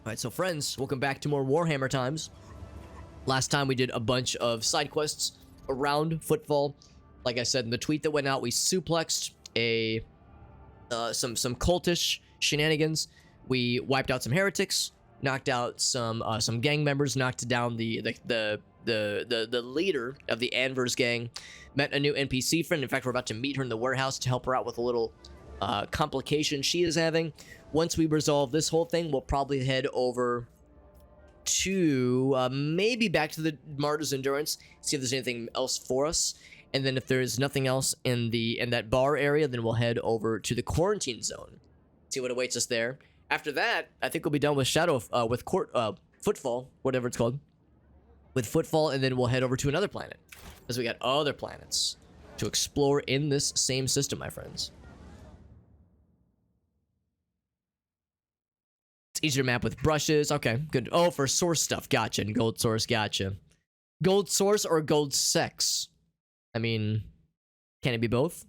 Alright, so friends, welcome back to more Warhammer times. Last time we did a bunch of side quests around Footfall. Like I said in the tweet that went out, we suplexed some cultish shenanigans. We wiped out some heretics, knocked out some gang members, knocked down the leader of the Anvers gang, met a new NPC friend. In fact, we're about to meet her in the warehouse to help her out with a little complication she is having. Once we resolve this whole thing, we'll probably head over to maybe back to the Martyr's Endurance, see if there's anything else for us, and then if there's nothing else in that bar area, then we'll head over to the quarantine zone, see what awaits us there. After that, I think we'll be done with Footfall, whatever it's called, with Footfall, and then we'll head over to another planet, because we got other planets to explore in this same system, my friends. Easier map with brushes. Okay, good. Oh, for source stuff. Gotcha. And gold source. Gotcha. Gold source or gold sex? I mean, can it be both?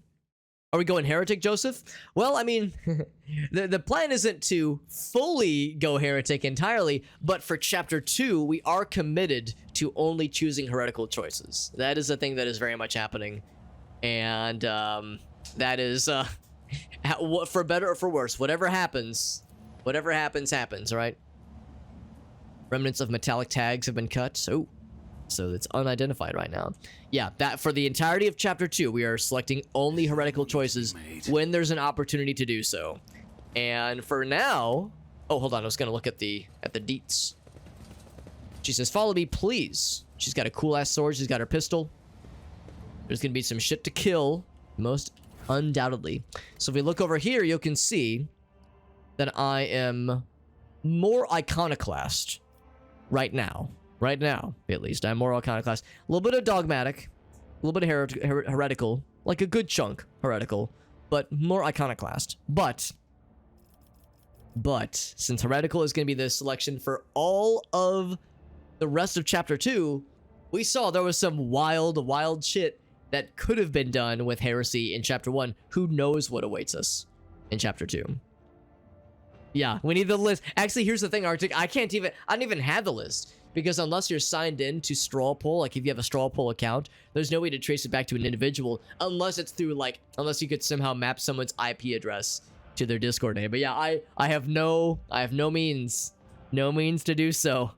Are we going heretic, Joseph? Well, I mean, the plan isn't to fully go heretic entirely, but for chapter 2, we are committed to only choosing heretical choices. That is a thing that is very much happening. And that is, for better or for worse, whatever happens, happens, right? Remnants of metallic tags have been cut. Oh, so it's unidentified right now. Yeah, that for the entirety of chapter 2, we are selecting only heretical choices when there's an opportunity to do so. And for now, oh, hold on, I was gonna look at the deets. She says, "Follow me, please." She's got a cool ass sword. She's got her pistol. There's gonna be some shit to kill, most undoubtedly. So if we look over here, you can see that I am more iconoclast right now. Right now, at least. I'm more iconoclast. A little bit of dogmatic. A little bit of heretical. Like a good chunk heretical. But more iconoclast. But, since heretical is going to be the selection for all of the rest of chapter 2, we saw there was some wild shit that could have been done with heresy in chapter 1. Who knows what awaits us in chapter 2. Yeah, we need the list. Actually, here's the thing, Arctic. I don't even have the list. Because unless you're signed in to Straw Poll, like if you have a Straw Poll account, there's no way to trace it back to an individual. Unless it's through, like, unless you could somehow map someone's IP address to their Discord name. But yeah, I have no means. No means to do so.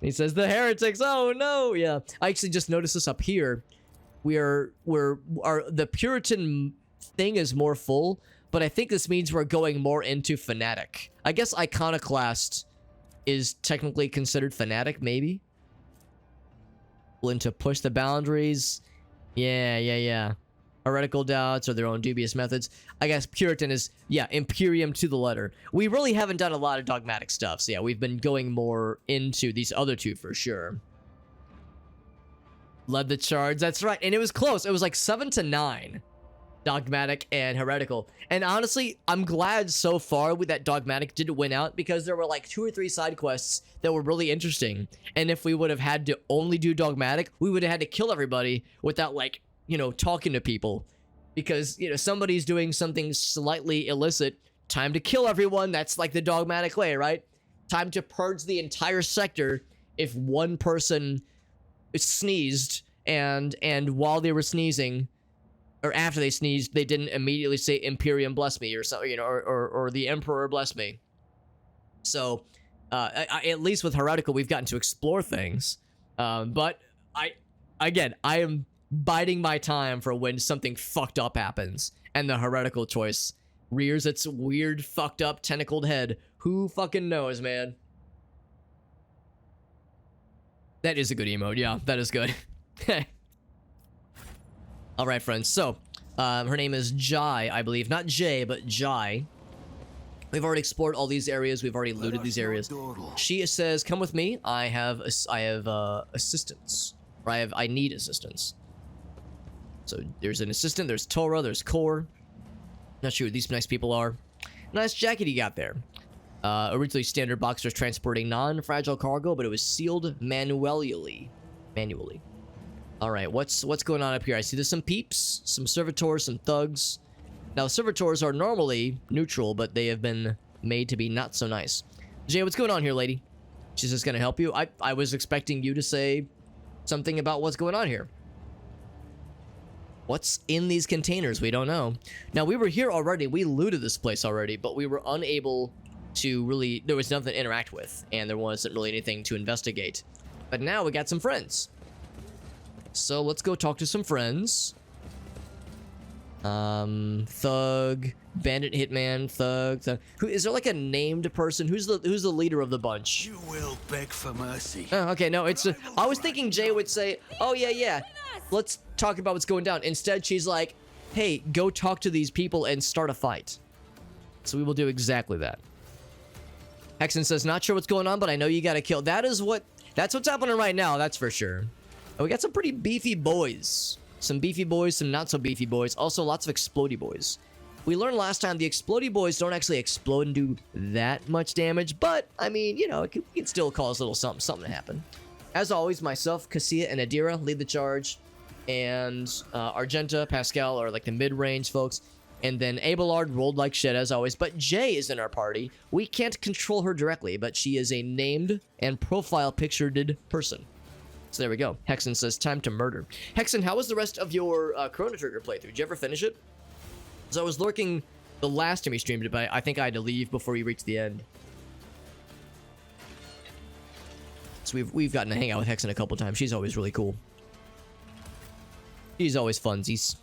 He says, the heretics, oh no! Yeah, I actually just noticed this up here. The Puritan thing is more full, but I think this means we're going more into fanatic. I guess iconoclast is technically considered fanatic, maybe? Willing to push the boundaries. Yeah. Heretical doubts or their own dubious methods. I guess Puritan is, yeah, Imperium to the letter. We really haven't done a lot of dogmatic stuff, so yeah, we've been going more into these other two for sure. Led the charge, that's right, and it was close. It was like 7-9. Dogmatic and heretical. And honestly, I'm glad so far that dogmatic didn't win out, because there were like 2 or 3 side quests that were really interesting. And if we would have had to only do dogmatic, we would have had to kill everybody without, like, you know, talking to people. Because, you know, somebody's doing something slightly illicit. Time to kill everyone. That's like the dogmatic way, right? Time to purge the entire sector if one person sneezed and while they were sneezing, or after they sneezed, they didn't immediately say Imperium bless me or something, you know, or the Emperor bless me. So, at least with heretical, we've gotten to explore things. But I am biding my time for when something fucked up happens and the heretical choice rears its weird, fucked up, tentacled head. Who fucking knows, man? That is a good emote. Yeah, that is good. All right, friends. So, her name is Jai, I believe. Not Jay, but Jai. We've already explored all these areas. We've already looted these areas. She says, "Come with me. I have assistance. Or I need assistance." So there's an assistant. There's Torah. There's Core. Not sure who these nice people are. Nice jacket you got there. Originally, standard boxers transporting non-fragile cargo, but it was sealed manually. All right, what's going on up here? I see there's some peeps, some servitors, some thugs. Now, servitors are normally neutral, but they have been made to be not so nice. Jay, what's going on here, lady? She's just gonna help you? I was expecting you to say something about what's going on here. What's in these containers? We don't know. Now, we were here already. We looted this place already, but we were unable to really... There was nothing to interact with, and there wasn't really anything to investigate. But now we got some friends. So let's go talk to some friends. Thug, Bandit, Hitman, Thug. Who is there like a named person? Who's the leader of the bunch? You will beg for mercy. Oh, okay, no, it's. I was thinking Jay would say, "Oh yeah, let's talk about what's going down." Instead, she's like, "Hey, go talk to these people and start a fight." So we will do exactly that. Hexen says, "Not sure what's going on, but I know you got to kill." That's what's happening right now. That's for sure. And we got some pretty beefy boys. Some beefy boys, some not so beefy boys. Also, lots of explodey boys. We learned last time the explodey boys don't actually explode and do that much damage, but, I mean, you know, it can still cause a little something to happen. As always, myself, Cassia, and Adira lead the charge, and Argenta, Pascal are like the mid-range folks, and then Abelard rolled like shit, as always, but Jay is in our party. We can't control her directly, but she is a named and profile pictured person. So there we go. Hexen says, time to murder. Hexen, how was the rest of your Chrono Trigger playthrough? Did you ever finish it? So I was lurking the last time we streamed it, but I think I had to leave before we reached the end. So we've gotten to hang out with Hexen a couple times. She's always really cool. She's always funsies.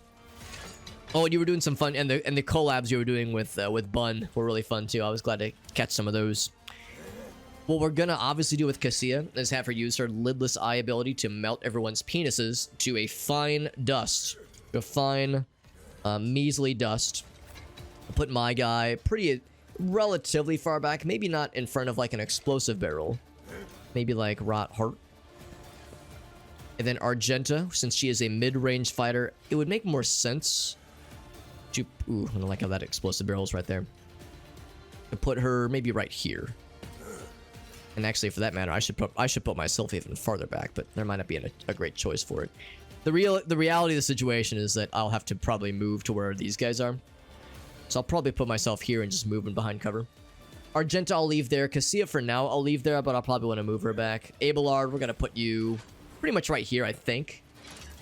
Oh, and you were doing some fun, and the collabs you were doing with Bun were really fun too. I was glad to catch some of those. What we're gonna obviously do with Cassia is have her use her lidless eye ability to melt everyone's penises to a fine dust. A fine, measly dust. I'll put my guy relatively far back. Maybe not in front of like an explosive barrel. Maybe like Rot Heart. And then Argenta, since she is a mid-range fighter, it would make more sense to... Ooh, I don't like how that explosive barrel is right there. To put her maybe right here. And actually, for that matter, I should put myself even farther back, but there might not be a great choice for it. The reality of the situation is that I'll have to probably move to where these guys are. So I'll probably put myself here and just move in behind cover. Argenta, I'll leave there. Cassia, for now, I'll leave there, but I'll probably want to move her back. Abelard, we're going to put you pretty much right here, I think.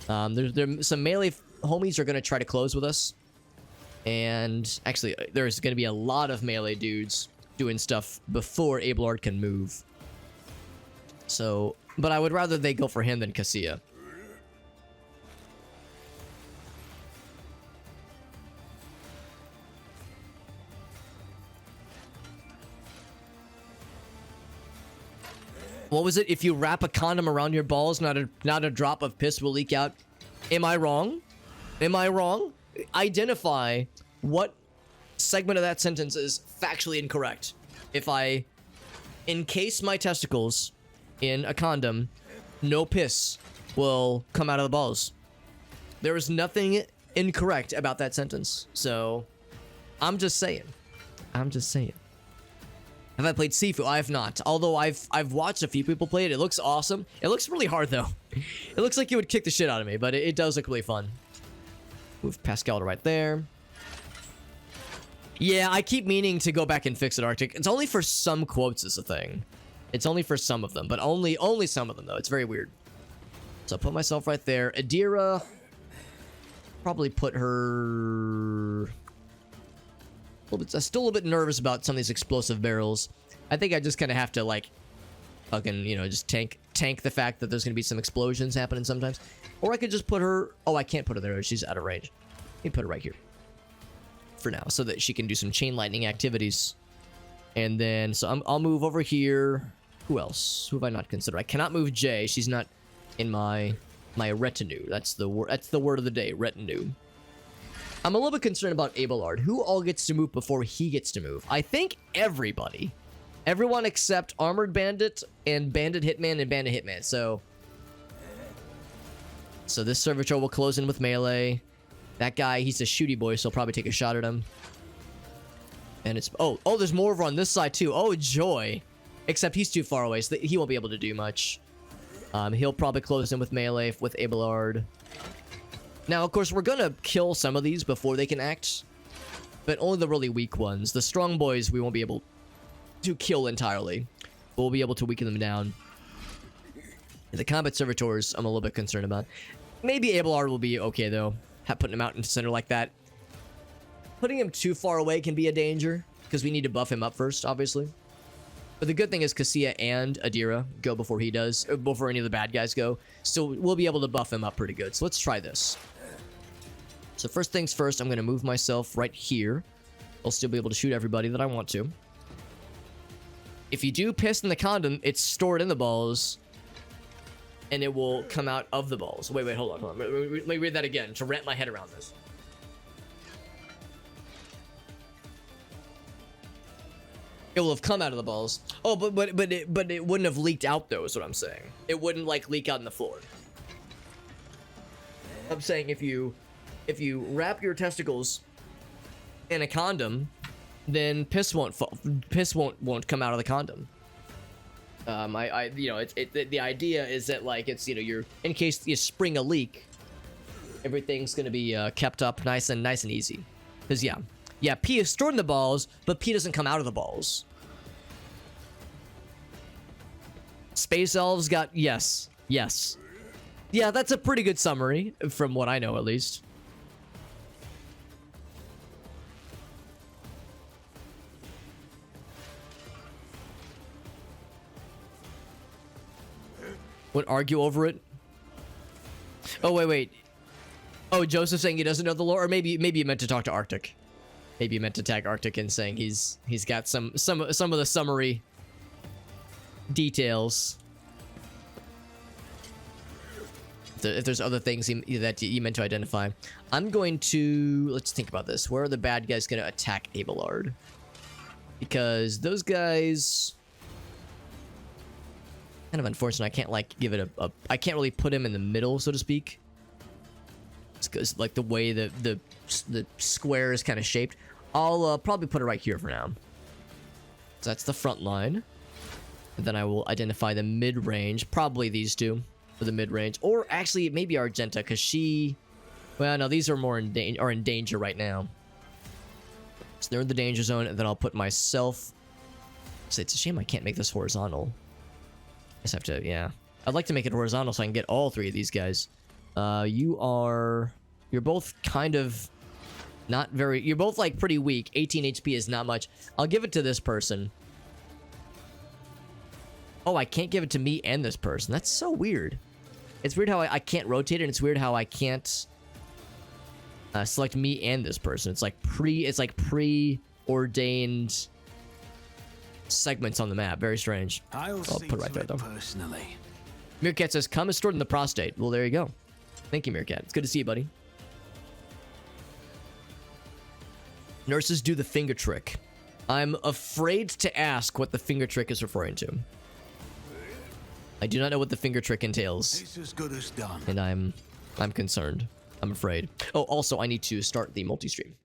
There's some melee homies are going to try to close with us. And actually, there's going to be a lot of melee dudes doing stuff before Abelard can move. So, but I would rather they go for him than Cassia. What was it? If you wrap a condom around your balls, not a drop of piss will leak out. Am I wrong? Am I wrong? Identify what segment of that sentence is factually incorrect. If I encase my testicles in a condom, no piss will come out of the balls. There is nothing incorrect about that sentence. So, I'm just saying. I'm just saying. Have I played Sifu? I have not. Although I've watched a few people play it. It looks awesome. It looks really hard though. It looks like you would kick the shit out of me, but it does look really fun. Move Pascal to right there. Yeah, I keep meaning to go back and fix it, Arctic. It's only for some quotes is the thing. It's only for some of them, but only some of them though. It's very weird. So I'll put myself right there. Adira, probably put her... I'm still a little bit nervous about some of these explosive barrels. I think I just kind of have to like fucking, you know, just tank the fact that there's going to be some explosions happening sometimes. Or I could just put her... Oh, I can't put her there. She's out of range. Let me put her right here. For now, so that she can do some chain lightning activities. And then, so I'll move over here. Who else? Who have I not considered? I cannot move Jay. She's not in my retinue. That's the word of the day, retinue. I'm a little bit concerned about Abelard. Who all gets to move before he gets to move? I think everybody. Everyone except Armored Bandit and Bandit Hitman and Bandit Hitman. So this servitor will close in with melee. That guy, he's a shooty boy, so I'll probably take a shot at him. And it's... Oh, there's more over on this side, too. Oh, joy. Except he's too far away, so he won't be able to do much. He'll probably close in with melee with Abelard. Now, of course, we're gonna kill some of these before they can act. But only the really weak ones. The strong boys, we won't be able to kill entirely. But we'll be able to weaken them down. The combat servitors, I'm a little bit concerned about. Maybe Abelard will be okay, though. Putting him out into center like that. Putting him too far away can be a danger, because we need to buff him up first, obviously. But the good thing is Cassia and Adira go before he does, or before any of the bad guys go. So we'll be able to buff him up pretty good. So let's try this. So first things first, I'm going to move myself right here. I'll still be able to shoot everybody that I want to. If you do piss in the condom, it's stored in the balls. And it will come out of the balls. Wait, hold on. Let me read that again to wrap my head around this. It will have come out of the balls. Oh, but it wouldn't have leaked out though, is what I'm saying. It wouldn't like leak out on the floor. I'm saying if you wrap your testicles in a condom, then piss won't come out of the condom. The idea is that like it's you're in case you spring a leak, everything's gonna be kept up nice and easy. Cause yeah, pee is stored in the balls, but pee doesn't come out of the balls. Space elves got yes. Yeah, that's a pretty good summary from what I know at least. Would argue over it. Oh wait. Oh, Joseph saying he doesn't know the lore, or maybe you meant to talk to Arctic. Maybe you meant to tag Arctic and saying he's got some of the summary details. If there's other things that you meant to identify, I'm going to let's think about this. Where are the bad guys going to attack Abelard? Because those guys. Kind of unfortunate. I can't like give it I can't really put him in the middle, so to speak. It's because like the way the square is kind of shaped. I'll probably put it right here for now. So that's the front line. And then I will identify the mid range. Probably these two for the mid range, or actually maybe Argenta, because she. Well, no, these are more in danger right now. So they're in the danger zone, and then I'll put myself. So it's a shame I can't make this horizontal. I just have to, yeah. I'd like to make it horizontal so I can get all three of these guys. You're both kind of not very, you're both like pretty weak. 18 HP is not much. I'll give it to this person. Oh, I can't give it to me and this person. That's so weird. It's weird how I can't rotate it, and it's weird how I can't select me and this person. It's like preordained segments on the map. Very strange. I'll put it right there though. Personally. Meerkat says, "Cum is stored in the prostate." Well, there you go. Thank you, Meerkat. It's good to see you, buddy. Nurses do the finger trick. I'm afraid to ask what the finger trick is referring to. I do not know what the finger trick entails. It's as good as done. And I'm concerned. I'm afraid. Oh, also, I need to start the multi-stream.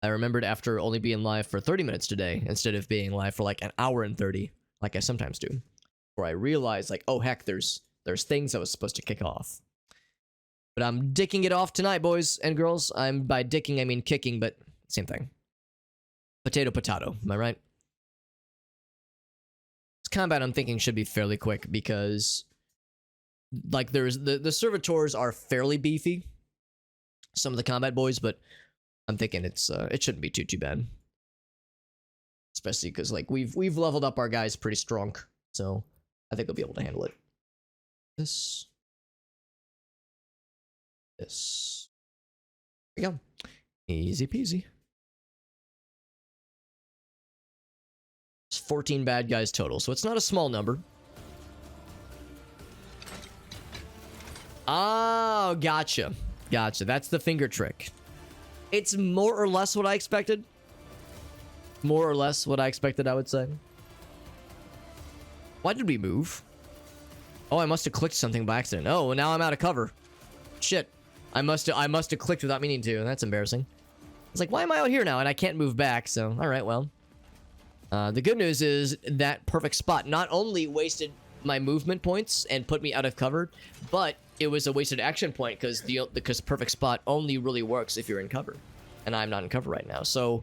I remembered after only being live for 30 minutes today, instead of being live for like an hour and 30, like I sometimes do. Where I realized, like, oh heck, there's things I was supposed to kick off. But I'm dicking it off tonight, boys and girls. By dicking, I mean kicking, but same thing. Potato, potato. Am I right? This combat, I'm thinking, should be fairly quick because, like, there's the servitors are fairly beefy. Some of the combat boys, but I'm thinking it shouldn't be too bad. Especially because, like, we've leveled up our guys pretty strong, so I think they'll be able to handle it. This. There we go. Easy peasy. It's 14 bad guys total, so it's not a small number. Oh, gotcha. That's the finger trick. It's more or less what I expected. More or less what I expected, I would say. Why did we move? Oh, I must have clicked something by accident. Oh, well, now I'm out of cover. Shit. I must have clicked without meaning to, and that's embarrassing. It's like, why am I out here now? And I can't move back, so alright, well. The good news is that perfect spot not only wasted my movement points and put me out of cover, but it was a wasted action point because perfect spot only really works if you're in cover. And I'm not in cover right now. So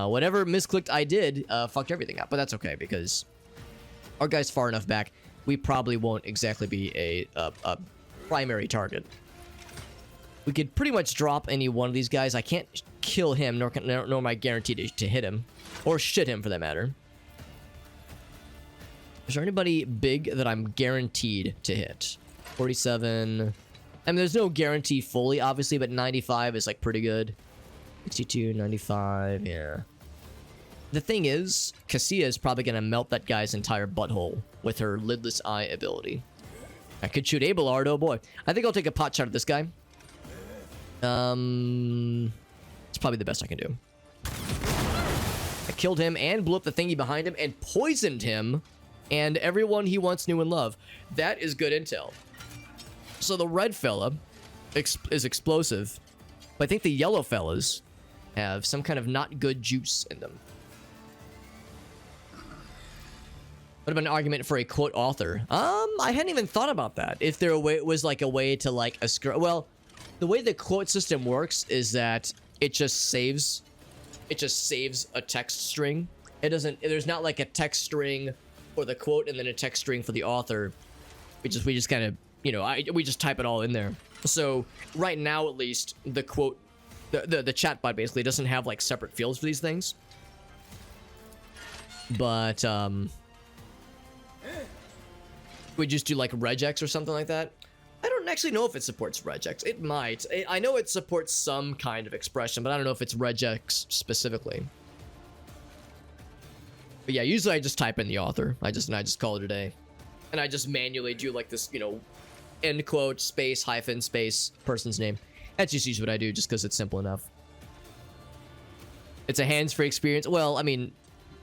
Whatever misclicked I did fucked everything up, but that's okay because our guy's far enough back. We probably won't exactly be a primary target. We could pretty much drop any one of these guys. I can't kill him, nor am I guaranteed to hit him. Or shit him, for that matter. Is there anybody big that I'm guaranteed to hit? 47. I mean, there's no guarantee fully, obviously, but 95 is, like, pretty good. 62, 95, yeah. The thing is, Cassia is probably going to melt that guy's entire butthole with her lidless eye ability. I could shoot Abelard, oh boy. I think I'll take a pot shot at this guy. It's probably the best I can do. I killed him and blew up the thingy behind him and poisoned him and everyone he once knew and loved. That is good intel. So the red fella is explosive, but I think the yellow fellas have some kind of not good juice in them. What about an argument for a quote author? I hadn't even thought about that. If there was like a way to like well, the way the quote system works is that it just saves a text string. There's not like a text string for the quote and then a text string for the author. We just kind of, you know, we just type it all in there. So right now, at least, the quote, the chatbot basically doesn't have like separate fields for these things. But we just do like regex or something like that. I don't actually know if it supports regex. It might. I know it supports some kind of expression, but I don't know if it's regex specifically. But yeah, usually I just type in the author. I just call it a day. And I just manually do like this, you know, end quote, space, hyphen, space, person's name. That's just usually what I do just because it's simple enough. It's a hands-free experience. Well, I mean,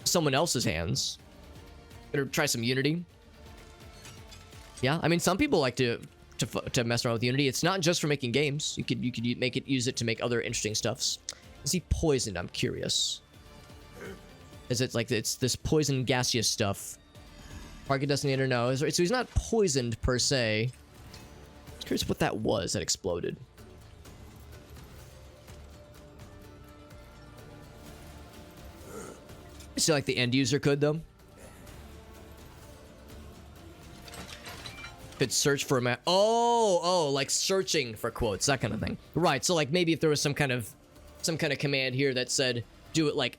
someone else's hands. Better try some Unity. Yeah, I mean, some people like to mess around with Unity. It's not just for making games. You could use it to make other interesting stuffs. Is he poisoned? I'm curious. Is it like it's this poison gaseous stuff? Target Destinator, no. So he's not poisoned per se. I'm curious what that was that exploded. I see like the end user could though. Could search for a map. Oh, like searching for quotes, that kind of thing. Right. So like maybe if there was some kind of command here that said do it like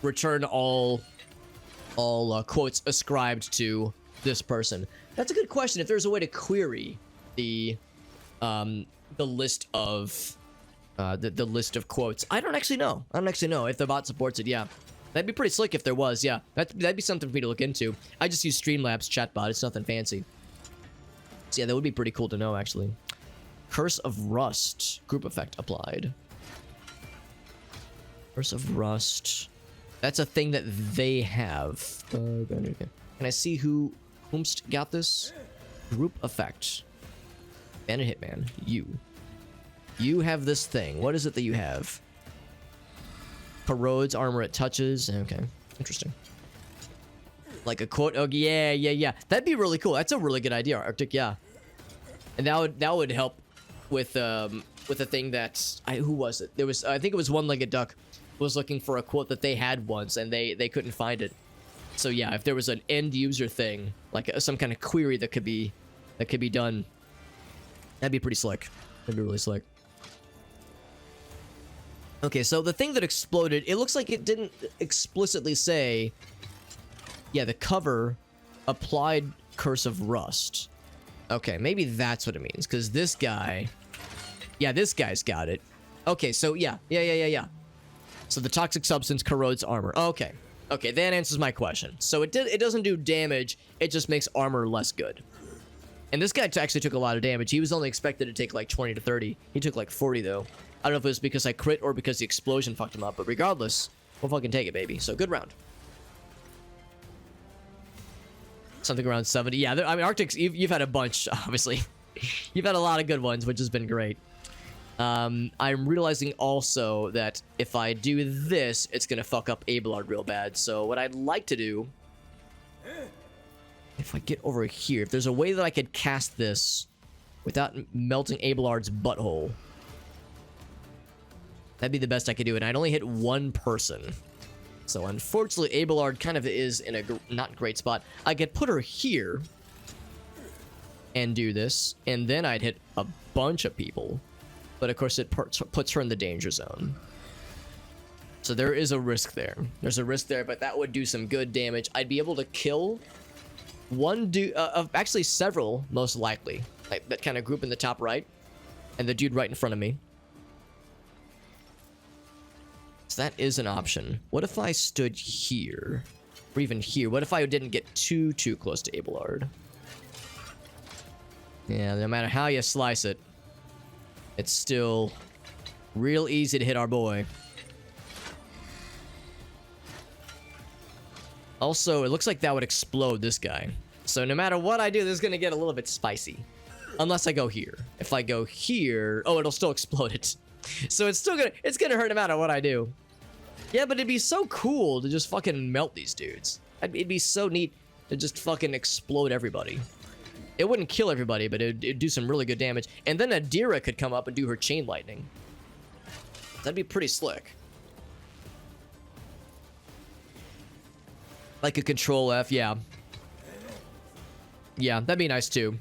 return all quotes ascribed to this person. That's a good question. If there's a way to query the list of the list of quotes. I don't actually know. If the bot supports it. Yeah. That'd be pretty slick if there was. Yeah. That'd be something for me to look into. I just use Streamlabs chatbot. It's nothing fancy. So yeah, that would be pretty cool to know, actually. Curse of Rust. Group effect applied. Curse of Rust. That's a thing that they have. Can I see whomst got this? Group effect. Bandit Hitman. You have this thing. What is it that you have? Corrodes armor it touches. Okay. Interesting. Like a quote. Oh yeah. That'd be really cool. That's a really good idea, Arctic. Yeah, and that would help with a thing that who was it? There was I think it was One-Legged Duck was looking for a quote that they had once and they couldn't find it. So yeah, if there was an end user thing like some kind of query that could be done, that'd be pretty slick. That'd be really slick. Okay, so the thing that exploded, it looks like it didn't explicitly say. Yeah, the cover applied Curse of Rust. Okay, maybe that's what it means, because this guy... Yeah, this guy's got it. Okay, so yeah. So the toxic substance corrodes armor. Okay, that answers my question. So it doesn't do damage, it just makes armor less good. And this guy actually took a lot of damage. He was only expected to take like 20 to 30. He took like 40, though. I don't know if it was because I crit or because the explosion fucked him up, but regardless, we'll fucking take it, baby. So good round. Something around 70. Yeah, I mean, Arctics, you've had a bunch, obviously. You've had a lot of good ones, which has been great. I'm realizing also that if I do this, it's going to fuck up Abelard real bad. So what I'd like to do, if I get over here, if there's a way that I could cast this without melting Abelard's butthole. That'd be the best I could do, and I'd only hit one person. So unfortunately, Abelard kind of is in a not great spot. I could put her here and do this, and then I'd hit a bunch of people. But of course, it puts her in the danger zone. So there is a risk there. There's a risk there, but that would do some good damage. I'd be able to kill one dude, actually several, most likely. Like that kind of group in the top right, and the dude right in front of me. So that is an option. What if I stood here? Or even here? What if I didn't get too close to Abelard? Yeah, no matter how you slice it, it's still real easy to hit our boy. Also, it looks like that would explode this guy. So no matter what I do, this is going to get a little bit spicy. Unless I go here. If I go here... Oh, it'll still explode it. So it's still gonna... It's gonna hurt no matter what I do. Yeah, but it'd be so cool to just fucking melt these dudes. It'd be so neat to just fucking explode everybody. It wouldn't kill everybody, but it'd do some really good damage. And then Adira could come up and do her chain lightning. That'd be pretty slick. Like a control F, yeah. Yeah, that'd be nice too.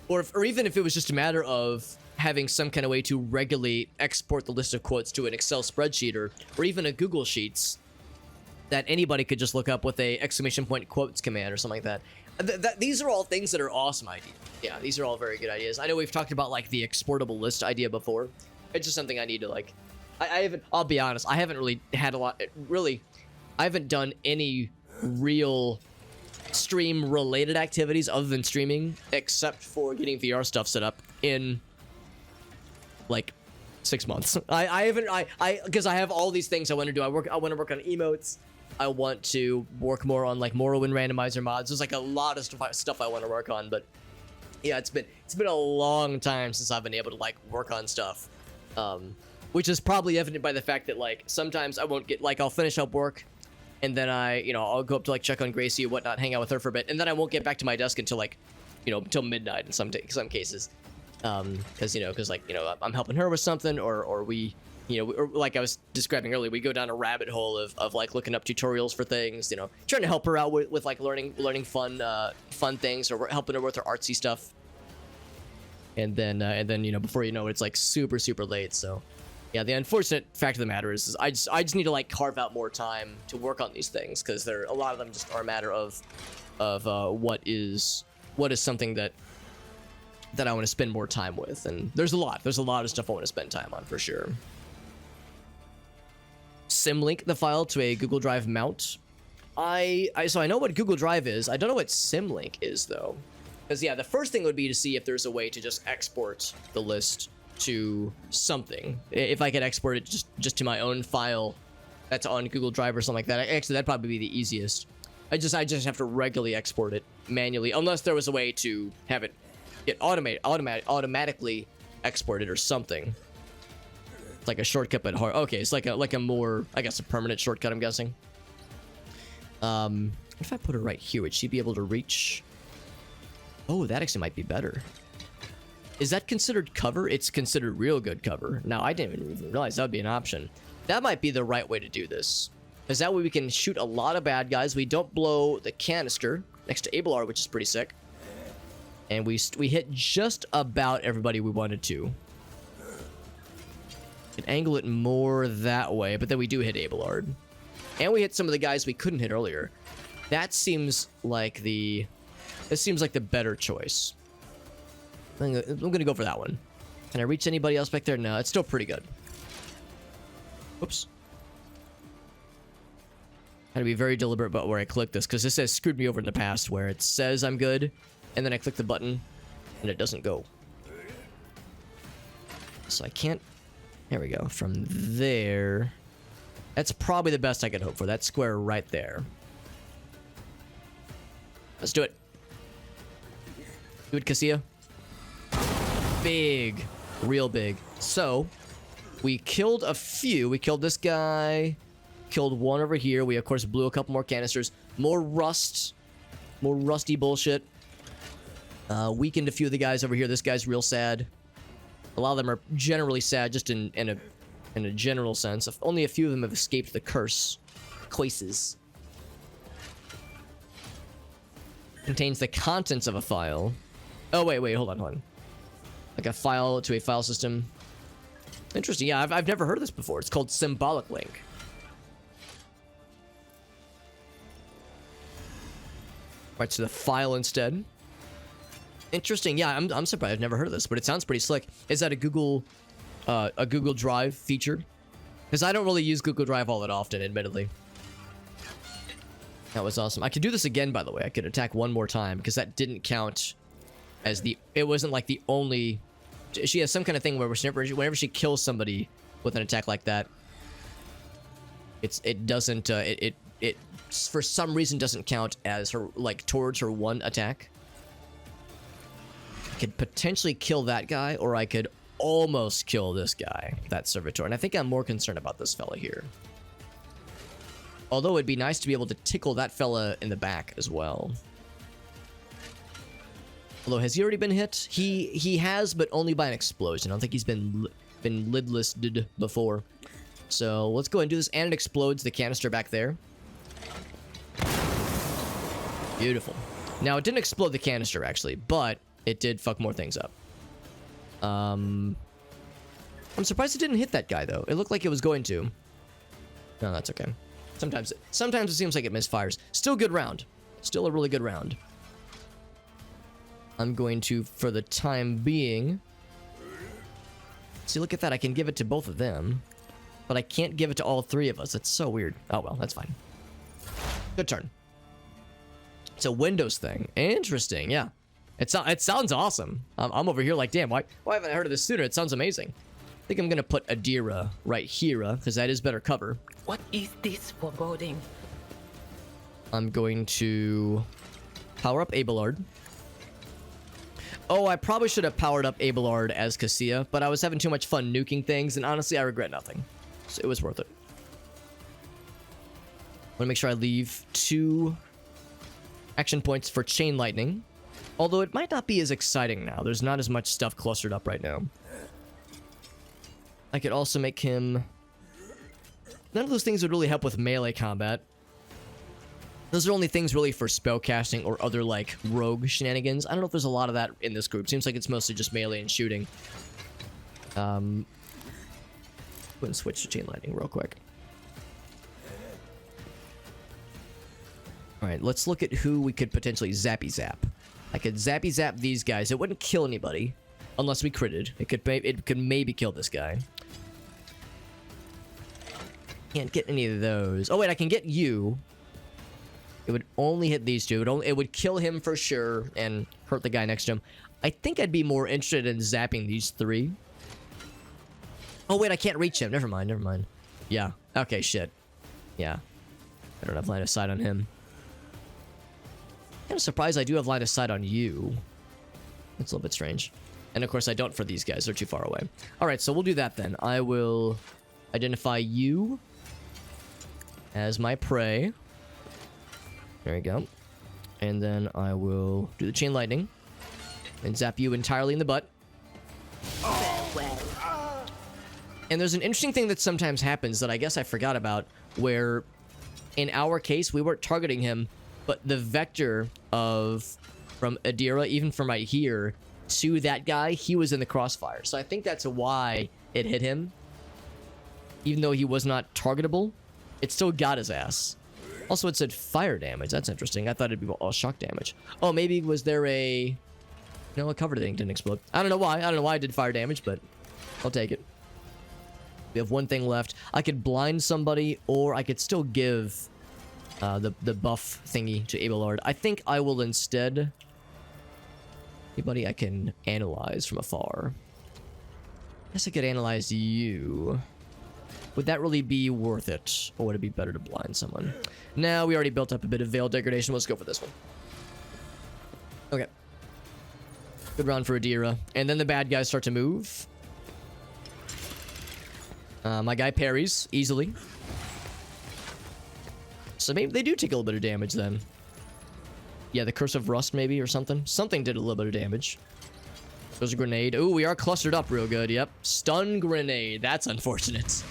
Or even if it was just a matter of having some kind of way to regulate, export the list of quotes to an Excel spreadsheet or even a Google Sheets that anybody could just look up with a exclamation point quotes command or something like that. These are all things that are awesome ideas. Yeah, these are all very good ideas. I know we've talked about like the exportable list idea before. It's just something I need to like. I haven't. I'll be honest. I haven't really had a lot. Really, I haven't done any real stream related activities other than streaming, except for getting VR stuff set up in like 6 months. I haven't. Because I have all these things I want to do. I want to work on emotes. I want to work more on like Morrowind randomizer mods. There's like a lot of stuff I want to work on, but yeah, it's been a long time since I've been able to like work on stuff, which is probably evident by the fact that like sometimes I won't get like I'll finish up work, and then I'll go up to like check on Gracie or whatnot, hang out with her for a bit, and then I won't get back to my desk until like until midnight in some cases, because I'm helping her with something or we. Or like I was describing earlier, we go down a rabbit hole of like looking up tutorials for things, trying to help her out with like learning fun things, or helping her with her artsy stuff. And then before you know it, it's like super late. So yeah, the unfortunate fact of the matter is I just need to like carve out more time to work on these things, because a lot of them just are a matter of what is something that I want to spend more time with, and there's a lot of stuff I want to spend time on for sure. Symlink the file to a Google Drive mount. So I know what Google Drive is. I don't know what Symlink is though. Because yeah, the first thing would be to see if there's a way to just export the list to something. If I could export it just to my own file that's on Google Drive or something like that. Actually, that'd probably be the easiest. I just have to regularly export it manually, unless there was a way to have it get automatically exported or something. It's like a shortcut, but hard. Okay, it's like a more, I guess, a permanent shortcut, I'm guessing. If I put her right here, would she be able to reach? Oh, that actually might be better. Is that considered cover? It's considered real good cover. Now, I didn't even realize that would be an option. That might be the right way to do this, because that way we can shoot a lot of bad guys. We don't blow the canister next to Abelard, which is pretty sick. And we hit just about everybody we wanted to. Angle it more that way, but then we do hit Abelard, and we hit some of the guys we couldn't hit earlier. That seems like the better choice. I'm gonna go for that one. Can I reach anybody else back there? No, it's still pretty good. Oops. I had to be very deliberate about where I click this, because this has screwed me over in the past, where it says I'm good, and then I click the button and it doesn't go. So I can't. There we go. From there, that's probably the best I could hope for. That square right there. Let's do it. Do it, Cassia. Big. Real big. So, we killed a few. We killed this guy. Killed one over here. We, of course, blew a couple more canisters. More rust. More rusty bullshit. Weakened a few of the guys over here. This guy's real sad. A lot of them are generally sad just in a in a general sense. Only a few of them have escaped the curse. Curses. Contains the contents of a file. Oh, wait, hold on. Like a file to a file system. Interesting. Yeah, I've never heard of this before. It's called Symbolic Link. Right to the file instead. Interesting. Yeah, I'm surprised. I've never heard of this, but it sounds pretty slick. Is that a Google Drive feature? Because I don't really use Google Drive all that often, admittedly. That was awesome. I could do this again, by the way. I could attack one more time because that didn't count as the... It wasn't like the only... She has some kind of thing where whenever she kills somebody with an attack like that, it doesn't... It for some reason doesn't count as her, like, towards her one attack. I could potentially kill that guy, or I could almost kill this guy, that servitor. And I think I'm more concerned about this fella here. Although it'd be nice to be able to tickle that fella in the back as well. Although, has he already been hit? He has, but only by an explosion. I don't think he's been lidless before. So let's go ahead and do this, and it explodes the canister back there. Beautiful. Now, it didn't explode the canister, actually, but it did fuck more things up. I'm surprised it didn't hit that guy, though. It looked like it was going to. No, that's okay. Sometimes it seems like it misfires. Still good round. Still a really good round. I'm going to, for the time being... See, look at that. I can give it to both of them. But I can't give it to all three of us. It's so weird. Oh, well, that's fine. Good turn. It's a Windows thing. Interesting, yeah. It sounds awesome. I'm over here like, damn, why haven't I heard of this sooner? It sounds amazing. I think I'm going to put Adira right here, because that is better cover. What is this foreboding? I'm going to power up Abelard. Oh, I probably should have powered up Abelard as Cassia, but I was having too much fun nuking things, and honestly, I regret nothing. So it was worth it. I want to make sure I leave 2 action points for Chain Lightning. Although it might not be as exciting now. There's not as much stuff clustered up right now. I could also make him... None of those things would really help with melee combat. Those are only things really for spellcasting or other, like, rogue shenanigans. I don't know if there's a lot of that in this group. Seems like it's mostly just melee and shooting. Go ahead and switch to Chain Lightning real quick. Alright, let's look at who we could potentially zappy zap. I could zappy zap these guys. It wouldn't kill anybody. Unless we critted. It could maybe kill this guy. Can't get any of those. Oh, wait, I can get you. It would only hit these two. It would kill him for sure and hurt the guy next to him. I think I'd be more interested in zapping these 3. Oh, wait, I can't reach him. Never mind. Yeah. Okay, shit. Yeah. I don't have line of sight on him. I'm surprised I do have line of sight on you. That's a little bit strange. And of course I don't for these guys. They're too far away. Alright, so we'll do that then. I will identify you as my prey. There we go. And then I will do the Chain Lightning and zap you entirely in the butt. And there's an interesting thing that sometimes happens that I guess I forgot about, where in our case we weren't targeting him, but the vector from Adira, even from right here to that guy, he was in the crossfire. So I think that's why it hit him. Even though he was not targetable, it still got his ass. Also, it said fire damage. That's interesting. I thought it'd be all shock damage. Oh, maybe was there a... No, a cover thing didn't explode. I don't know why. I don't know why I did fire damage, but I'll take it. We have one thing left. I could blind somebody, or I could still give... the buff thingy to Abelard. I think I will instead... Anybody I can analyze from afar. I guess I could analyze you. Would that really be worth it? Or would it be better to blind someone? Now we already built up a bit of veil degradation. Let's go for this one. Okay. Good round for Adira. And then the bad guys start to move. My guy parries easily. So maybe they do take a little bit of damage then. Yeah, the Curse of Rust maybe or something. Something did a little bit of damage. There's a grenade. Ooh, we are clustered up real good. Yep. Stun grenade. That's unfortunate.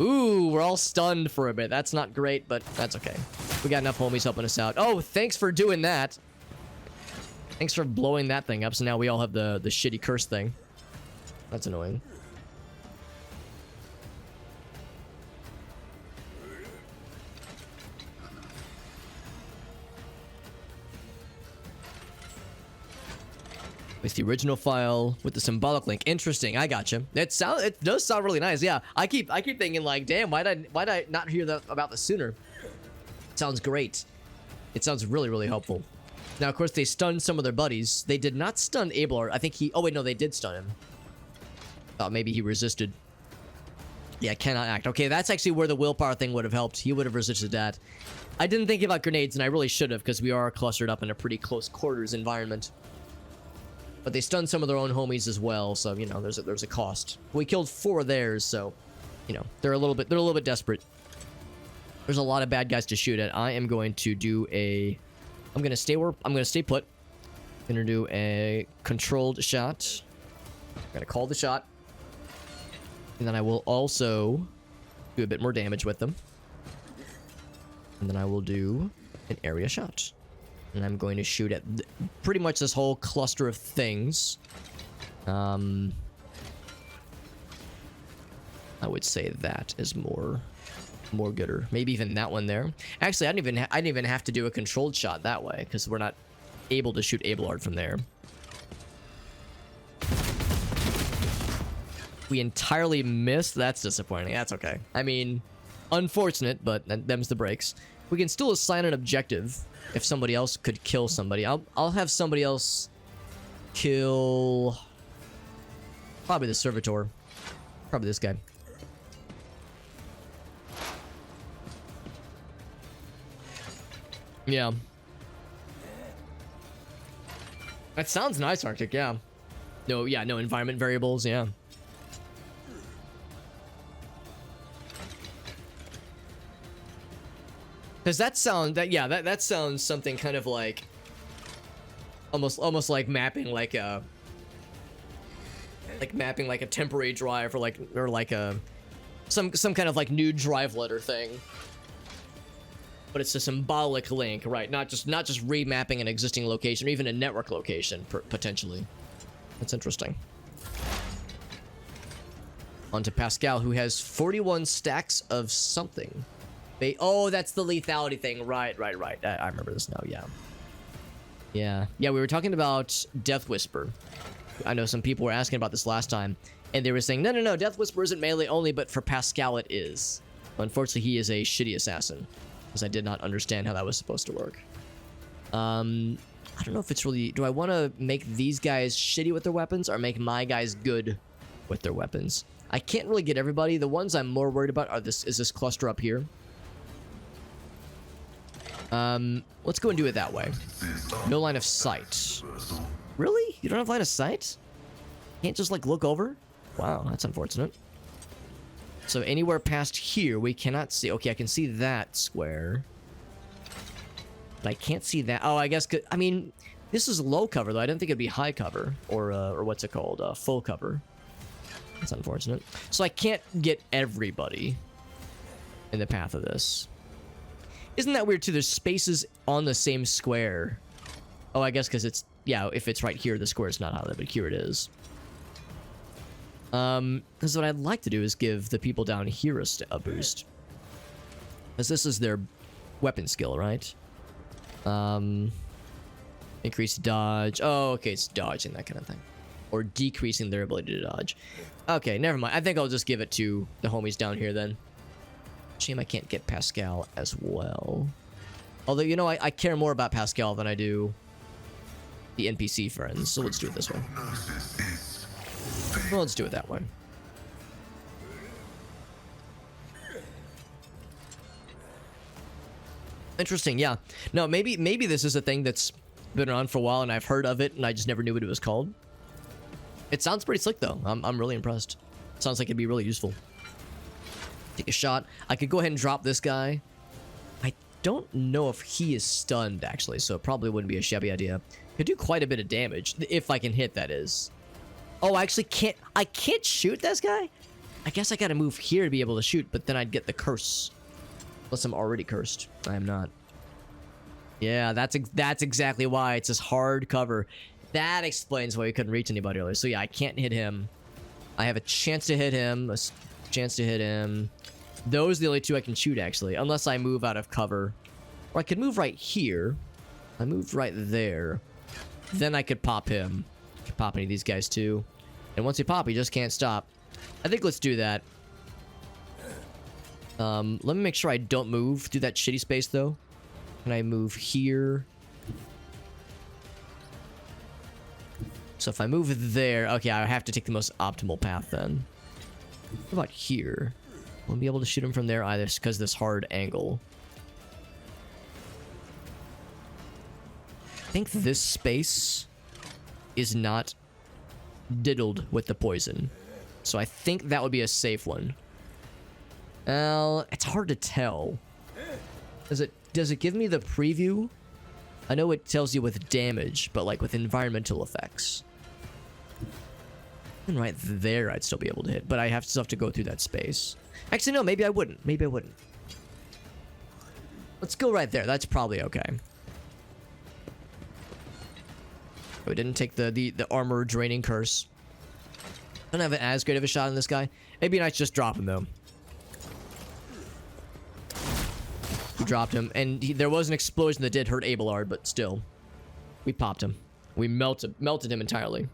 Ooh, we're all stunned for a bit. That's not great, but that's okay. We got enough homies helping us out. Oh, thanks for doing that. Thanks for blowing that thing up. So now we all have the shitty curse thing. That's annoying. With the original file with the symbolic link. Interesting. I gotcha. It does sound really nice. Yeah. I keep thinking like, damn, why'd I not hear about this sooner? It sounds great. It sounds really, really helpful. Now, of course, they stunned some of their buddies. They did not stun Abelard. I think he... Oh, wait, no, they did stun him. Thought maybe he resisted. Yeah, cannot act. Okay, that's actually where the willpower thing would have helped. He would have resisted that. I didn't think about grenades, and I really should have, because we are clustered up in a pretty close quarters environment. But they stunned some of their own homies as well, so, you know, there's a cost. We killed 4 of theirs, so, you know, they're a little bit desperate. There's a lot of bad guys to shoot at. I am going to do a... I'm gonna stay put. I'm gonna do a controlled shot. I'm gonna call the shot. And then I will also do a bit more damage with them. And then I will do an area shot. And I'm going to shoot at pretty much this whole cluster of things. I would say that is more gooder. Maybe even that one there. Actually, I didn't even have to do a controlled shot that way because we're not able to shoot Abelard from there. We entirely missed. That's disappointing. That's okay. I mean, unfortunate, but them's the breaks. We can still assign an objective if somebody else could kill somebody. I'll have somebody else kill probably the servitor. Probably this guy. Yeah. That sounds nice, Arctic, yeah. No environment variables, yeah. Does that sound that sounds something kind of like almost like mapping like a temporary drive or like a some kind of like new drive letter thing. But it's a symbolic link, right? Not just remapping an existing location or even a network location potentially. That's interesting. On to Pascal, who has 41 stacks of something. Oh, that's the lethality thing. Right. I remember this now, yeah. Yeah, we were talking about Death Whisper. I know some people were asking about this last time, and they were saying, no, Death Whisper isn't melee only, but for Pascal it is. Unfortunately, he is a shitty assassin, because I did not understand how that was supposed to work. I don't know if it's really... Do I want to make these guys shitty with their weapons, or make my guys good with their weapons? I can't really get everybody. The ones I'm more worried about are is this cluster up here. Let's go and do it that way. No line of sight. Really? You don't have line of sight? Can't just like look over? Wow, that's unfortunate. So anywhere past here, we cannot see. Okay, I can see that square. But I can't see that. Oh, I guess, I mean, this is low cover, though. I didn't think it'd be high cover. Or what's it called? Full cover. That's unfortunate. So I can't get everybody in the path of this. Isn't that weird, too? There's spaces on the same square. Oh, I guess because it's... Yeah, if it's right here, the square is not highlighted, but here it is. Because what I'd like to do is give the people down here a boost. Because this is their weapon skill, right? Increase dodge. Oh, okay, it's dodging, that kind of thing. Or decreasing their ability to dodge. Okay, never mind. I think I'll just give it to the homies down here then. Shame I can't get Pascal as well. Although, you know, I care more about Pascal than I do the NPC friends, so let's do it this way. Well, let's do it that way. Interesting, yeah. No, maybe this is a thing that's been around for a while and I've heard of it and I just never knew what it was called. It sounds pretty slick though. I'm really impressed. Sounds like it'd be really useful. Take a shot. I could go ahead and drop this guy. I don't know if he is stunned actually, so it probably wouldn't be a shabby idea. Could do quite a bit of damage if I can hit, that is. Oh, I actually can't. I can't shoot this guy? I guess I gotta move here to be able to shoot, but then I'd get the curse. Unless I'm already cursed. I am not. Yeah, that's exactly why. It's this hard cover. That explains why we couldn't reach anybody earlier. So yeah, I can't hit him. I have a chance to hit him. Chance to hit him. Those are the only two I can shoot, actually. Unless I move out of cover. Or I could move right here. I moved right there. Then I could pop him. I could pop any of these guys, too. And once you pop, you just can't stop. I think let's do that. Let me make sure I don't move through that shitty space, though. Can I move here? So if I move there... Okay, I have to take the most optimal path, then. What about here? Won't be able to shoot him from there either, because of this hard angle. I think this space is not diddled with the poison. So I think that would be a safe one. Well, it's hard to tell. Does it give me the preview? I know it tells you with damage, but like with environmental effects. And right there, I'd still be able to hit, but I still have to go through that space. Actually, no, maybe I wouldn't. Maybe I wouldn't. Let's go right there. That's probably okay. We didn't take the armor draining curse. I don't have as great of a shot on this guy. It'd be nice to just drop him, though. We dropped him, and there was an explosion that did hurt Abelard, but still. We popped him. We melted him entirely.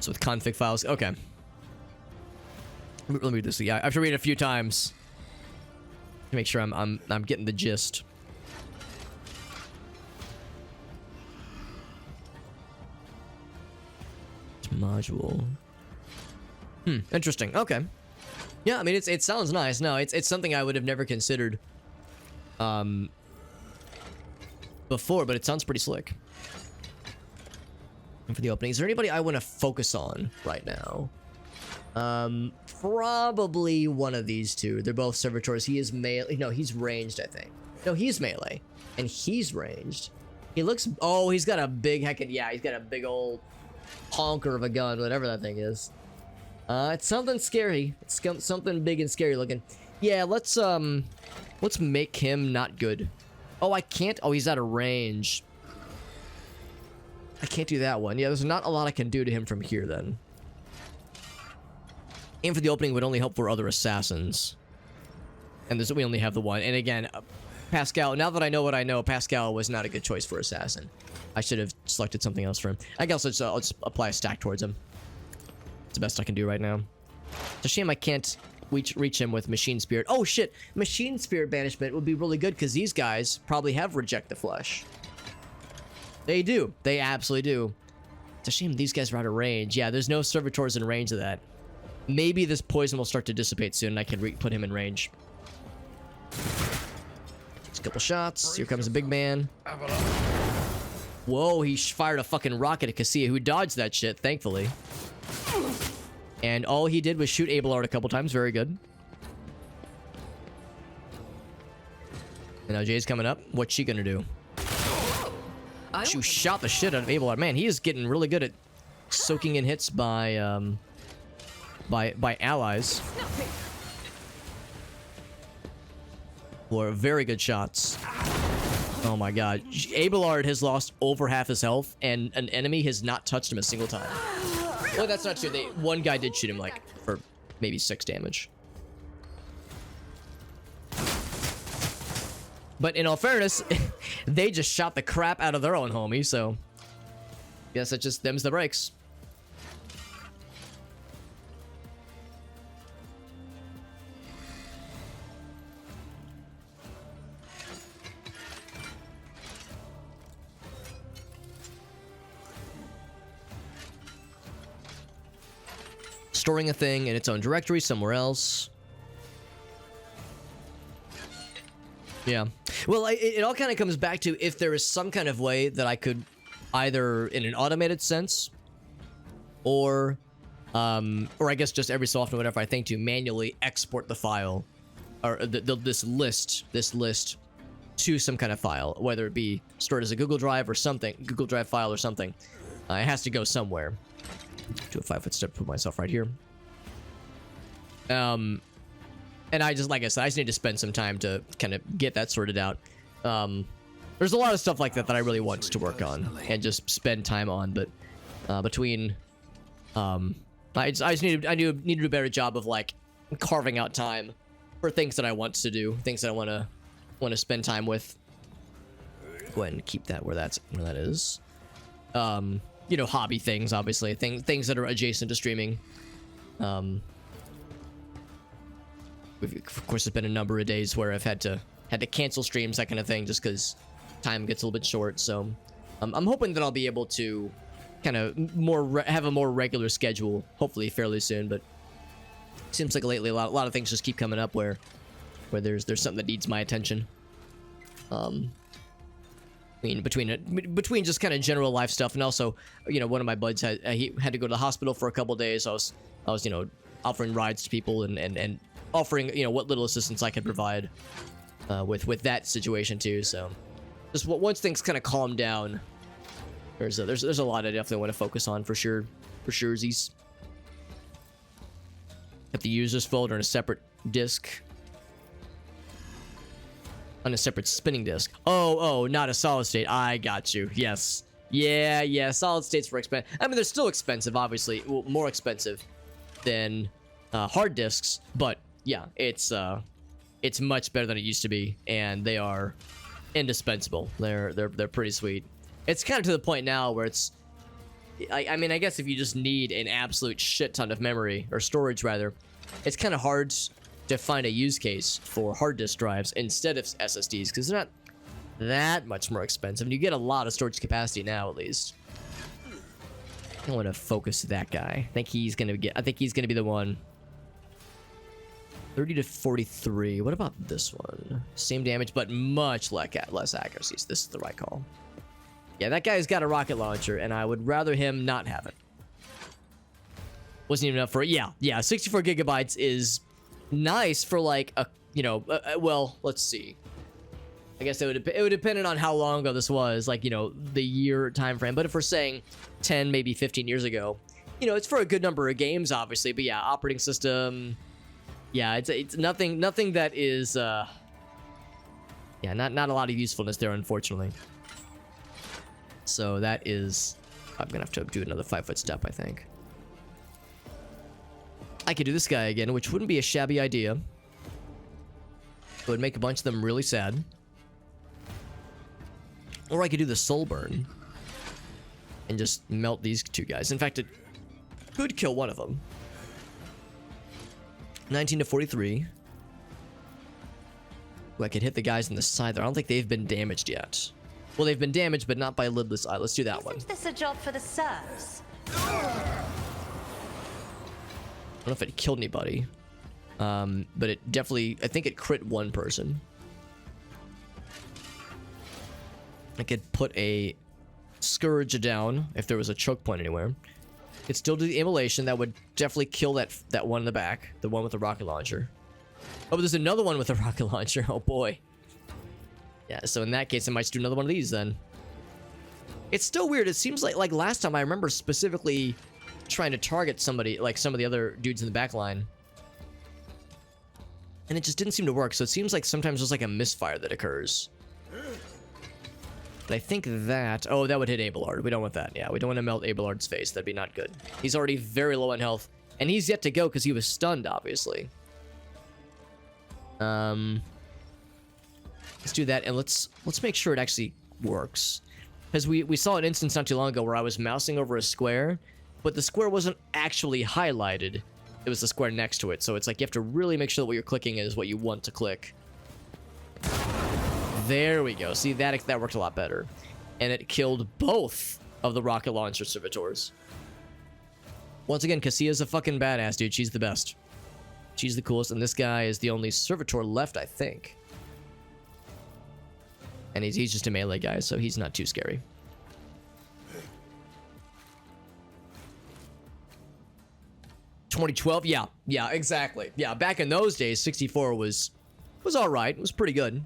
So with config files, okay. Let me read this. Yeah, I have to read it a few times to make sure I'm getting the gist. Module. Interesting. Okay. Yeah, I mean it sounds nice. No, it's something I would have never considered before, but it sounds pretty slick. And for the opening, is there anybody I want to focus on right now? Probably one of these two. They're both servitors. He is melee. No, he's ranged, I think. No, he's melee. And he's ranged. He looks... Oh, he's got a big heckin'... Yeah, he's got a big old honker of a gun, whatever that thing is. It's something scary. It's something big and scary looking. Yeah, let's make him not good. Oh, I can't... Oh, he's out of range. I can't do that one. Yeah, there's not a lot I can do to him from here, then. Aim for the opening would only help for other assassins. And we only have the one. And again, Pascal, now that I know what I know, Pascal was not a good choice for assassin. I should have selected something else for him. I guess I'll just apply a stack towards him. It's the best I can do right now. It's a shame I can't reach him with Machine Spirit. Oh, shit! Machine Spirit Banishment would be really good, because these guys probably have Reject the Flesh. They do. They absolutely do. It's a shame these guys are out of range. Yeah, there's no servitors in range of that. Maybe this poison will start to dissipate soon and I can put him in range. Takes a couple shots. Here comes the big man. Whoa, he fired a fucking rocket at Cassia, who dodged that shit, thankfully. And all he did was shoot Abelard a couple times. Very good. And now Jay's coming up. What's she gonna do? She shot the shit out of Abelard. Man, he is getting really good at soaking in hits by allies. Or very good shots. Oh my god. Abelard has lost over half his health, and an enemy has not touched him a single time. Well, that's not true. One guy did shoot him, like, for maybe 6 damage. But in all fairness, they just shot the crap out of their own homie, so... Guess that just them's the breaks. Storing a thing in its own directory somewhere else. Yeah. Well, it all kind of comes back to if there is some kind of way that I could either in an automated sense or Or I guess just every so often, whatever I think, to manually export the file, or this list to some kind of file, whether it be stored as a Google Drive or something, Google Drive file or something. It has to go somewhere. Do a 5-foot step, put myself right here. And I just, like I said, I just need to spend some time to kind of get that sorted out. There's a lot of stuff like that that I really want to work on and just spend time on, but between I just need to do a better job of like carving out time for things that I want to do, things that I want to spend time with. Go ahead and keep that where that is. You know, hobby things, obviously, things that are adjacent to streaming. Of course, there's been a number of days where I've had to cancel streams, that kind of thing, just because time gets a little bit short. So I'm hoping that I'll be able to kind of have a more regular schedule, hopefully fairly soon. But it seems like lately a lot of things just keep coming up where there's something that needs my attention. I mean, between just kind of general life stuff, and also, you know, one of my buds he had to go to the hospital for a couple days. I was you know, offering rides to people and offering, you know, what little assistance I could provide with that situation too. So just once things kind of calm down, there's a lot I definitely want to focus on for sure, Z's. Got the users folder in a separate disk. On a separate spinning disk. Oh, not a solid state. I got you. Yes. Yeah. Solid states were expensive. I mean, they're still expensive, obviously. Well, more expensive than hard disks. But yeah, it's much better than it used to be, and they are indispensable. They're pretty sweet. It's kind of to the point now where it's. I mean, I guess if you just need an absolute shit ton of memory or storage, rather, it's kind of hard to find a use case for hard disk drives instead of SSDs, because they're not that much more expensive, and you get a lot of storage capacity now, at least. I want to focus that guy. I think he's gonna be the one. 30 to 43. What about this one? Same damage, but much less accuracy. So this is the right call. Yeah, that guy's got a rocket launcher, and I would rather him not have it. Wasn't even enough for it. Yeah. 64 gigabytes is nice for like a, you know, well, let's see. I guess it would depend on how long ago this was, like, you know, the year time frame. But if we're saying 10, maybe 15 years ago, you know, it's for a good number of games, obviously. But yeah, operating system. Yeah, it's nothing that is. Yeah, not a lot of usefulness there, unfortunately. So that is. I'm gonna have to do another 5-foot step, I think. I could do this guy again, which wouldn't be a shabby idea. It would make a bunch of them really sad. Or I could do the soul burn and just melt these two guys. In fact, it could kill one of them. 19 to 43. Ooh, I could hit the guys on the side there. I don't think they've been damaged yet. Well, they've been damaged, but not by a lidless eye. Let's do that one. Isn't this a job for the serfs? I don't know if it killed anybody. But it definitely, I think it crit one person. I could put a Scourge down if there was a choke point anywhere. Could still do the immolation. That would definitely kill that one in the back. The one with the rocket launcher. Oh, but there's another one with a rocket launcher. Oh boy. Yeah, so in that case, I might just do another one of these then. It's still weird. It seems like last time I remember specifically trying to target somebody, like some of the other dudes in the back line. And it just didn't seem to work. So it seems like sometimes there's like a misfire that occurs. But I think that... Oh, that would hit Abelard. We don't want that. Yeah, we don't want to melt Abelard's face. That'd be not good. He's already very low on health. And he's yet to go because he was stunned, obviously. Let's do that. And let's make sure it actually works. Because we saw an instance not too long ago where I was mousing over a square, but the square wasn't actually highlighted. It was the square next to it. So it's like you have to really make sure that what you're clicking is what you want to click. There we go. See, that worked a lot better. And it killed both of the rocket launcher servitors. Once again, Cassia's a fucking badass, dude. She's the best. She's the coolest. And this guy is the only servitor left, I think. And he's just a melee guy, so he's not too scary. 2012? Yeah, exactly. Yeah, back in those days, 64 was all right. It was pretty good.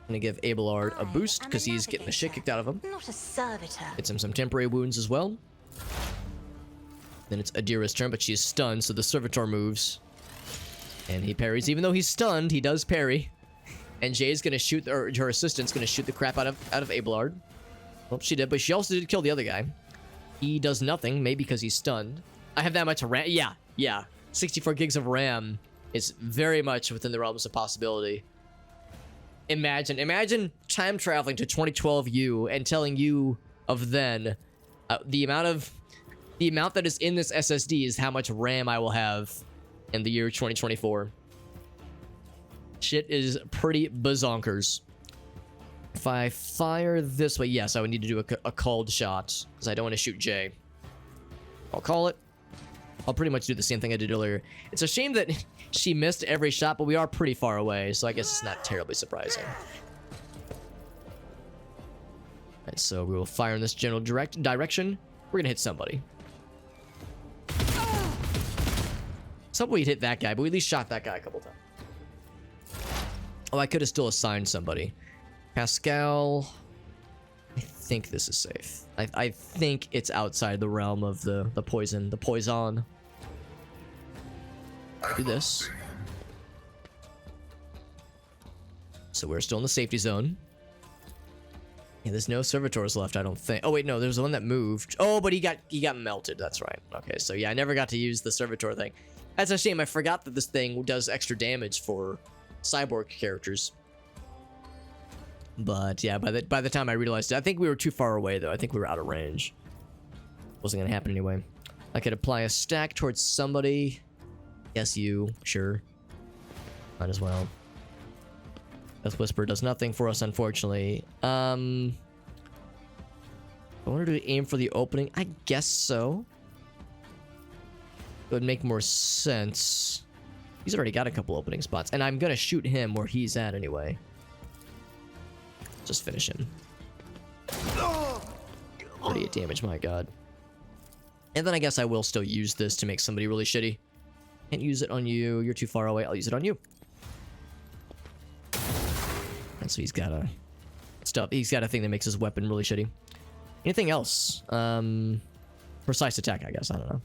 Gonna give Abelard a boost because he's getting the shit kicked out of him. Not a servitor. Gets him some temporary wounds as well. Then it's Adira's turn, but she is stunned, so the servitor moves. And he parries. Even though he's stunned, he does parry. And Jay's gonna shoot, or her assistant's gonna shoot the crap out of Abelard. Well, she did, but she also did kill the other guy. He does nothing, maybe because he's stunned. I have that much RAM. Yeah. 64 gigs of RAM is very much within the realms of possibility. Imagine time traveling to 2012 you and telling you of then the amount that is in this SSD is how much RAM I will have in the year 2024. Shit is pretty bazonkers. If I fire this way, yes, I would need to do a called shot because I don't want to shoot Jay. I'll call it. I'll pretty much do the same thing I did earlier. It's a shame that she missed every shot, but we are pretty far away, so I guess it's not terribly surprising. Alright, so we will fire in this general direction. We're gonna hit somebody. So we'd hit that guy, but we at least shot that guy a couple times. Oh, I could have still assigned somebody. Pascal. I think this is safe. I think it's outside the realm of the poison. Do this. So we're still in the safety zone. Yeah, there's no servitors left, I don't think. Oh wait, no, there's one that moved. Oh, but he got melted. That's right. Okay, so yeah, I never got to use the servitor thing. That's a shame. I forgot that this thing does extra damage for cyborg characters. But yeah, by the time I realized it, I think we were too far away though. I think we were out of range. Wasn't gonna happen anyway. I could apply a stack towards somebody. Yes, you. Sure. Might as well. Death Whisper does nothing for us, unfortunately. I wanted to aim for the opening. I guess so. It would make more sense. He's already got a couple opening spots, and I'm gonna shoot him where he's at anyway. Just finish him. 38 damage, my god. And then I guess I will still use this to make somebody really shitty. Can't use it on you. You're too far away. I'll use it on you. And so he's got a thing that makes his weapon really shitty. Anything else? Precise attack, I guess. I don't know.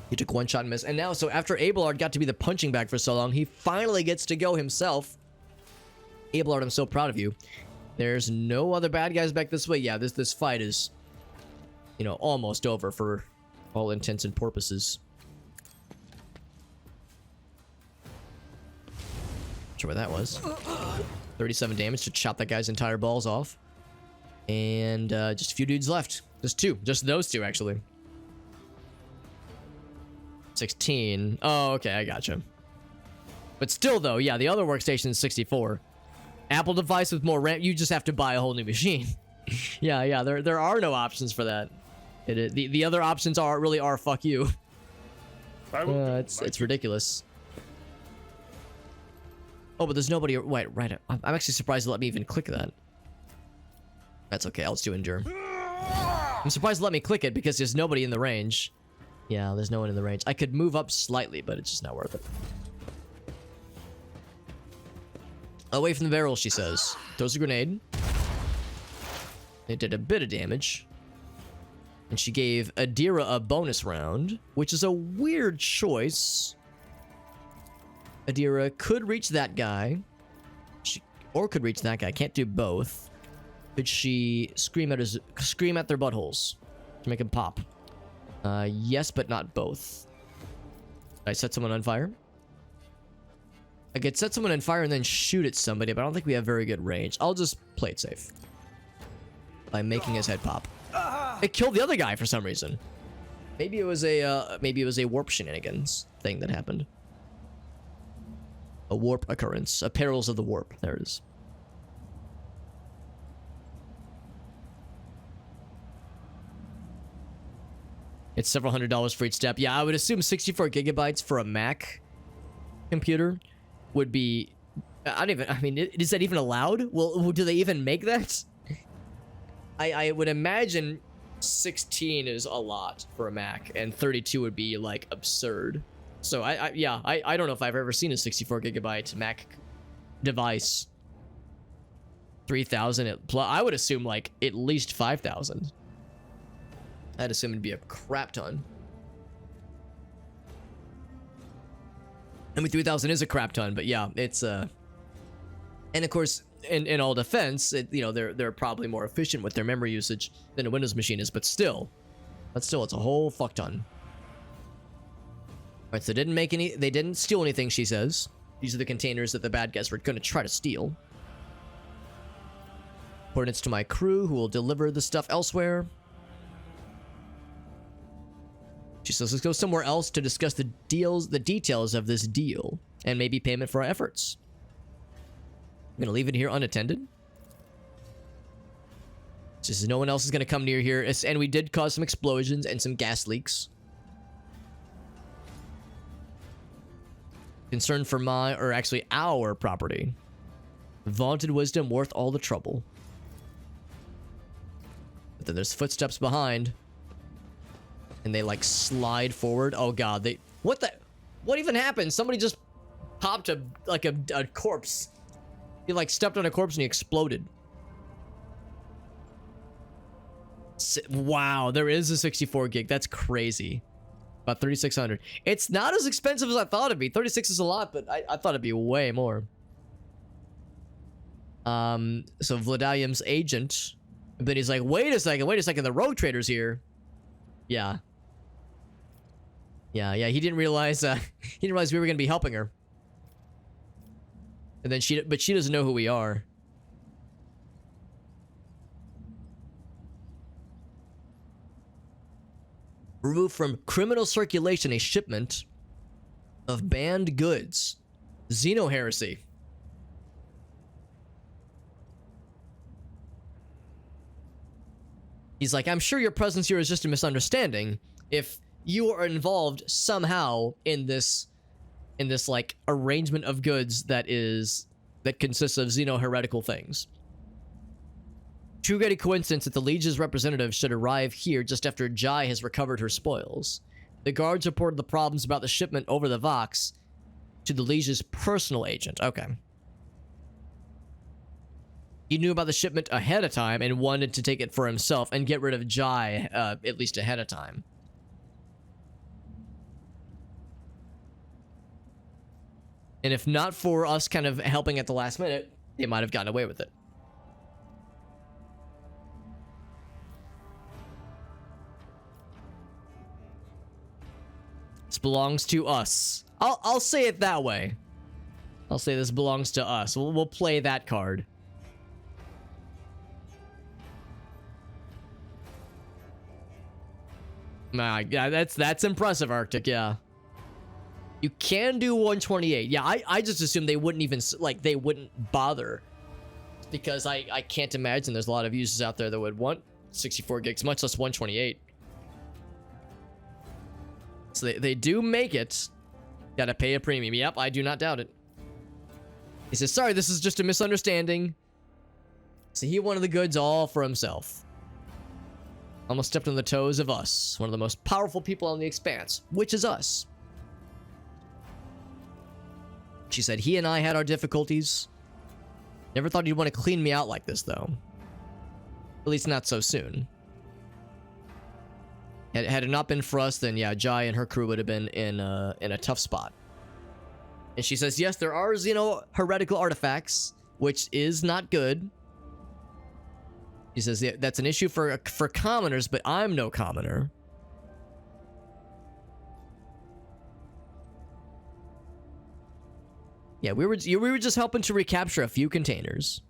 He took one shot and missed. And now, so after Abelard got to be the punching bag for so long, he finally gets to go himself. Abelard, I'm so proud of you. There's no other bad guys back this way. Yeah, this fight is, you know, almost over for all intents and purposes. Not sure what that was. 37 damage to chop that guy's entire balls off. And just a few dudes left. Just two. Just those two, actually. 16. Oh, okay, I gotcha. But still, though, yeah, the other workstation is 64. Apple device with more RAM, you just have to buy a whole new machine. yeah, there are no options for that. The other options really are fuck you. It's ridiculous. Oh, but there's nobody. Wait, right. I'm actually surprised it let me even click that. That's okay. I'll just do endure. I'm surprised it let me click it because there's nobody in the range. Yeah, there's no one in the range. I could move up slightly, but it's just not worth it. Away from the barrel, she says. Throws a grenade. It did a bit of damage. And she gave Adira a bonus round, which is a weird choice. Adira could reach that guy. Or could reach that guy. Can't do both. Could she scream at their buttholes to make him pop? Yes, but not both. Did I set someone on fire? I could set someone on fire and then shoot at somebody, but I don't think we have very good range. I'll just play it safe. By making his head pop. It killed the other guy for some reason. Maybe it was a warp shenanigans thing that happened. A warp occurrence. A perils of the warp. There it is. It's several $100s for each step. Yeah, I would assume 64 gigabytes for a Mac computer would be I don't even. I mean, is that even allowed? Well, do they even make that? I would imagine 16 is a lot for a Mac, and 32 would be like absurd. So I don't know if I've ever seen a 64 gigabyte Mac device. 3,000. I would assume like at least 5,000. I'd assume it'd be a crap ton. I mean, 3,000 is a crap ton, but yeah, it's and of course, in all defense, they're probably more efficient with their memory usage than a Windows machine is, but still, it's a whole fuck ton. All right, so they didn't steal anything. She says these are the containers that the bad guys were going to try to steal. Coordinates to my crew, who will deliver the stuff elsewhere. She says, let's go somewhere else to discuss the details of this deal, and maybe payment for our efforts. I'm gonna leave it here unattended. She says no one else is gonna come near here, and we did cause some explosions and some gas leaks. Concern for our property. Vaunted wisdom worth all the trouble. But then there's footsteps behind. And they like slide forward. Oh god, what even happened? Somebody just popped a corpse. He like stepped on a corpse and he exploded. Wow, there is a 64 gig. That's crazy. About 3,600. It's not as expensive as I thought it'd be. 36 is a lot, but I thought it'd be way more. So Vladimir's agent, but he's like, wait a second, the rogue trader's here. Yeah. Yeah, he didn't realize we were gonna be helping her. And then she doesn't know who we are. Remove from criminal circulation a shipment of banned goods. Xeno heresy. He's like, I'm sure your presence here is just a misunderstanding. If you are involved somehow in this like arrangement of goods that consists of xeno-heretical things. Too great a coincidence that the Legion's representative should arrive here just after Jai has recovered her spoils. The guards reported the problems about the shipment over the Vox to the Legion's personal agent. Okay. He knew about the shipment ahead of time and wanted to take it for himself and get rid of Jai at least ahead of time. And if not for us kind of helping at the last minute, they might have gotten away with it. This belongs to us. I'll say it that way. I'll say this belongs to us. We'll play that card. Nah, yeah, that's impressive, Arctic. Yeah. You can do 128. Yeah, I just assumed they wouldn't even, like, they wouldn't bother. Because I can't imagine there's a lot of users out there that would want 64 gigs, much less 128. So they do make it. Gotta pay a premium. Yep, I do not doubt it. He says, sorry, this is just a misunderstanding. So he wanted the goods all for himself. Almost stepped on the toes of us. One of the most powerful people on the Expanse, which is us. She said, he and I had our difficulties. Never thought he'd want to clean me out like this, though. At least not so soon. Had it not been for us, then yeah, Jai and her crew would have been in a tough spot. And she says, yes, there are, heretical artifacts, which is not good. He says, yeah, that's an issue for commoners, but I'm no commoner. Yeah, we were just helping to recapture a few containers.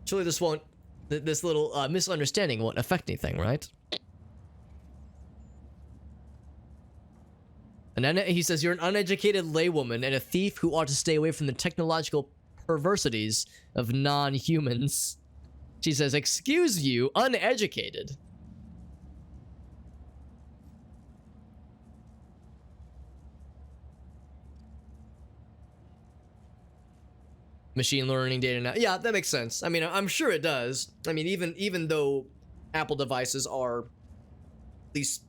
Surely this little misunderstanding won't affect anything, right? And then he says, you're an uneducated laywoman and a thief who ought to stay away from the technological perversities of non-humans. She says, excuse you, uneducated. Machine learning data now. Yeah, that makes sense. I mean, I'm sure it does. I mean, even though Apple devices are at least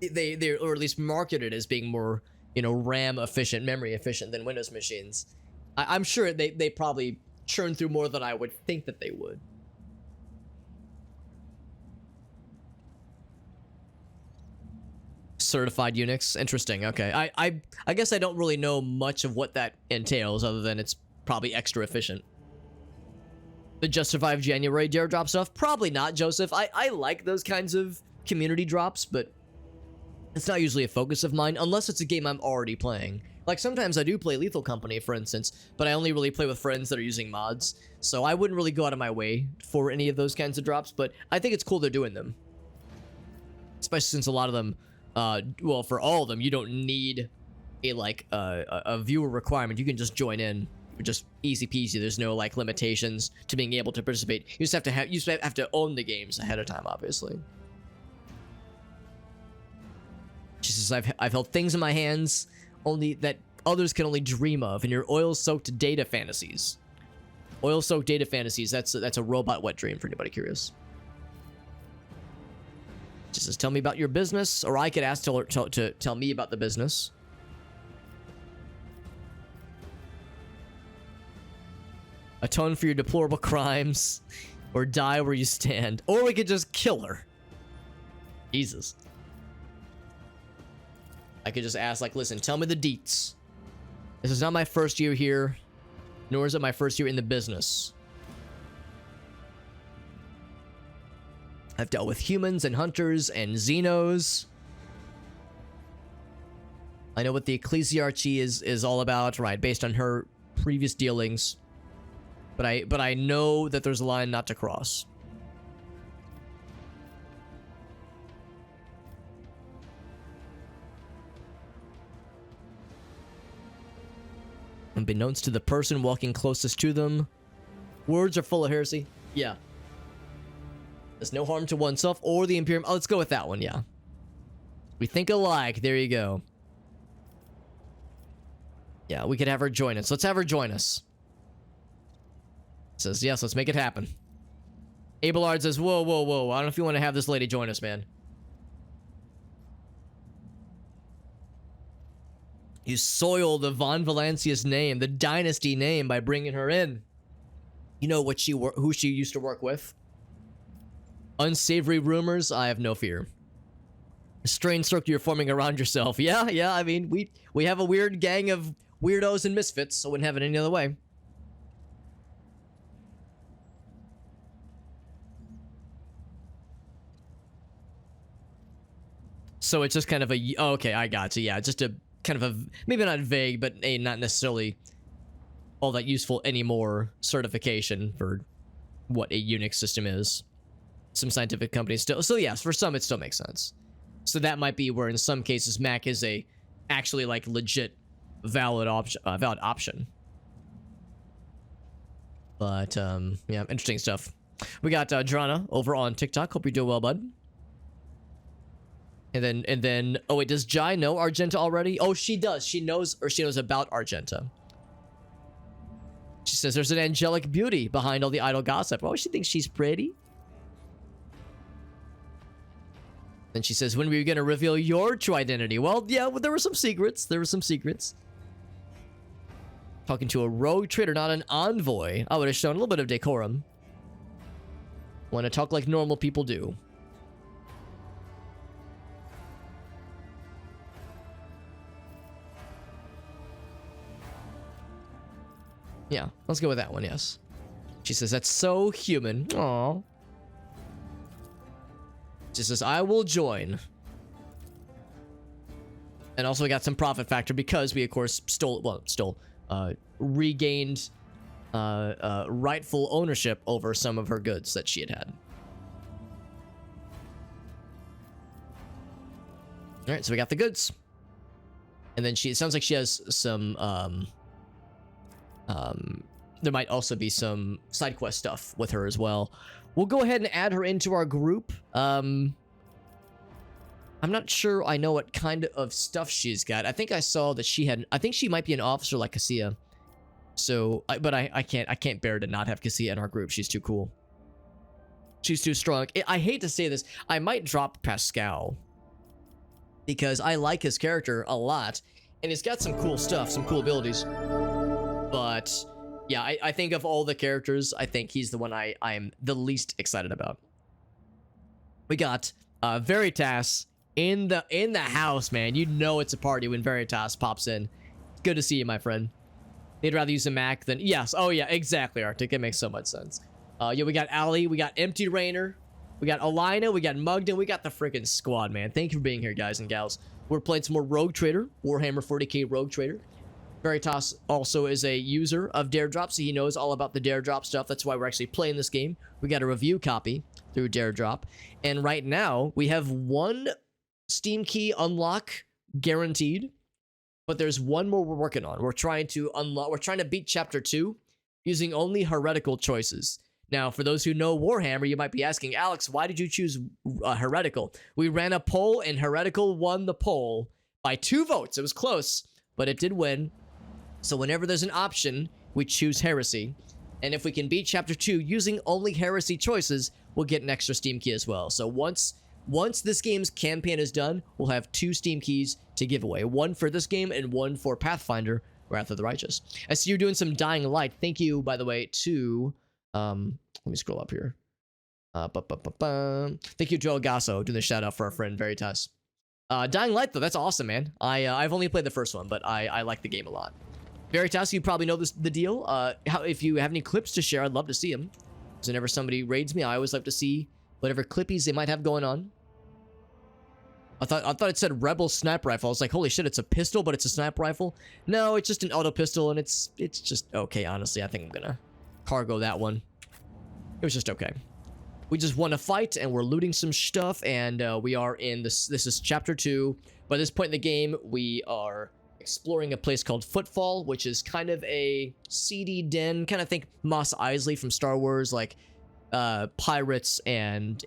they or at least marketed as being more, you know, RAM efficient, memory efficient than Windows machines, I'm sure they probably churn through more than I would think that they would. Certified Unix, interesting. Okay, I guess I don't really know much of what that entails, other than it's probably extra efficient. The Just Survive January dare drop stuff, probably not, Joseph. I like those kinds of community drops, but it's not usually a focus of mine unless it's a game I'm already playing. Like, sometimes I do play Lethal Company, for instance, but I only really play with friends that are using mods, so I wouldn't really go out of my way for any of those kinds of drops, but I think it's cool they're doing them. Especially since a lot of them, well, for all of them, you don't need a viewer requirement. You can just join in. Just easy peasy. There's no like limitations to being able to participate. You just have to own the games ahead of time, obviously. She says, I've held things in my hands only that others can only dream of in your oil-soaked data fantasies. Oil-soaked data fantasies. That's a robot wet dream for anybody curious. She says, tell me about your business, or I could ask her to tell me about the business. Atone for your deplorable crimes, or die where you stand. Or we could just kill her. Jesus. I could just ask, like, listen, tell me the deets. This is not my first year here, nor is it my first year in the business. I've dealt with humans and hunters and xenos. I know what the ecclesiarchy is all about, right, based on her previous dealings. But I know that there's a line not to cross. Unbeknownst to the person walking closest to them, words are full of heresy. Yeah. There's no harm to oneself or the Imperium. Oh, let's go with that one, yeah. We think alike. There you go. Yeah, we could have her join us. Let's have her join us. Says, yes, let's make it happen. Abelard says, whoa, whoa, whoa. I don't know if you want to have this lady join us, man. You soiled the Von Valancius name, the dynasty name, by bringing her in. You know what who she used to work with? Unsavory rumors? I have no fear. A strange circle you're forming around yourself. Yeah, I mean, we have a weird gang of weirdos and misfits, so wouldn't have it any other way. So it's just kind of a... Oh, okay, I got you. Yeah, just a kind of a... Maybe not vague, but a not necessarily all that useful anymore certification for what a Unix system is. Some scientific companies still... So yes, for some it still makes sense. So that might be where in some cases Mac is a actually like legit valid option. But yeah, interesting stuff. We got Drana over on TikTok. Hope you're doing well, bud. And then, oh wait, does Jai know Argenta already? Oh, she does. She knows about Argenta. She says there's an angelic beauty behind all the idle gossip. Oh, she thinks she's pretty. Then she says, when were you going to reveal your true identity? Well, yeah, there were some secrets. Talking to a rogue trader, not an envoy. I would have shown a little bit of decorum. Want to talk like normal people do. Yeah, let's go with that one, yes. She says, that's so human. Aww. She says, I will join. And also we got some profit factor because we, of course, regained rightful ownership over some of her goods that she had. All right, so we got the goods. And then it sounds like she has some, there might also be some side quest stuff with her as well. We'll go ahead and add her into our group. I'm not sure I know what kind of stuff she's got. I think I saw that I think she might be an officer like Cassia. So, but I can't bear to not have Cassia in our group. She's too cool. She's too strong. I hate to say this. I might drop Pascal because I like his character a lot, and he's got some cool stuff, some cool abilities. But yeah, I think of all the characters, I think he's the one I'm the least excited about. We got Veritas in the house, man. You know it's a party when Veritas pops in. Good to see you, my friend. They'd rather use a Mac than... Yes, oh yeah, exactly, Arctic. It makes so much sense. Yeah, we got Ali, we got Empty Rainer, we got Alina, we got Mugden, we got the freaking squad, man. Thank you for being here, guys and gals. We're playing some more Rogue Trader, Warhammer 40k Rogue Trader. Veritas also is a user of Dare Drop, so he knows all about the Dare Drop stuff. That's why we're actually playing this game. We got a review copy through Dare Drop, and right now we have one Steam key unlock guaranteed, but there's one more we're working on. We're trying to unlock. We're trying to beat Chapter 2 using only heretical choices. Now, for those who know Warhammer, you might be asking, Alex, why did you choose heretical? We ran a poll, and heretical won the poll by 2 votes. It was close, but it did win. So whenever there's an option, we choose heresy. And if we can beat Chapter 2 using only heresy choices, we'll get an extra Steam key as well. So once this game's campaign is done, we'll have 2 Steam keys to give away. One for this game and one for Pathfinder, Wrath of the Righteous. I see you're doing some Dying Light. Thank you, by the way, to... let me scroll up here. Thank you, Joel Gasso, doing the shout out for our friend Veritas. Dying Light, though, that's awesome, man. I've only played the first one, but I like the game a lot. Veritas, you probably know the deal. If you have any clips to share, I'd love to see them. So whenever somebody raids me, I always like to see whatever clippies they might have going on. I thought it said Rebel Sniper Rifle. I was like, holy shit, it's a pistol, but it's a sniper rifle. No, it's just an auto pistol, and it's just okay. Honestly, I think I'm gonna cargo that one. It was just okay. We just won a fight, and we're looting some stuff, and we are in this. This is Chapter 2. By this point in the game, we are exploring a place called Footfall, which is kind of a seedy den. Kind of think Mos Eisley from Star Wars, like pirates and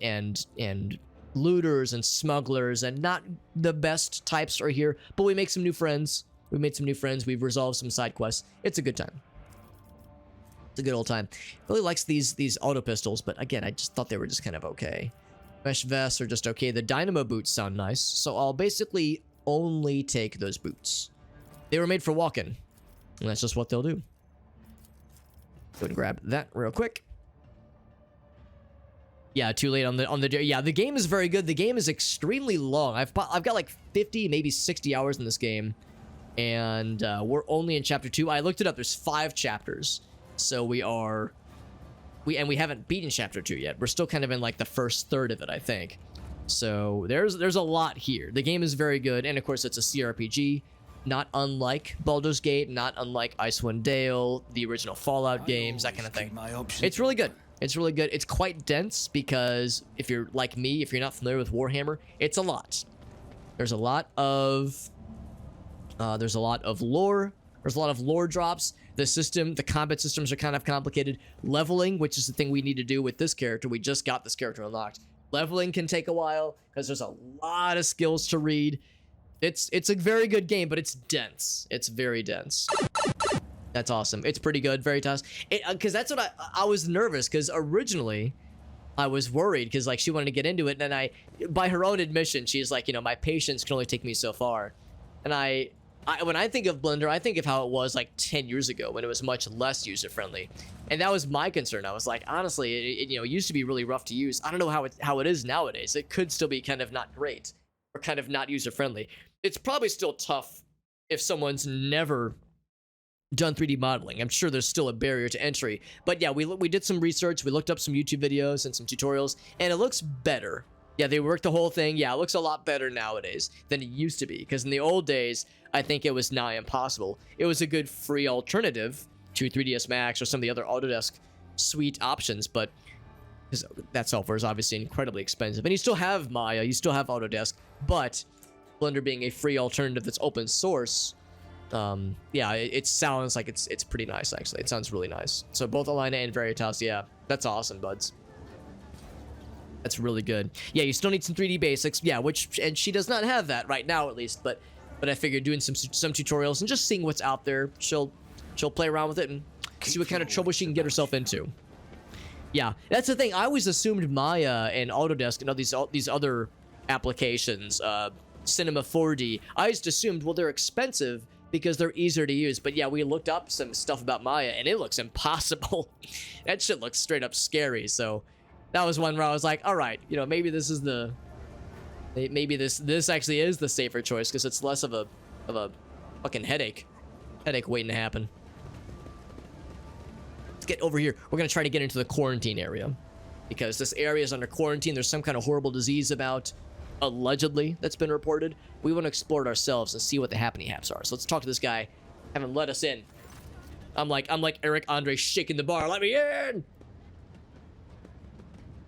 looters and smugglers, and not the best types are here, but we make some new friends. We made some new friends. We've resolved some side quests. It's a good time. It's a good old time. Really likes these auto pistols, but again, I just thought they were just kind of okay. Mesh vests are just okay. The dynamo boots sound nice, so I'll basically only take those boots. They were made for walking, and that's just what they'll do. Go and grab that real quick. Yeah, too late on the yeah, the game is very good. The game is extremely long. I've got like 50, maybe 60 hours in this game, and we're only in Chapter 2. I looked it up. There's 5 chapters, so we haven't beaten Chapter 2 yet. We're still kind of in like the first third of it, I think. So there's a lot here. The game is very good, and of course it's a CRPG, not unlike Baldur's Gate, not unlike Icewind Dale, the original Fallout games, that kind of thing. It's really good. It's really good. It's quite dense because if you're like me, if you're not familiar with Warhammer, it's a lot. There's a lot of lore. There's a lot of lore drops. The combat systems are kind of complicated. Leveling, which is the thing we need to do with this character. We just got this character unlocked. Leveling can take a while because there's a lot of skills to read. It's a very good game, but it's dense. It's very dense. That's awesome. It's pretty good, Veritas. Because that's what I was nervous, because originally I was worried because like she wanted to get into it, and then by her own admission, she's like, my patience can only take me so far. And when I think of Blender, I think of how it was like 10 years ago when it was much less user-friendly. And that was my concern. I was like, honestly, it used to be really rough to use. I don't know how it is nowadays. It could still be kind of not great or kind of not user-friendly. It's probably still tough if someone's never done 3D modeling. I'm sure there's still a barrier to entry. But yeah, we did some research. We looked up some YouTube videos and some tutorials, and it looks better. Yeah, they worked the whole thing. Yeah, it looks a lot better nowadays than it used to be. Because in the old days, I think it was nigh impossible. It was a good free alternative to 3ds Max or some of the other Autodesk suite options, but that software is obviously incredibly expensive. And you still have Maya, you still have Autodesk, but Blender being a free alternative that's open source, yeah, it sounds like it's pretty nice, actually. It sounds really nice. So both Alina and Veritas, yeah, that's awesome, buds. That's really good. Yeah, you still need some 3D basics, yeah, and she does not have that right now, at least, but I figured doing some tutorials and just seeing what's out there, she'll She'll play around with it and see what kind of trouble she can get herself into. Yeah, that's the thing. I always assumed Maya and Autodesk and all these other applications, Cinema 4D, I just assumed, well, they're expensive because they're easier to use. But yeah, we looked up some stuff about Maya, and it looks impossible. That shit looks straight up scary. So that was one where I was like, all right, you know, maybe this is the... Maybe this actually is the safer choice, because it's less of a fucking headache waiting to happen. Let's get over here. We're gonna try to get into the quarantine area, because this area is under quarantine. There's some kind of horrible disease about, allegedly, that's been reported. We want to explore it ourselves and see what the happening haps are. So let's talk to this guy. Have him let us in. I'm like Eric Andre shaking the bar. Let me in.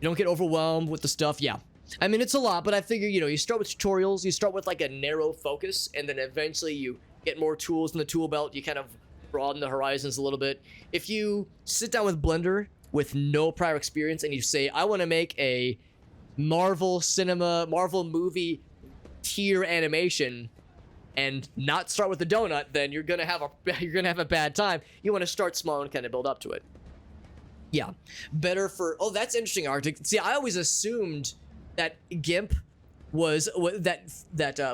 You don't get overwhelmed with the stuff. Yeah. I mean, it's a lot, but I figure, you know, you start with tutorials, you start with like a narrow focus, and then eventually you get more tools in the tool belt. You kind of broaden the horizons a little bit. If you sit down with Blender with no prior experience and you say, I want to make a Marvel movie tier animation and not start with the donut, then you're gonna have a bad time. You want to start small and kind of build up to it. Yeah, better for... Oh, that's interesting, Arctic. See, I always assumed that GIMP was that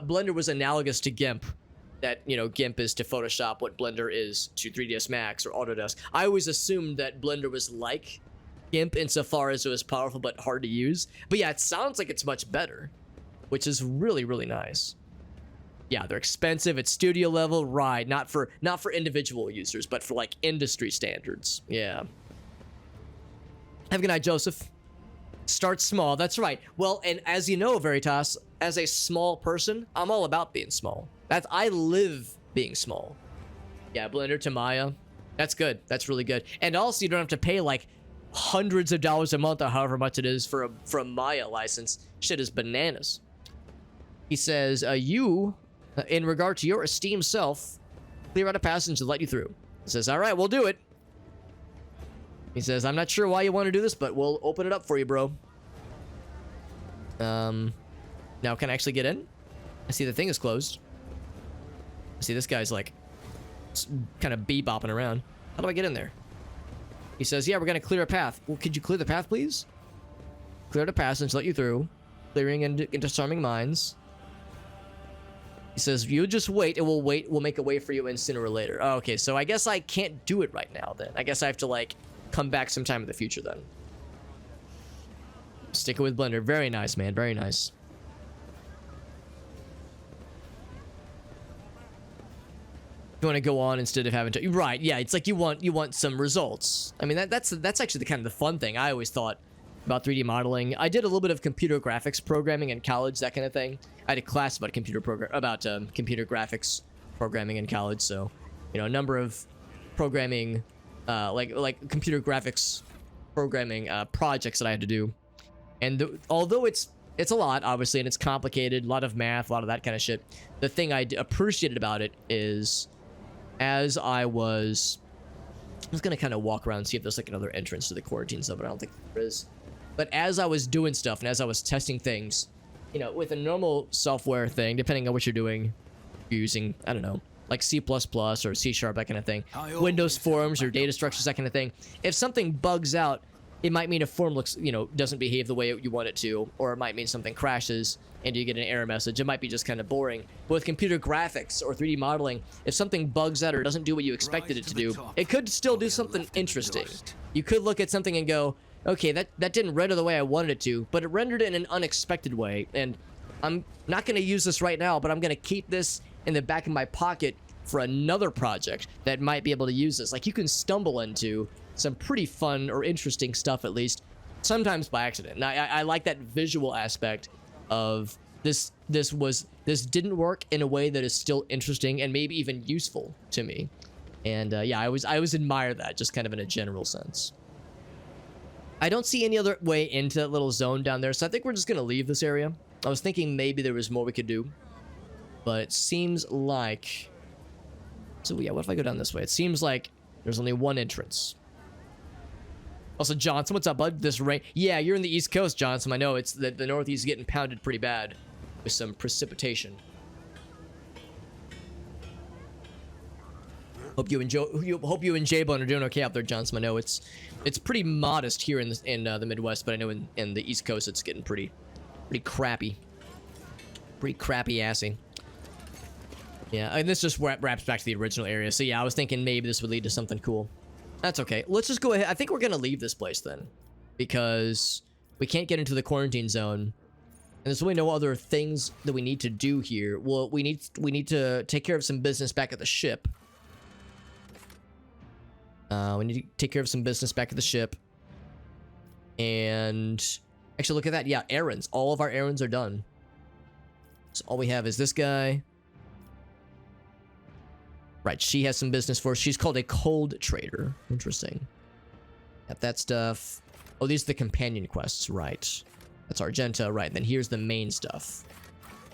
Blender was analogous to GIMP. That, you know, GIMP is to Photoshop what Blender is to 3ds Max or Autodesk. I always assumed that Blender was like GIMP insofar as it was powerful but hard to use. But yeah, it sounds like it's much better, which is really, really nice. Yeah, they're expensive. It's studio level, right? Not for individual users, but for like industry standards. Yeah. Have a good night, Joseph. Start small. That's right. Well, and as you know, Veritas, as a small person, I'm all about being small. I live being small. Yeah, Blender to Maya. That's good. That's really good. And also, you don't have to pay like hundreds of dollars a month or however much it is for a Maya license. Shit is bananas. He says, you, in regard to your esteemed self, clear out a passage and let you through. He says, all right, we'll do it. He says, I'm not sure why you want to do this, but we'll open it up for you, bro. Now can I actually get in? I see the thing is closed. I see this guy's like kind of bebopping around. How do I get in there? He says, yeah, we're going to clear a path. Well, could you clear the path, please? Clear the passage, let you through. Clearing into disarming mines. He says, you just wait, and we'll make a way for you in sooner or later. Oh, okay, so I guess I can't do it right now then. I guess I have to like come back sometime in the future then. Sticking with Blender. Very nice, man. Very nice. You want to go on instead of having to... Right, yeah. It's like you want some results. I mean, that's actually the kind of the fun thing I always thought about 3D modeling. I did a little bit of computer graphics programming in college, that kind of thing. I had a class about computer graphics programming in college, so, you know, a number of programming... like computer graphics programming projects that I had to do, and although it's a lot, obviously, and it's complicated, a lot of math, a lot of that kind of shit. The thing I appreciated about it is, as I was gonna kind of walk around and see if there's like another entrance to the quarantine zone, but I don't think there is. But as I was doing stuff and as I was testing things, you know, with a normal software thing, depending on what you're doing, you're using, I don't know, like C++ or C#, that kind of thing. Windows forms or data structures, that kind of thing. If something bugs out, it might mean a form looks, you know, doesn't behave the way you want it to, or it might mean something crashes and you get an error message. It might be just kind of boring. But with computer graphics or 3D modeling, if something bugs out or doesn't do what you expected it to do, it could still do something interesting. You could look at something and go, okay, that didn't render the way I wanted it to, but it rendered it in an unexpected way. And I'm not going to use this right now, but I'm going to keep this in the back of my pocket for another project that might be able to use this. Like, you can stumble into some pretty fun or interesting stuff, at least, sometimes by accident. And I like that visual aspect of this didn't work in a way that is still interesting and maybe even useful to me. And yeah, I always admire that, just kind of in a general sense. I don't see any other way into that little zone down there, so I think we're just gonna leave this area. I was thinking maybe there was more we could do, but it seems like... So yeah, what if I go down this way? It seems like there's only one entrance. Also, Johnson, what's up, bud? This rain... Yeah, you're in the East Coast, Johnson. I know it's the Northeast is getting pounded pretty bad with some precipitation. Hope you and J-Bone are doing okay out there, Johnson. I know it's pretty modest here in the Midwest, but I know in the East Coast it's getting pretty crappy. Pretty crappy assy. Yeah, and this just wraps back to the original area. So yeah, I was thinking maybe this would lead to something cool. That's okay. Let's just go ahead. I think we're gonna leave this place then, because we can't get into the quarantine zone, and there's really no other things that we need to do here. Well, we need to take care of some business back at the ship. We need to take care of some business back at the ship. And actually, look at that. Yeah, errands. All of our errands are done. So all we have is this guy. Right, she has some business for us. She's called a cold trader. Interesting. Got that stuff. Oh, these are the companion quests. Right. That's Argenta. Right, then here's the main stuff.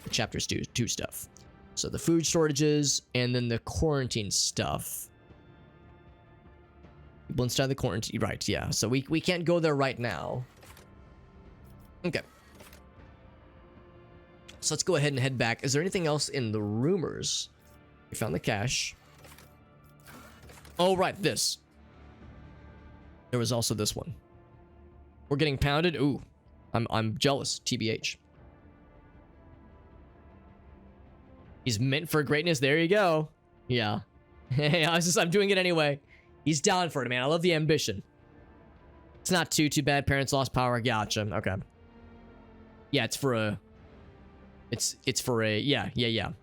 The chapters 2 stuff. So the food shortages, and then the quarantine stuff. People inside the quarantine. Right, yeah. So we can't go there right now. Okay. So let's go ahead and head back. Is there anything else in the rumors? We found the cache. Oh, right, this. There was also this one. We're getting pounded. Ooh, I'm jealous. TBH. He's meant for greatness. There you go. Yeah. Hey, I'm doing it anyway. He's down for it, man. I love the ambition. It's not too bad. Parents lost power. Gotcha. Okay. Yeah, it's for a. It's for a. Yeah. Get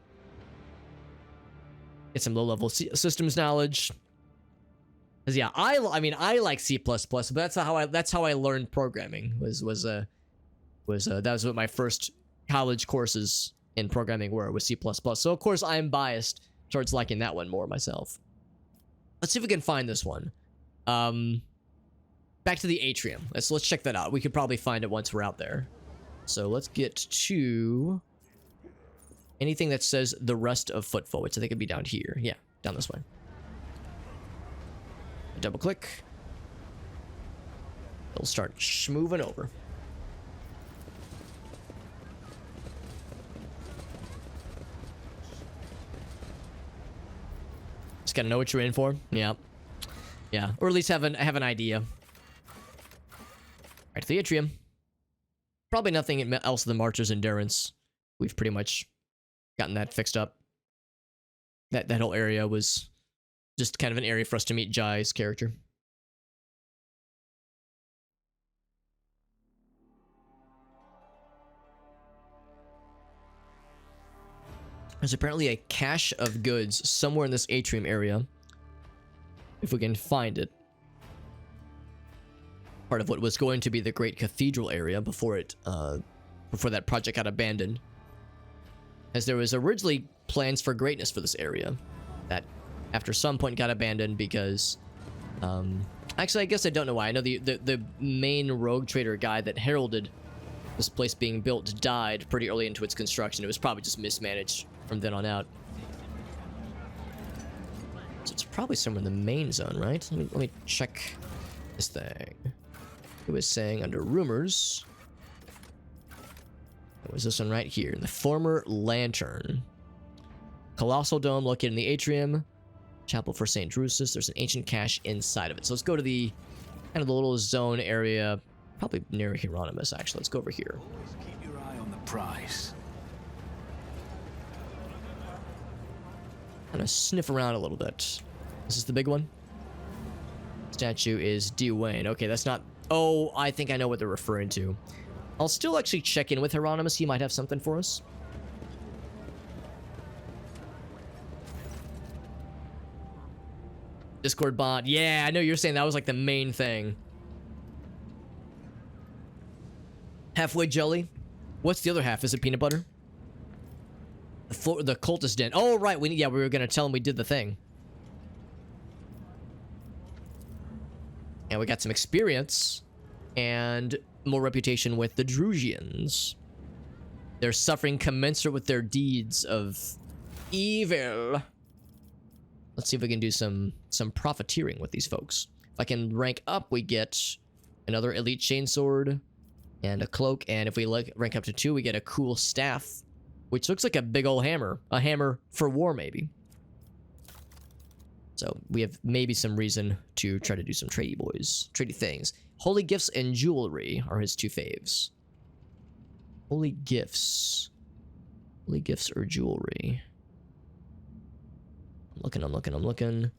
some low-level systems knowledge. Cause yeah, I mean I like C++, but that's how I learned programming. That was what my first college courses in programming were, was C++. So of course I'm biased towards liking that one more myself. Let's see if we can find this one. Back to the atrium. Let's check that out. We could probably find it once we're out there. So let's get to anything that says the rest of Footfall, which I think would be down here. Yeah, down this way. Double click. It'll start moving over. Just gotta know what you're in for. Yeah. Yeah. Or at least have an idea. Right to the atrium. Probably nothing else than Marcher's Endurance. We've pretty much gotten that fixed up. That whole area was just kind of an area for us to meet Jai's character. There's apparently a cache of goods somewhere in this atrium area. If we can find it. Part of what was going to be the great cathedral area before that project got abandoned. As there was originally plans for greatness for this area that after some point got abandoned because actually I guess I don't know why. I know the main rogue trader guy that heralded this place being built died pretty early into its construction. It was probably just mismanaged from then on out. So it's probably somewhere in the main zone, right? Let me check this thing. It was saying under rumors. It was this one right here. The former lantern. Colossal dome located in the atrium. Chapel for St. Drusus. There's an ancient cache inside of it. So let's go to the kind of the little zone area. Probably near Hieronymus, actually. Let's go over here. Always keep your eye on the prize. Kind of sniff around a little bit. This is the big one. Statue is Dwayne. Okay, that's not... Oh, I think I know what they're referring to. I'll still actually check in with Hieronymus. He might have something for us. Discord bot. Yeah, I know you're saying that was like the main thing. Halfway jelly. What's the other half? Is it peanut butter? The cultist den. Oh, right. We were going to tell him we did the thing. And we got some experience and more reputation with the Drusians. They're suffering commensurate with their deeds of evil. Let's see if we can do some profiteering with these folks. If I can rank up, we get another elite chainsword and a cloak. And if we rank up to 2, we get a cool staff, which looks like a big old hammer. A hammer for war, maybe. So we have maybe some reason to try to do some tradey boys. Tradey things. Holy gifts and jewelry are his 2 faves. Holy gifts. Holy gifts or jewelry. I'm looking.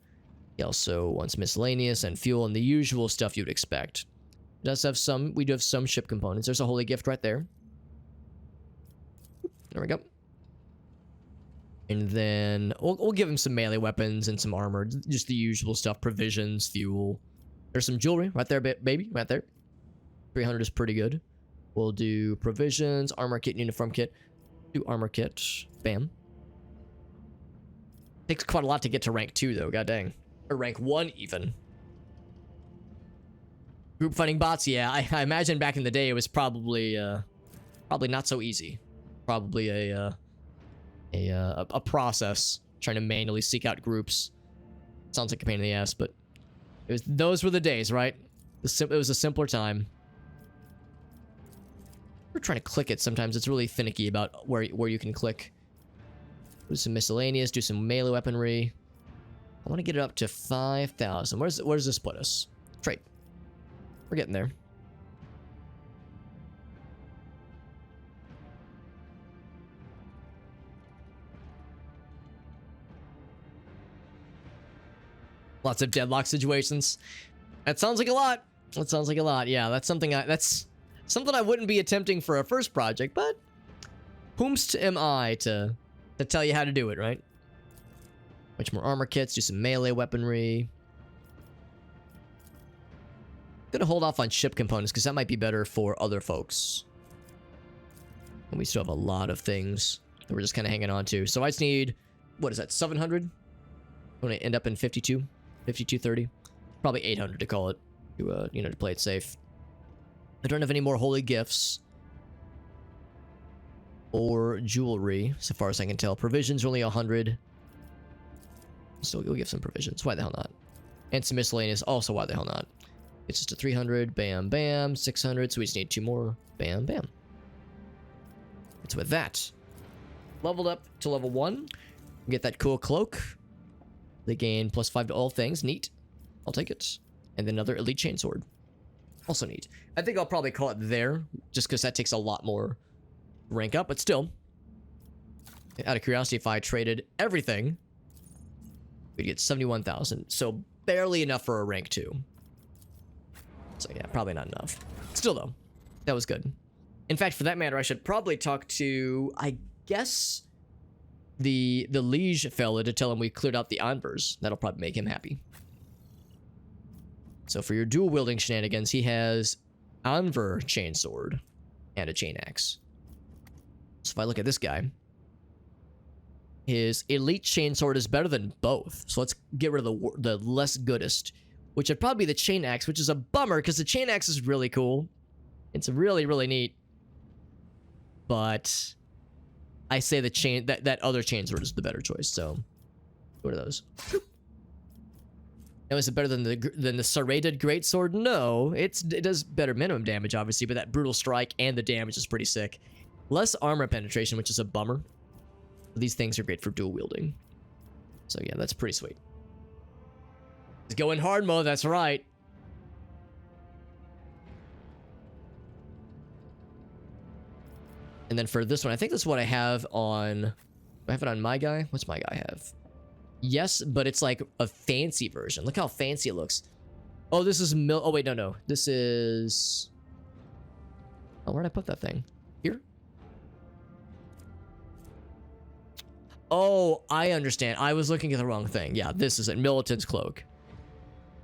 He also wants miscellaneous and fuel and the usual stuff you'd expect. Does have some, we do have some ship components. There's a holy gift right there. There we go. And then we'll give him some melee weapons and some armor. Just the usual stuff. Provisions, fuel. There's some jewelry right there, baby. Right there. 300 is pretty good. We'll do provisions, armor kit, uniform kit. Do armor kit. Bam. Takes quite a lot to get to rank 2 though. God dang. Or rank 1 even. Group fighting bots. Yeah, I imagine back in the day it was probably not so easy. Probably a process trying to manually seek out groups. Sounds like a pain in the ass, but those were the days, right? It was a simpler time. We're trying to click it sometimes. It's really finicky about where you can click. Do some miscellaneous, do some melee weaponry. I want to get it up to 5,000. Where does this put us? Trade. We're getting there. Lots of deadlock situations. That sounds like a lot. That sounds like a lot. Yeah, that's something I wouldn't be attempting for a first project, but whomst am I to tell you how to do it, right? Much more armor kits, do some melee weaponry. Gonna hold off on ship components because that might be better for other folks. And we still have a lot of things that we're just kind of hanging on to. So I just need, what is that, 700? I'm gonna end up in 52, 5230. Probably 800 to call it, to to play it safe. I don't have any more holy gifts or jewelry, so far as I can tell. Provisions are only 100. So we'll give some provisions. Why the hell not? And some miscellaneous. Also, why the hell not? It's just a 300. Bam, bam. 600. So we just need 2 more. Bam, bam. It's with that. Leveled up to level 1. Get that cool cloak. They gain +5 to all things. Neat. I'll take it. And then another elite chainsword. Also neat. I think I'll probably call it there, just because that takes a lot more rank up, but still. Out of curiosity, if I traded everything, we'd get 71,000. So barely enough for a rank 2. So yeah, probably not enough. Still though, that was good. In fact, for that matter, I should probably talk to, I guess, the liege fella to tell him we cleared out the Anvers. That'll probably make him happy. So for your dual wielding shenanigans, he has Anver chainsword and a chain axe. So if I look at this guy, his elite chainsword is better than both. So let's get rid of the less goodest, which would probably be the chain axe, which is a bummer because the chain axe is really cool. It's really, really neat. But I say that other chainsword is the better choice. So what are those? Now, is it better than the serrated greatsword? No, it does better minimum damage, obviously, but that brutal strike and the damage is pretty sick. Less armor penetration, which is a bummer. These things are great for dual wielding. So yeah, that's pretty sweet. It's going hard mode, that's right. And then for this one, I think this is what I have on... Do I have it on my guy? What's my guy have? Yes, but it's like a fancy version. Look how fancy it looks. Oh, this is oh, wait, no. This is... Oh, where'd I put that thing? Here? Oh, I understand. I was looking at the wrong thing. Yeah, this is it. Militant's Cloak.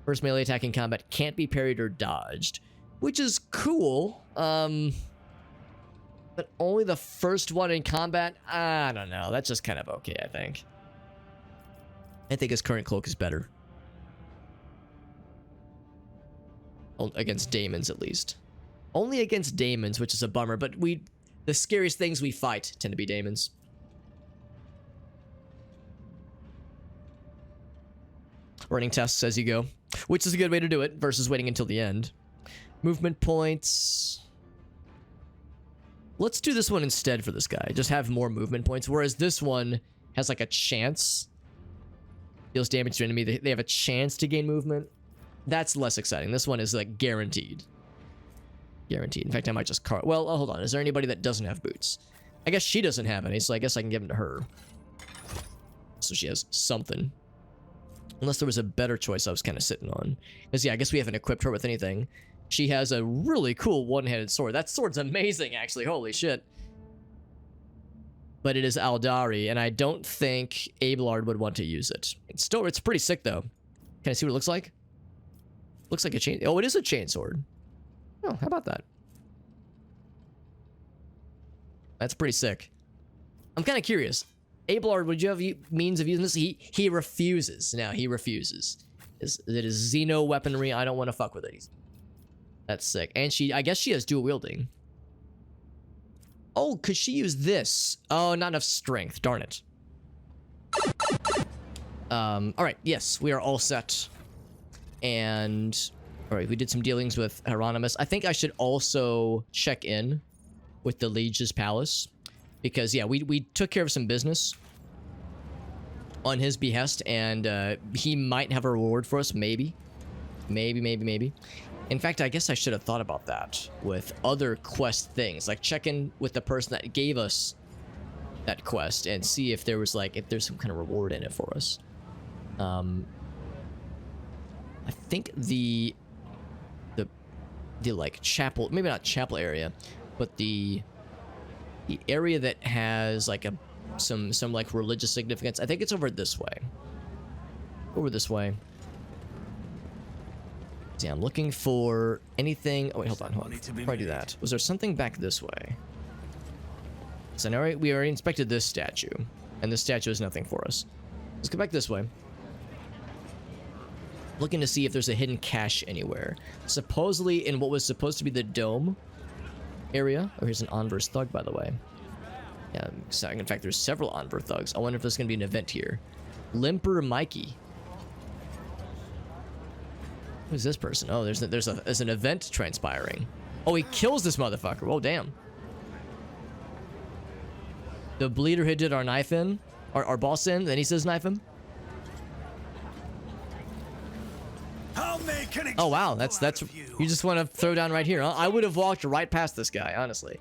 First melee attack in combat can't be parried or dodged. Which is cool. But only the first one in combat? I don't know. That's just kind of okay, I think. I think his current cloak is better. Against daemons, at least. Only against daemons, which is a bummer, but the scariest things we fight tend to be daemons. Running tests as you go, which is a good way to do it versus waiting until the end. Movement points. Let's do this one instead for this guy. Just have more movement points, whereas this one has like a chance Deals damage to enemy. They have a chance to gain movement. That's less exciting. This one is like guaranteed. Guaranteed. In fact, I might just well, hold on. Is there anybody that doesn't have boots? I guess she doesn't have any, so I guess I can give them to her. So she has something. Unless there was a better choice I was kind of sitting on. Because, yeah, I guess we haven't equipped her with anything. She has a really cool one-handed sword. That sword's amazing, actually. Holy shit. But it is Aldari, and I don't think Abelard would want to use it. It's pretty sick, though. Can I see what it looks like? Looks like a chain. Oh, it is a chain sword. Oh, how about that? That's pretty sick. I'm kind of curious. Abelard, would you have means of using this? He refuses. Now he refuses. It is Xeno weaponry. I don't want to fuck with it. That's sick. And I guess she has dual wielding. Oh, could she use this? Oh, not enough strength. Darn it. All right. Yes, we are all set. And all right, we did some dealings with Hieronymus. I think I should also check in with the Liege's palace, because yeah, we took care of some business on his behest, and he might have a reward for us. Maybe. In fact, I guess I should have thought about that with other quest things, like check in with the person that gave us that quest and see if there was if there's some kind of reward in it for us. I think the like chapel, maybe not chapel area, but the area that has like some like religious significance. I think it's over this way. Over this way. See, I'm looking for anything. Oh wait, hold on. Before I do that, was there something back this way? So now we already inspected this statue, and this statue is nothing for us. Let's go back this way. Looking to see if there's a hidden cache anywhere. Supposedly in what was supposed to be the dome area. Oh, here's an Anvers thug, by the way. Yeah, so in fact, there's several Anvers thugs. I wonder if there's going to be an event here. Limper Mikey. Who's this person? Oh, there's an event transpiring. Oh, he kills this motherfucker. Oh, damn. The bleeder who did our knife in, our boss in, then he says knife him. Oh wow, that's you just want to throw down right here, huh? I would have walked right past this guy, honestly.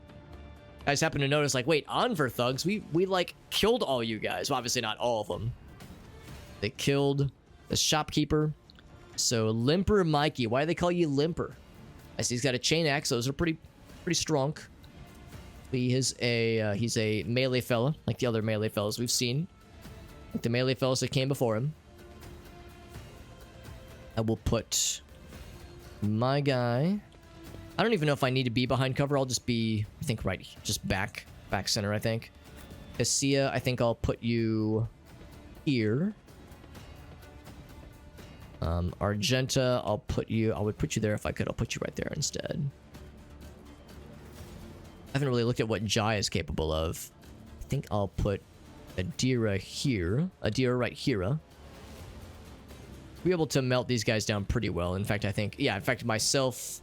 I just happened to notice, like, wait, Anver thugs, we like killed all you guys. Well, obviously not all of them. They killed the shopkeeper. So Limper Mikey, why do they call you Limper? I see he's got a chain axe. Those are pretty strong. He's a melee fella, like the other melee fellas we've seen, like the melee fellas that came before him. I will put my guy. I don't even know if I need to be behind cover. I'll just be, I think, right, just back center, I think. Cassia, I think I'll put you here. Argenta, I would put you there if I could. I'll put you right there instead. I haven't really looked at what Jai is capable of. I think I'll put Adira here. Adira right here. Be able to melt these guys down pretty well. In fact, I think, yeah, in fact, myself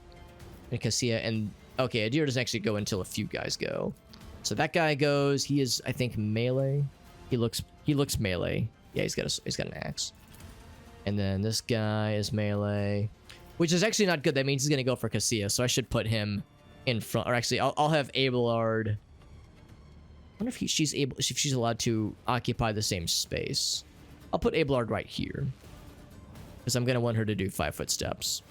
and Cassia and, okay, Adira doesn't actually go until a few guys go. So that guy goes, he is, I think, melee. He looks melee. Yeah, he's got an axe. And then this guy is melee, which is actually not good. That means he's gonna go for Cassia, so I should put him in front. Or actually, I'll have Abelard. I wonder if she's allowed to occupy the same space. I'll put Abelard right here, because I'm gonna want her to do 5-foot steps.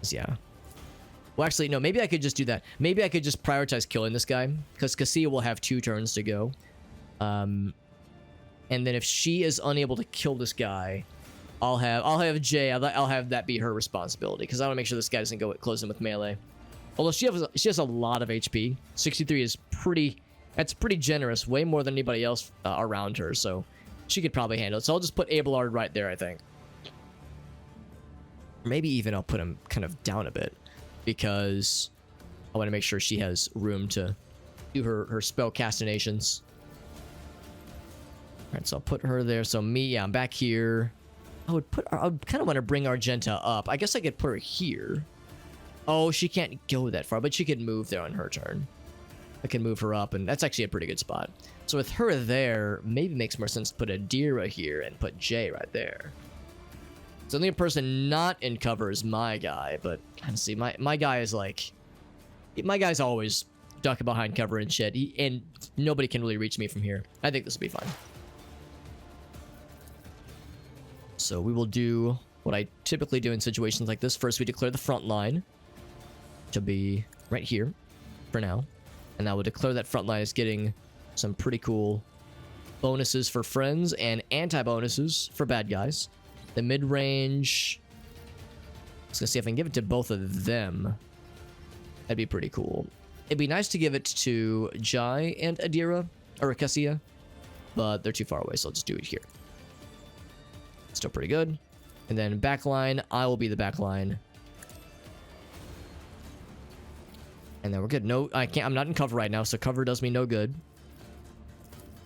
Yeah. Well, actually, no. Maybe I could just do that. Maybe I could just prioritize killing this guy, because Cassia will have 2 turns to go. And then if she is unable to kill this guy, I'll have Jay. I'll have that be her responsibility, because I want to make sure this guy doesn't go close in with melee. Although she has a lot of HP. 63 is pretty generous, way more than anybody else around her. So she could probably handle it. So I'll just put Abelard right there, I think. Maybe even I'll put him kind of down a bit, because I want to make sure she has room to do her spell castinations. Alright, so I'll put her there. So me, yeah, I'm back here. I would kind of want to bring Argenta up. I guess I could put her here. Oh, she can't go that far, but she could move there on her turn. I can move her up, and that's actually a pretty good spot. So with her there, maybe makes more sense to put Adira here and put Jay right there. So the only person not in cover is my guy, but honestly, my guy is like... My guy's always ducking behind cover and shit, and nobody can really reach me from here. I think this will be fine. So we will do what I typically do in situations like this. First, we declare the front line to be right here for now. And I will declare that front line is getting some pretty cool bonuses for friends and anti-bonuses for bad guys. The mid-range... Let's go see if I can give it to both of them. That'd be pretty cool. It'd be nice to give it to Jai and Adira, or Cassia, but they're too far away, so I'll just do it here. Still pretty good. And then backline, I will be the backline. And then we're good. No, I'm not in cover right now, so cover does me no good.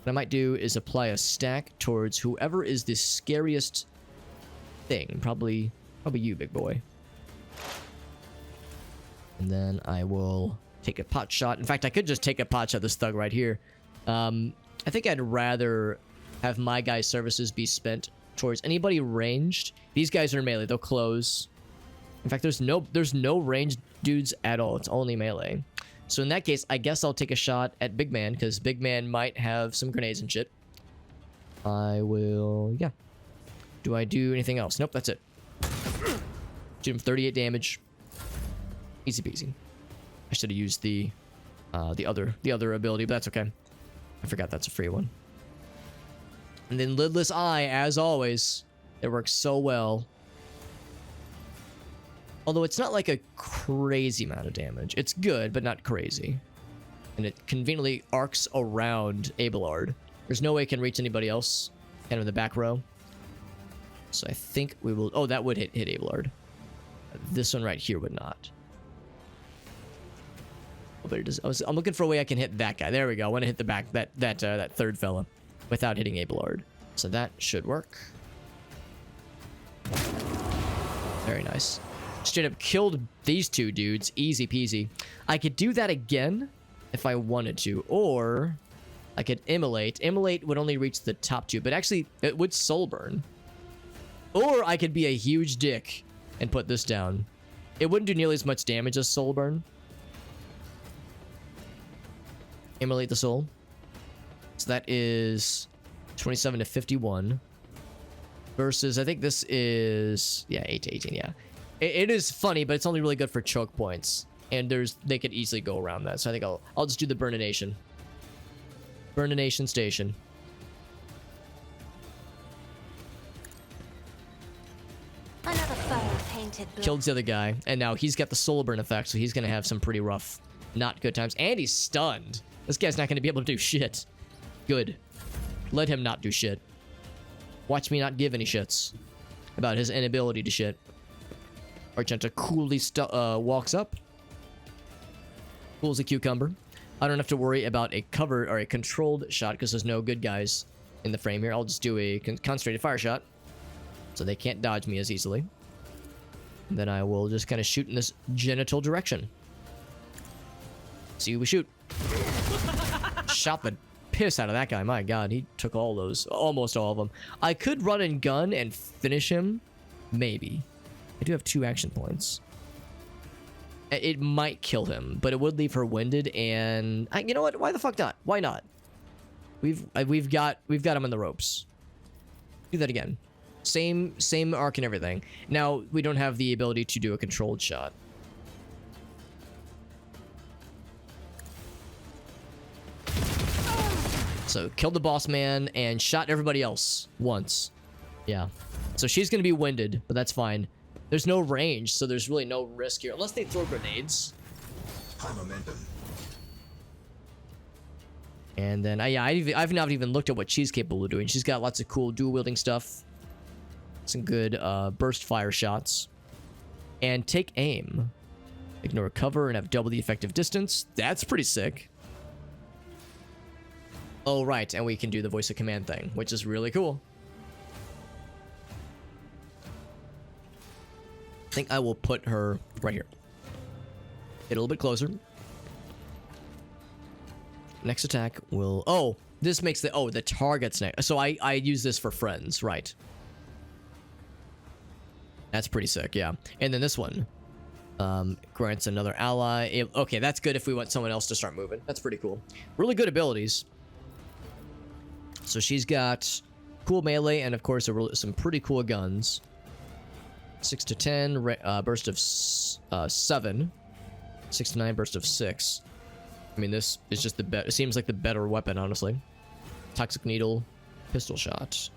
What I might do is apply a stack towards whoever is the scariest thing. Probably you, big boy. And then I will take a pot shot. In fact, I could just take a pot shot this thug right here. I think I'd rather have my guy's services be spent towards anybody ranged. These guys are melee. They'll close. In fact, there's no ranged dudes at all. It's only melee. So in that case, I guess I'll take a shot at Big Man, because Big Man might have some grenades and shit. I will... Yeah. Do I do anything else? Nope, that's it. Shoot him 38 damage. Easy peasy. I should have used the other ability, but that's okay. I forgot that's a free one. And then Lidless Eye, as always. It works so well. Although it's not like a crazy amount of damage. It's good, but not crazy. And it conveniently arcs around Abelard. There's no way it can reach anybody else. Kind of in the back row. So I think we will... Oh, that would hit Abelard. This one right here would not. Oh, but it does... I'm looking for a way I can hit that guy. There we go. I want to hit the back, that third fella, without hitting Abelard. So that should work. Very nice. Straight up killed these two dudes. Easy peasy. I could do that again if I wanted to. Or I could immolate. Immolate would only reach the top two. But actually, it would soul burn. Or I could be a huge dick and put this down. It wouldn't do nearly as much damage as soul burn. Immolate the soul. So that is 27 to 51. Versus, I think this is... Yeah, 8 to 18, yeah. It is funny, but it's only really good for choke points. And they could easily go around that. So I think I'll just do the Burnination. Burnination Station. Another foe painted black. Killed the other guy. And now he's got the soul burn effect, so he's going to have some pretty rough, not good times. And he's stunned. This guy's not going to be able to do shit. Good. Let him not do shit. Watch me not give any shits about his inability to shit. Argenta coolly walks up. Pulls a cucumber. I don't have to worry about a covered or a controlled shot because there's no good guys in the frame here. I'll just do a concentrated fire shot so they can't dodge me as easily. And then I will just kind of shoot in this genital direction. See who we shoot. Shot the piss out of that guy. My god, he took all those. Almost all of them. I could run and gun and finish him. Maybe. I do have 2 action points. It might kill him, but it would leave her winded, and you know what? Why the fuck not? Why not? We've got him on the ropes. Do that again. Same arc and everything. Now we don't have the ability to do a controlled shot. So killed the boss man and shot everybody else once. Yeah. So she's gonna be winded, but that's fine. There's no range, so there's really no risk here. Unless they throw grenades. High momentum. And then, I've not even looked at what she's capable of doing. She's got lots of cool dual-wielding stuff. Some good burst fire shots. And take aim. Ignore cover and have double the effective distance. That's pretty sick. Oh, right, and we can do the voice of command thing, which is really cool. I think I will put her right here. Get a little bit closer. Next attack will... Oh, This makes the... Oh, the target's next. So I use this for friends, right. That's pretty sick, yeah. And then this one. Grants another ally. Okay, that's good if we want someone else to start moving. That's pretty cool. Really good abilities. So she's got cool melee and, of course, some pretty cool guns. 6 to 10, burst of 7. 6 to 9, burst of 6. I mean, this is just the better. It seems like the better weapon, honestly. Toxic needle, pistol shot.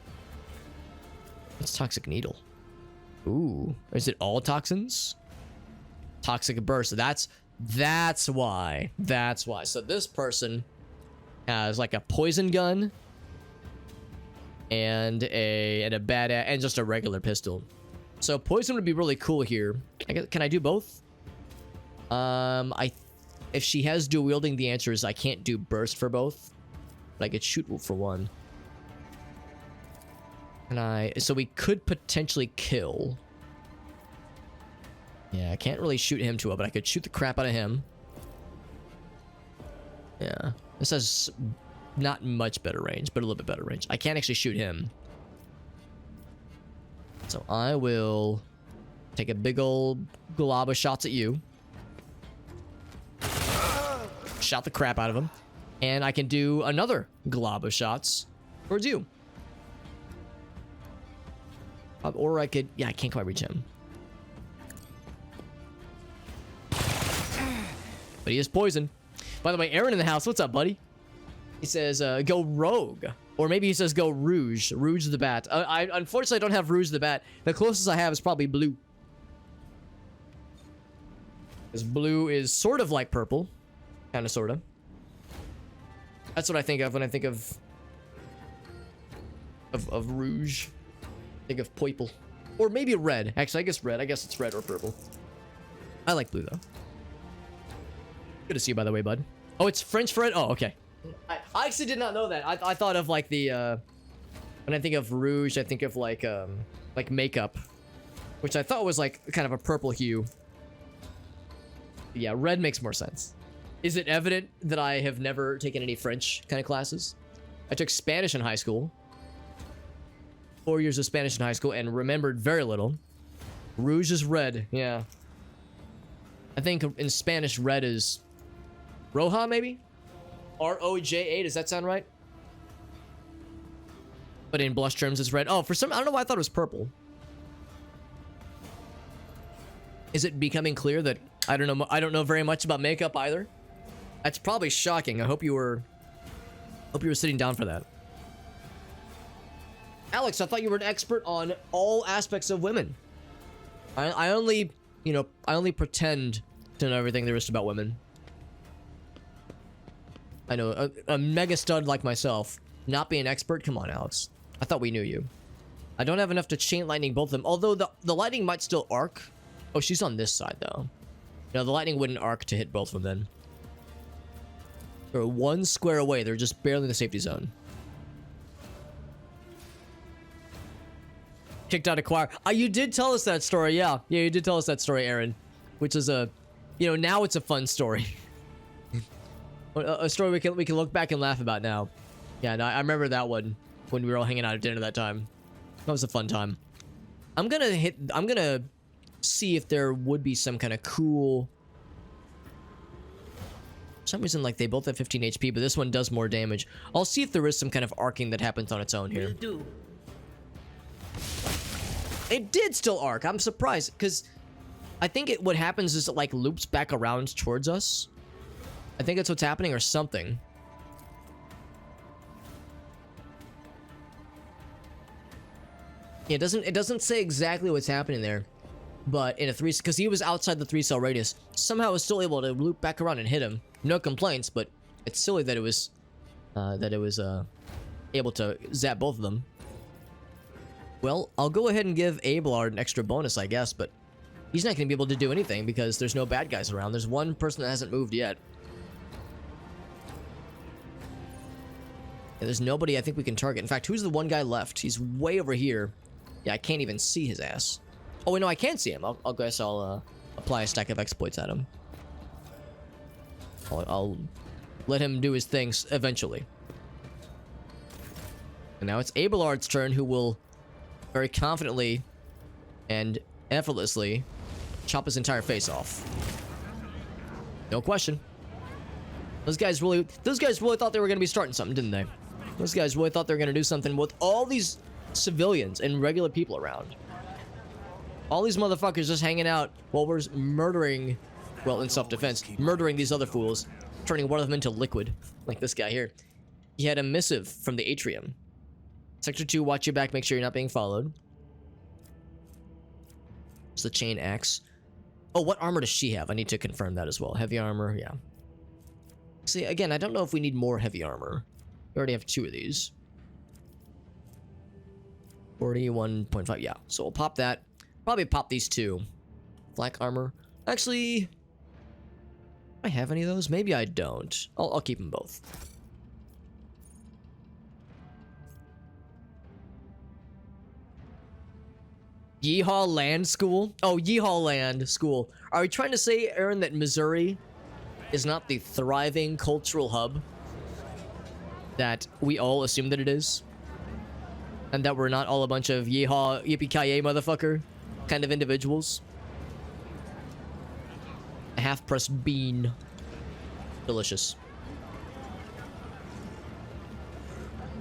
What's toxic needle? Ooh, is it all toxins? Toxic burst. That's why. That's why. So this person has like a poison gun and a badass and just a regular pistol. So poison would be really cool here. Can I do both? If she has dual wielding, the answer is I can't do burst for both, but I could shoot for one. So we could potentially kill. Yeah, I can't really shoot him too well, but I could shoot the crap out of him. Yeah, this has not much better range, but a little bit better range. I can't actually shoot him. So I will take a big old glob of shots at you. Shot the crap out of him. And I can do another glob of shots towards you. Or I could... Yeah, I can't quite reach him. But he is poison. By the way, Aaron in the house. What's up, buddy? He says, go rogue. Or maybe he says go rouge. Rouge the bat. I unfortunately don't have rouge the bat. The closest I have is probably blue. Because blue is sort of like purple. Kind of, sort of. That's what I think of when I think of rouge. Think of purple. Or maybe red. Actually, I guess red. I guess it's red or purple. I like blue, though. Good to see you, by the way, bud. Oh, it's French for it? Oh, okay. I actually did not know that. I thought of, like, the, when I think of rouge, I think of, like makeup. Which I thought was, like, kind of a purple hue. Yeah, red makes more sense. Is it evident that I have never taken any French kind of classes? I took Spanish in high school. 4 years of Spanish in high school and remembered very little. Rouge is red, yeah. I think in Spanish, red is Roja, maybe? R-O-J-A, does that sound right? But in blush terms, it's red. Oh, for some, I don't know why I thought it was purple. Is it becoming clear that I don't know very much about makeup either? That's probably shocking. I hope you were sitting down for that. Alex, I thought you were an expert on all aspects of women. I only pretend to know everything there is about women. I know, a mega stud like myself, not being an expert? Come on, Alex. I thought we knew you. I don't have enough to chain lightning both of them, although the lightning might still arc. Oh, she's on this side, though. No, the lightning wouldn't arc to hit both of them then. They're 1 square away. They're just barely in the safety zone. Kicked out of choir. You did tell us that story, yeah. Yeah, you did tell us that story, Aaron. Which is now it's a fun story. A story we can look back and laugh about now. Yeah, no, I remember that one when we were all hanging out at dinner that time. That was a fun time. I'm gonna see if there would be some kind of cool... For some reason, like, they both have 15 HP, but this one does more damage. I'll see if there is some kind of arcing that happens on its own here. It did still arc. I'm surprised, because I think what happens is it, like, loops back around towards us. I think that's what's happening, or something. Yeah, it doesn't say exactly what's happening there. But in a 3, because he was outside the 3-cell radius, somehow I was still able to loop back around and hit him. No complaints, but it's silly that it was able to zap both of them. Well, I'll go ahead and give Abelard an extra bonus, I guess, but he's not going to be able to do anything because there's no bad guys around. There's one person that hasn't moved yet. And there's nobody I think we can target. In fact, who's the one guy left? He's way over here. Yeah, I can't even see his ass. Oh, wait, no, I can see him. I'll guess I'll apply a stack of exploits at him. I'll let him do his things eventually. And now it's Abelard's turn, who will very confidently and effortlessly chop his entire face off. No question. Those guys really thought they were going to be starting something, didn't they? Those guys really thought they were going to do something with all these civilians and regular people around. All these motherfuckers just hanging out while we're murdering, well, in self-defense, murdering these other fools, turning one of them into liquid, like this guy here. He had a missive from the atrium. Sector 2, watch your back, make sure you're not being followed. It's the chain axe. Oh, what armor does she have? I need to confirm that as well. Heavy armor, yeah. See, again, I don't know if we need more heavy armor. We already have 2 of these. 41.5, yeah. So we'll pop that. Probably pop these 2. Flak armor. Actually, do I have any of those? Maybe I don't. I'll keep them both. Yeehaw Land School? Oh, Yeehaw Land School. Are we trying to say, Aaron, that Missouri is not the thriving cultural hub that we all assume that it is? And that we're not all a bunch of yeehaw, yippee-ki-yay motherfucker kind of individuals? A half-pressed bean. Delicious.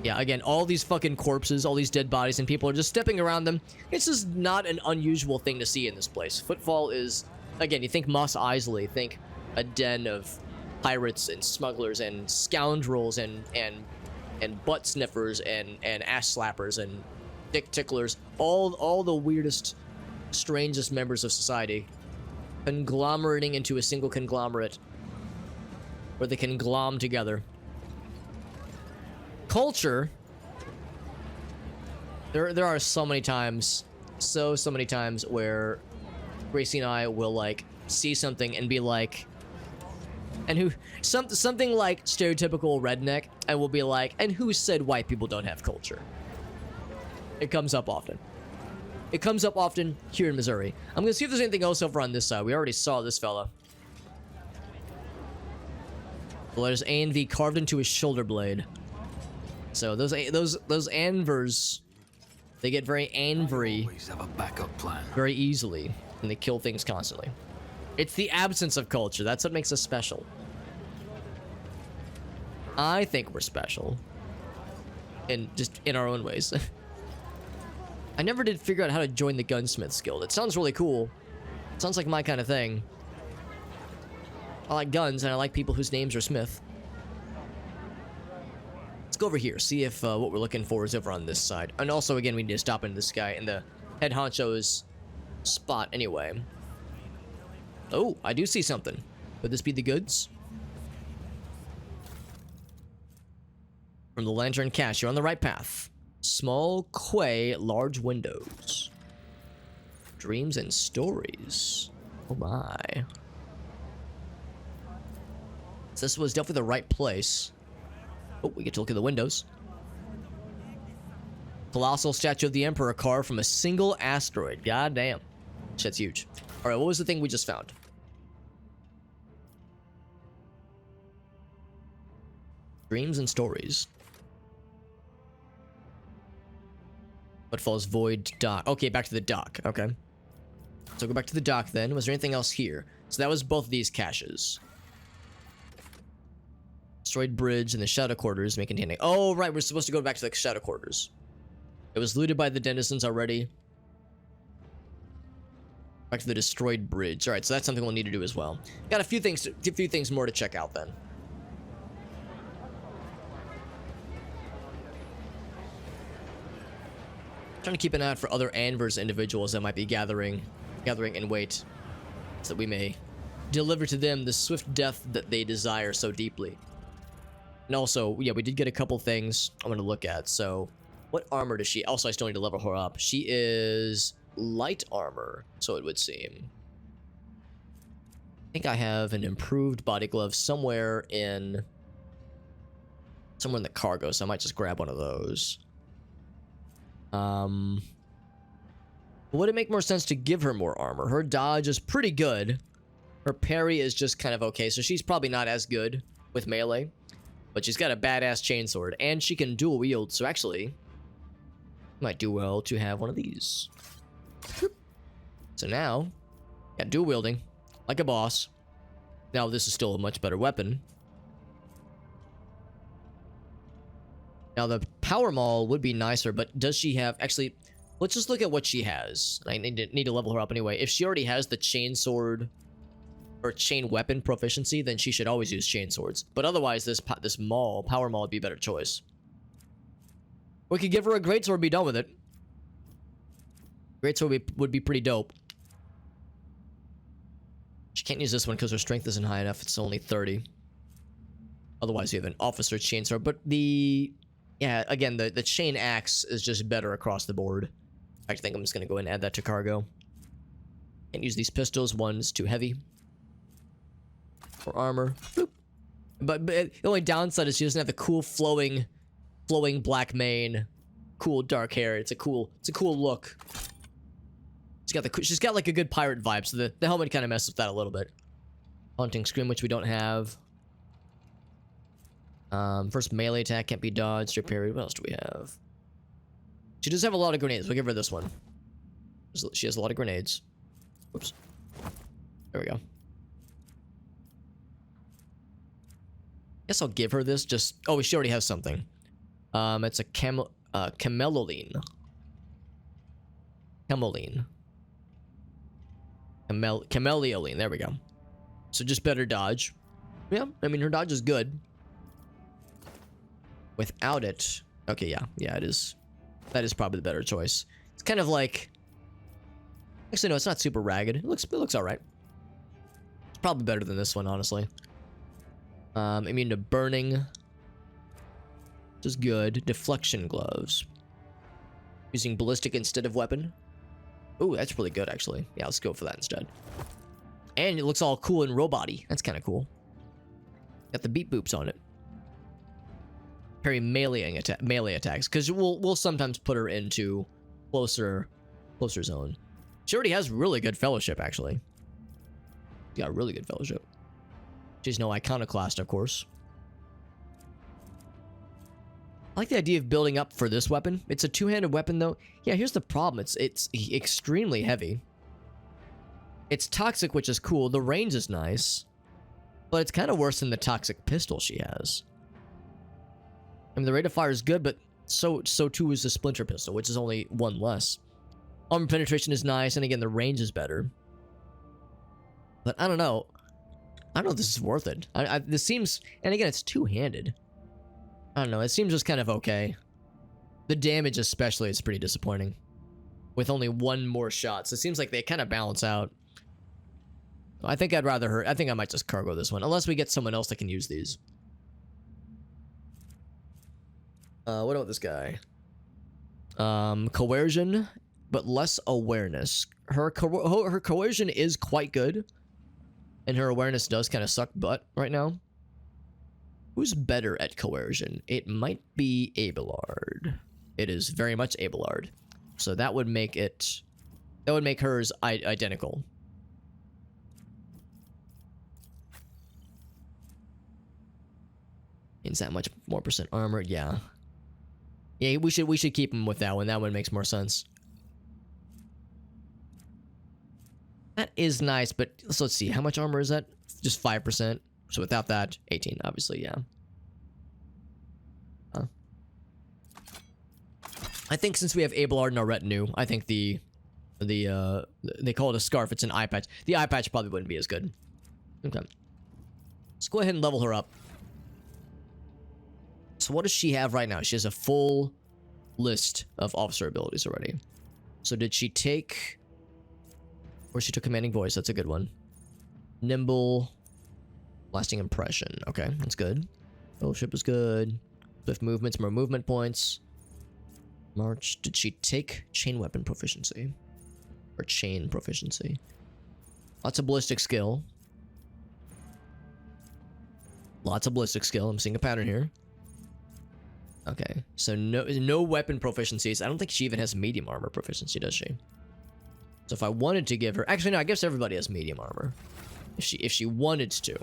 Yeah, again, all these fucking corpses, all these dead bodies, and people are just stepping around them. It's just not an unusual thing to see in this place. Footfall is, again, you think Mos Eisley, think a den of pirates and smugglers and scoundrels and butt sniffers and ass slappers and dick ticklers. All the weirdest, strangest members of society conglomerating into a single conglomerate where they can glom together. Culture, there are so many times where Gracie and I will like see something and be like, and who something like stereotypical redneck, and we'll be like, and who said white people don't have culture? It comes up often. It comes up often here in Missouri. I'm gonna see if there's anything else over on this side. We already saw this fella. The letters A and V carved into his shoulder blade. So those anvers, they get very anvery Always have a backup plan. very easily, and they kill things constantly. It's the absence of culture. That's what makes us special. I think we're special. Just in our own ways. I never did figure out how to join the Gunsmiths Guild. It sounds really cool. It sounds like my kind of thing. I like guns, and I like people whose names are Smith. Let's go over here, see if what we're looking for is over on this side. And also, again, we need to stop into this guy in the head honcho's spot anyway. Oh, I do see something. Would this be the goods? From the Lantern Cache, you're on the right path. Small quay, large windows. Dreams and stories. Oh my. So this was definitely the right place. Oh, we get to look at the windows. Colossal statue of the Emperor carved from a single asteroid. God damn. Shit's huge. Alright, what was the thing we just found? Dreams and stories. Footfall's void dock. Okay, back to the dock. Okay. So go back to the dock then. Was there anything else here? So that was both of these caches. Destroyed bridge and the shadow quarters may contain it. Oh, right. We're supposed to go back to the shadow quarters. It was looted by the denizens already. Back to the destroyed bridge. All right, so that's something we'll need to do as well. Got a few things more to check out then. Trying to keep an eye out for other Anvers individuals that might be gathering in wait, so that we may deliver to them the swift death that they desire so deeply. And also, yeah, we did get a couple things I'm gonna look at. So, what armor does she? Also, I still need to level her up. She is light armor, so it would seem. I think I have an improved body glove somewhere in the cargo, so I might just grab one of those. Would it make more sense to give her more armor? Her dodge is pretty good. Her parry is just kind of okay, so she's probably not as good with melee. But she's got a badass chainsword, and she can dual wield, so actually, Might do well to have one of these. Boop. So now, yeah, dual wielding, like a boss. Now this is still a much better weapon. Now the power maul would be nicer, but does she have... Actually, let's just look at what she has. I need to level her up anyway. If she already has the chain sword or chain weapon proficiency, then she should always use chain swords. But otherwise, this power maul would be a better choice. We could give her a greatsword and be done with it. Greatsword would be pretty dope. She can't use this one because her strength isn't high enough. It's only 30. Otherwise, you have an officer chainsword. But the... Yeah, again, the chain axe is just better across the board. I think I'm just going to go ahead and add that to cargo. Can't use these pistols. One's too heavy. For armor. Boop. But the only downside is she doesn't have the cool flowing black mane. Cool dark hair. It's a cool look. She's got like a good pirate vibe, so the helmet kind of messes with that a little bit. Haunting Scream, which we don't have. First melee attack can't be dodged or parried. What else do we have? She does have a lot of grenades. We'll give her this one. She has a lot of grenades. Whoops. There we go. Guess I'll give her this. Just oh, she already has something. It's a camelline. Camelioline. There we go. So just better dodge. Yeah, I mean her dodge is good. Without it, okay, yeah, it is. That is probably the better choice. It's kind of like, actually, no, it's not super ragged. It looks all right. It's probably better than this one, honestly. Immune to burning, which is good. Deflection gloves. Using ballistic instead of weapon. Ooh, that's really good, actually. Yeah, let's go for that instead. And it looks all cool and robot-y. That's kind of cool. Got the beep boops on it. Parry melee attacks, because we'll sometimes put her into closer zone. She already has really good fellowship, actually. She's got really good fellowship. She's no iconoclast, of course. I like the idea of building up for this weapon. It's a two-handed weapon, though. Yeah, here's the problem. It's extremely heavy. It's toxic, which is cool. The range is nice, but it's kind of worse than the toxic pistol she has. I mean, the rate of fire is good, but so too is the splinter pistol, which is only one less. Armor penetration is nice, and again, the range is better. But I don't know. I don't know if this is worth it. This seems, and again, it's two-handed. I don't know. It seems just kind of okay. The damage, especially, is pretty disappointing. With only one more shot, so it seems like they kind of balance out. I think I'd rather her. I think I might just cargo this one, unless we get someone else that can use these. What about this guy? Coercion, but less awareness. Her coercion is quite good, and her awareness does kind of suck butt right now. Who's better at coercion? It might be Abelard. It is very much Abelard. So that would make it... That would make hers identical. Is that much more percent armor? Yeah. Yeah, we should keep him with that one. That one makes more sense. That is nice, but so let's see. How much armor is that? Just 5%. So without that, 18, obviously, yeah. Huh. I think since we have Abelard in our retinue, I think they call it a scarf. It's an eye patch. The eye patch probably wouldn't be as good. Okay. Let's go ahead and level her up. So what does she have right now? She has a full list of officer abilities already. So did she take... Or she took Commanding Voice. That's a good one. Nimble. Lasting Impression. Okay, that's good. Fellowship is good. Swift movements, more movement points. March. Did she take Chain Weapon Proficiency? Or Chain Proficiency? Lots of ballistic skill. Lots of ballistic skill. I'm seeing a pattern here. Okay, so no weapon proficiencies. I don't think she even has medium armor proficiency, does she? So if I wanted to give her... Actually, no, I guess everybody has medium armor. If she wanted to.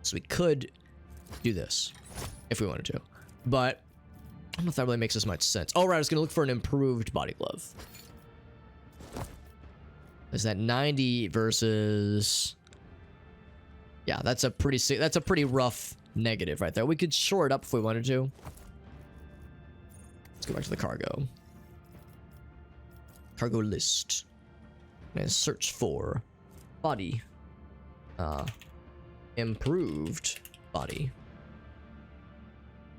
So we could do this. If we wanted to. But I don't know if that really makes as much sense. Oh, right, I was gonna look for an improved body glove. Is that 90 versus... Yeah, that's a pretty rough negative right there. We could shore it up if we wanted to. Let's go back to the cargo. Cargo list. And search for body. Improved body.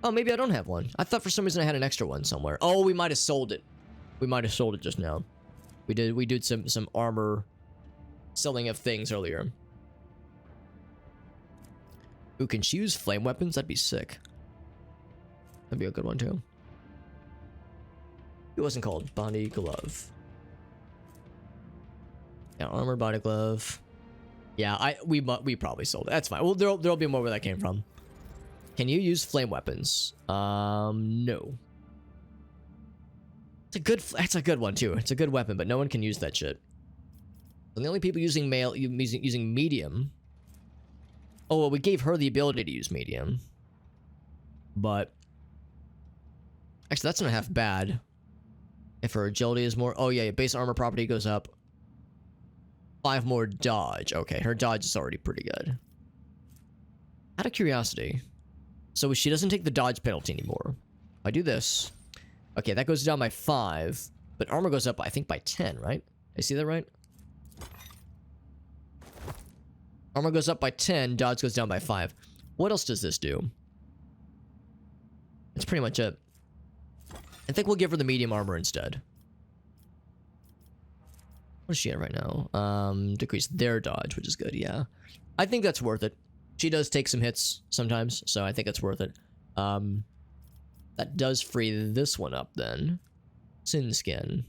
Oh, maybe I don't have one. I thought for some reason I had an extra one somewhere. Oh, we might have sold it. We might have sold it just now. We did some armor selling of things earlier. Ooh, can she use flame weapons? That'd be sick. That'd be a good one too. It wasn't called body glove. Yeah, armor body glove. Yeah, we probably sold it. That's fine. Well, there'll be more where that came from. Can you use flame weapons? No. That's a good one too. It's a good weapon, but no one can use that shit. And the only people using using medium. Oh, well, we gave her the ability to use medium. But actually, that's not half bad. If her agility is more, oh yeah, base armor property goes up. 5 more dodge. Okay, her dodge is already pretty good. Out of curiosity, so she doesn't take the dodge penalty anymore. If I do this, okay, that goes down by 5, but armor goes up, I think, by 10, right? I see that right? Armor goes up by 10, dodge goes down by 5. What else does this do? That's pretty much it. I think we'll give her the medium armor instead. What is she at right now? Decrease their dodge, which is good, yeah. I think that's worth it. She does take some hits sometimes, so I think it's worth it. That does free this one up then. Sin Skin.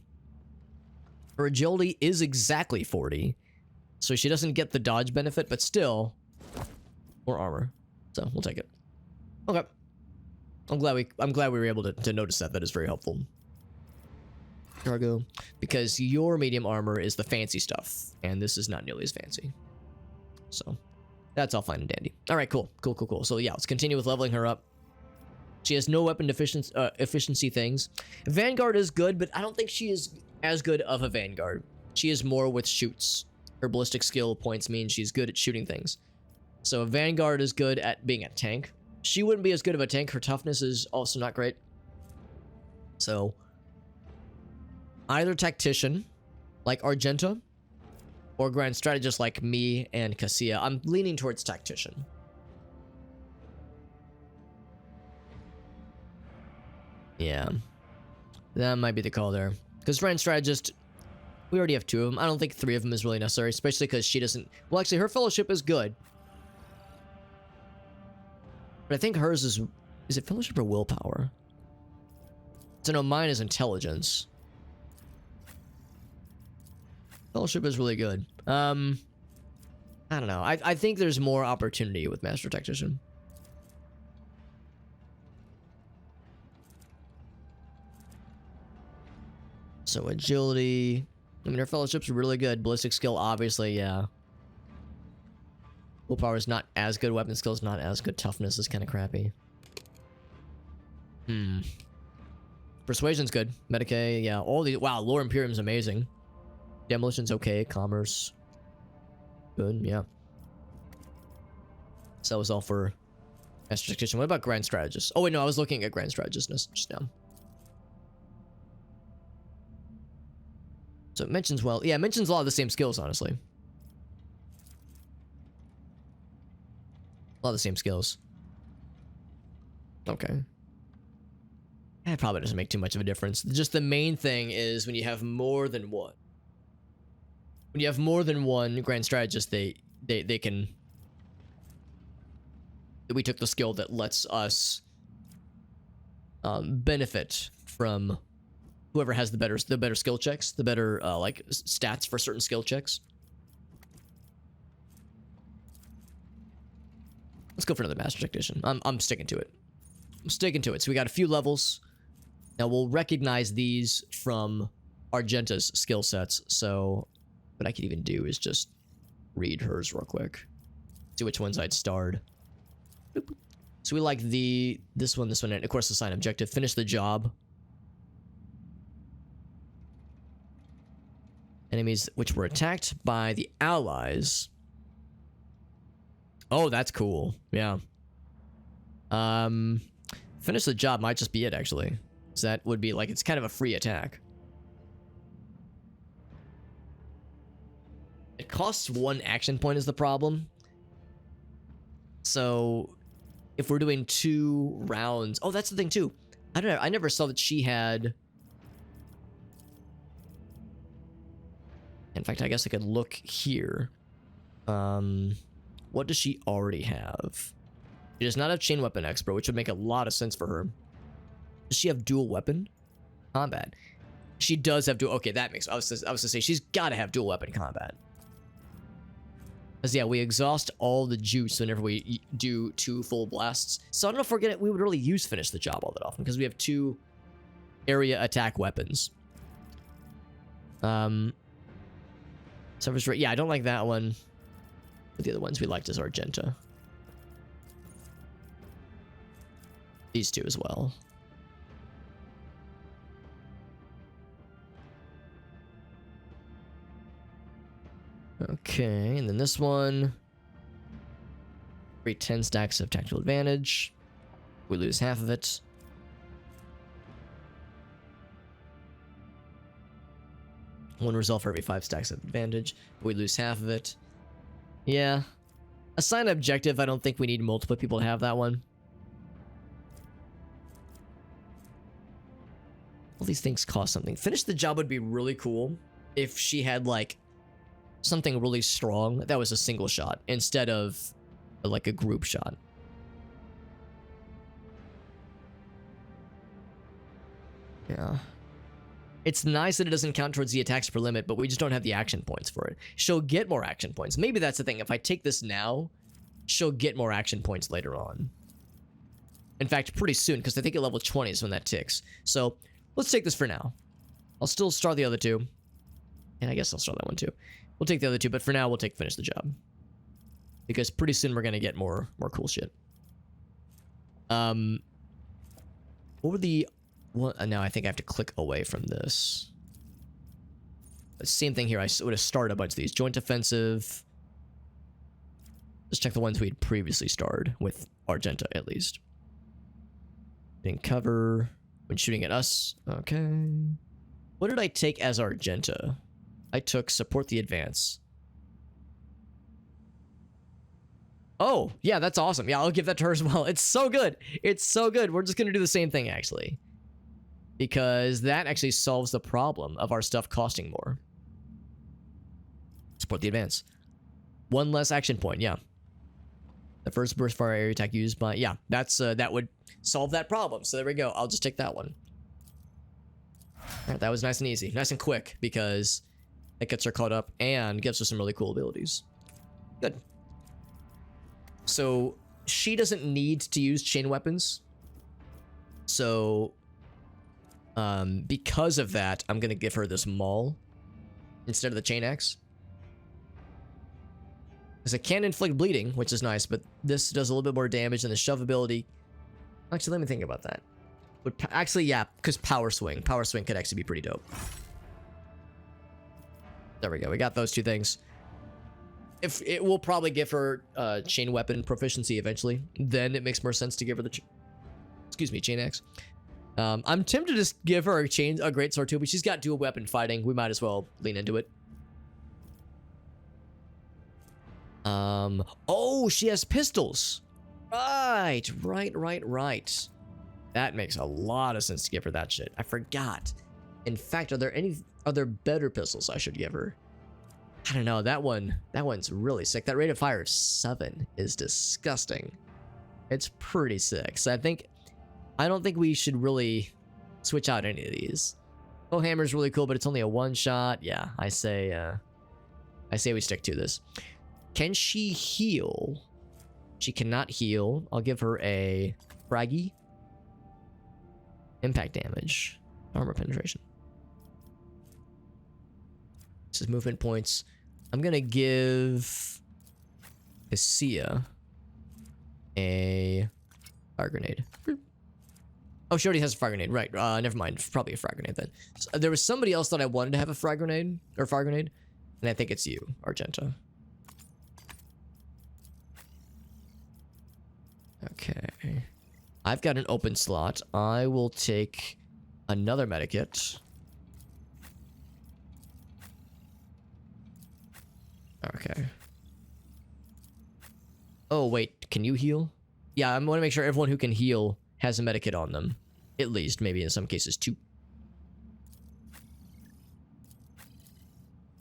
Her agility is exactly 40. So she doesn't get the dodge benefit, but still more armor. So we'll take it. Okay. I'm glad we were able to notice that. That is very helpful. Cargo. Because your medium armor is the fancy stuff, and this is not nearly as fancy. So that's all fine and dandy. Alright, cool. Cool. So yeah, let's continue with leveling her up. She has no weapon efficiency things. Vanguard is good, but I don't think she is as good of a Vanguard. She is more with shoots. Her ballistic skill points mean she's good at shooting things. So a Vanguard is good at being a tank. She wouldn't be as good of a tank. Her toughness is also not great. So either tactician, like Argenta, or grand strategist like me and Cassia. I'm leaning towards tactician. Yeah. That might be the call there. Because grand strategist, we already have 2 of them. I don't think 3 of them is really necessary, especially because she doesn't... Well, actually, her fellowship is good. But I think hers is... Is it fellowship or willpower? So no, mine is intelligence. Fellowship is really good. I don't know. I think there's more opportunity with Master Tactician. So agility. I mean, her fellowship's really good. Ballistic skill, obviously, yeah. Willpower is not as good. Weapon skill is not as good. Toughness is kind of crappy. Persuasion's good. Medicae, yeah. All these. Wow, Lore Imperium's amazing. Demolition's okay. Commerce. Good, yeah. So that was all for Master Tactician. What about Grand Strategist? Oh, wait, no, I was looking at Grand Strategist just now. So it mentions, well, yeah, it mentions a lot of the same skills, honestly. A lot of the same skills. Okay. It probably doesn't make too much of a difference. Just the main thing is when you have more than one. When you have more than one Grand Strategist, they can... We took the skill that lets us benefit from whoever has the better skill checks, the better like stats for certain skill checks. Let's go for another Master Tactician. I'm sticking to it. I'm sticking to it. So we got a few levels. Now we'll recognize these from Argenta's skill sets. So what I could even do is just read hers real quick. See which ones I'd starred. Boop, boop. So we like this one, and of course assign objective. Finish the job. Enemies which were attacked by the allies. Oh, that's cool. Yeah. Finish the job might just be it, actually. So that would be like, it's kind of a free attack. It costs 1 action point is the problem. So if we're doing 2 rounds, oh, that's the thing too. I don't know. I never saw that she had. In fact, I guess I could look here. What does she already have? She does not have chain weapon expert, which would make a lot of sense for her. Does she have dual weapon combat? She does have dual. Okay, that makes. I was to say she's got to have dual weapon combat. Because yeah, we exhaust all the juice whenever we do 2 full blasts. So I don't know if we're gonna. We would really use finish the job all that often because we have 2 area attack weapons. Service rate. Yeah, I don't like that one. But the other ones we liked is Argenta. These 2 as well. Okay, and then this one. 10 stacks of tactical advantage. We lose half of it. One result for every 5 stacks of advantage. We lose half of it. Yeah. Assign objective. I don't think we need multiple people to have that one. All these things cost something. Finish the job would be really cool if she had like something really strong that was a single shot instead of like a group shot. Yeah. It's nice that it doesn't count towards the attacks per limit, but we just don't have the action points for it. She'll get more action points. Maybe that's the thing. If I take this now, she'll get more action points later on. In fact, pretty soon, because I think at level 20 is when that ticks. So let's take this for now. I'll still start the other 2. And I guess I'll start that one too. We'll take the other 2, but for now we'll take finish the job. Because pretty soon we're going to get more cool shit. What were the... Well, now I think I have to click away from this. Same thing here. I would have started a bunch of these. Joint offensive. Let's check the ones we'd previously starred with Argenta, at least. Getting cover when shooting at us. Okay. What did I take as Argenta? I took support the advance. Oh, yeah, that's awesome. Yeah, I'll give that to her as well. It's so good. It's so good. We're just going to do the same thing, actually. Because that actually solves the problem of our stuff costing more. Support the advance. 1 less action point, yeah. The first burst fire area attack used by... Yeah, that's that would solve that problem. So there we go. I'll just take that one. Alright, that was nice and easy. Nice and quick, because it gets her caught up and gives her some really cool abilities. Good. So, she doesn't need to use chain weapons. So... because of that, I'm gonna give her this maul instead of the chain axe. Because it can inflict bleeding, which is nice, but this does a little bit more damage than the shove ability. Actually, let me think about that. Actually, yeah, because power swing. Power swing could actually be pretty dope. There we go. We got those 2 things. If it will probably give her chain weapon proficiency eventually, then it makes more sense to give her the chain axe. I'm tempted to just give her a greatsword too, but she's got dual weapon fighting. We might as well lean into it. Oh, she has pistols. Right. That makes a lot of sense to give her that shit. I forgot. In fact, are there any other better pistols I should give her? I don't know. That one's really sick. That rate of fire of 7 is disgusting. It's pretty sick. So I don't think we should really switch out any of these. Oh, hammer's really cool, but it's only a 1-shot. Yeah, I say we stick to this. Can she heal? She cannot heal. I'll give her a fraggy. Impact damage. Armor penetration. This is movement points. I'm gonna give Isia a Fire grenade. Oh, she already has a fire grenade. Right. Never mind. Probably a fire grenade then. So, there was somebody else that I wanted to have a fire grenade. Or fire grenade. And I think it's you, Argenta. Okay. I've got an open slot. I will take another medikit. Okay. Oh, wait. Can you heal? Yeah, I want to make sure everyone who can heal has a medikit on them. At least, maybe in some cases, 2.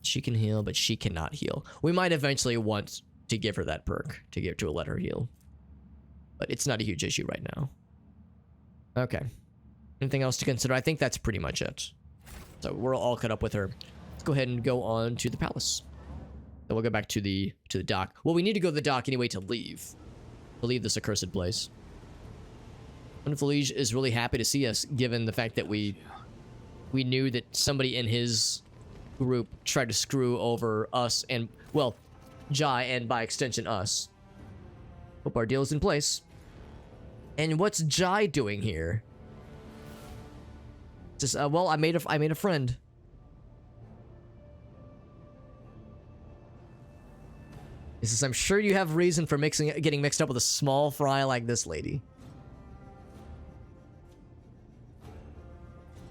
She can heal, but she cannot heal. We might eventually want to give her that perk, to let her heal. But it's not a huge issue right now. Okay. Anything else to consider? I think that's pretty much it. So we're all caught up with her. Let's go ahead and go on to the palace. Then we'll go back to the dock. Well, we need to go to the dock anyway to leave. To leave this accursed place. Wonderful Liege is really happy to see us, given the fact that we knew that somebody in his group tried to screw over us and, well, Jai, and by extension us. Hope our deal is in place. And what's Jai doing here? Just well, I made a friend. He says, I'm sure you have reason for getting mixed up with a small fry like this lady.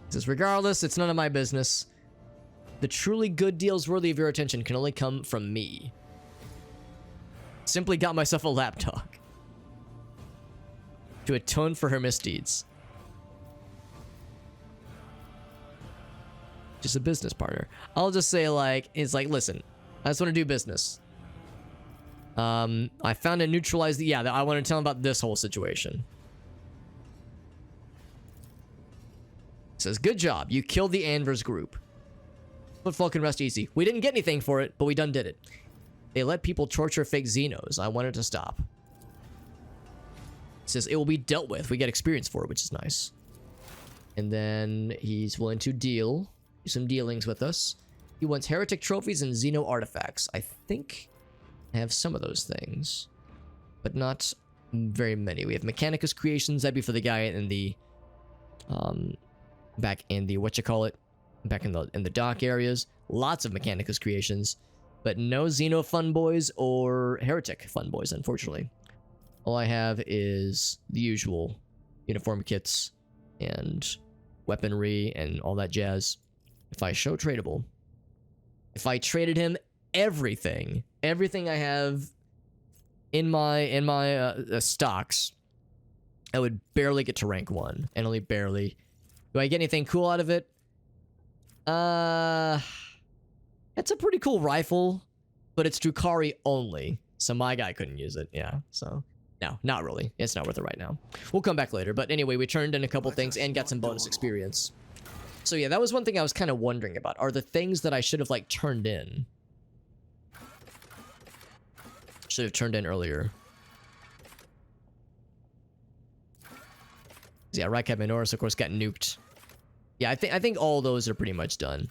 He says, regardless, it's none of my business. The truly good deals worthy of your attention can only come from me. Simply got myself a lapdog to atone for her misdeeds. Just a business partner. I'll just say, like, it's like, listen, I just want to do business. I found and neutralized the, I want to tell him about this whole situation. It says, good job. You killed the Anvers group. Footfall can rest easy. We didn't get anything for it, but we done did it. They let people torture fake Xenos. I wanted to stop. It says it will be dealt with. We get experience for it, which is nice. And then he's willing to do some dealings with us. He wants heretic trophies and Xeno artifacts. I think I have some of those things, but not very many. We have Mechanicus creations. That'd be for the guy in the back in the back in the dock areas. Lots of Mechanicus creations, but no Xeno fun boys or heretic fun boys, unfortunately. All I have is the usual uniform kits and weaponry and all that jazz. If I show tradable, if I traded him everything I have in my stocks, I would barely get to rank 1, and only barely. Do I get anything cool out of it? It's a pretty cool rifle, but it's Drukhari only, so my guy couldn't use it. Yeah, so no, not really. It's not worth it right now. We'll come back later. But anyway, we turned in a couple things and got some bonus experience. So yeah, that was one thing I was kind of wondering about. Are the things that I should have like turned in? Should have turned in earlier. Yeah, Rycat Minoris, of course, got nuked. Yeah, I think all those are pretty much done.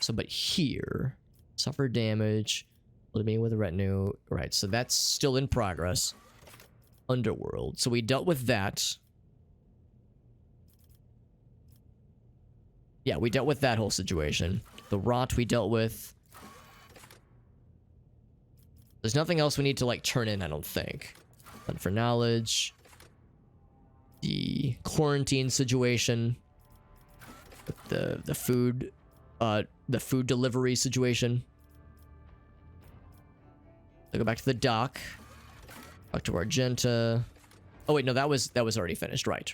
So, but here, suffer damage, living with a retinue. Right, so that's still in progress. Underworld. So we dealt with that. Yeah, we dealt with that whole situation. The rot we dealt with. There's nothing else we need to like turn in, I don't think. But for knowledge, the quarantine situation, the food delivery situation. So go back to the dock. Back to Argenta. Oh wait, no, that was already finished. Right.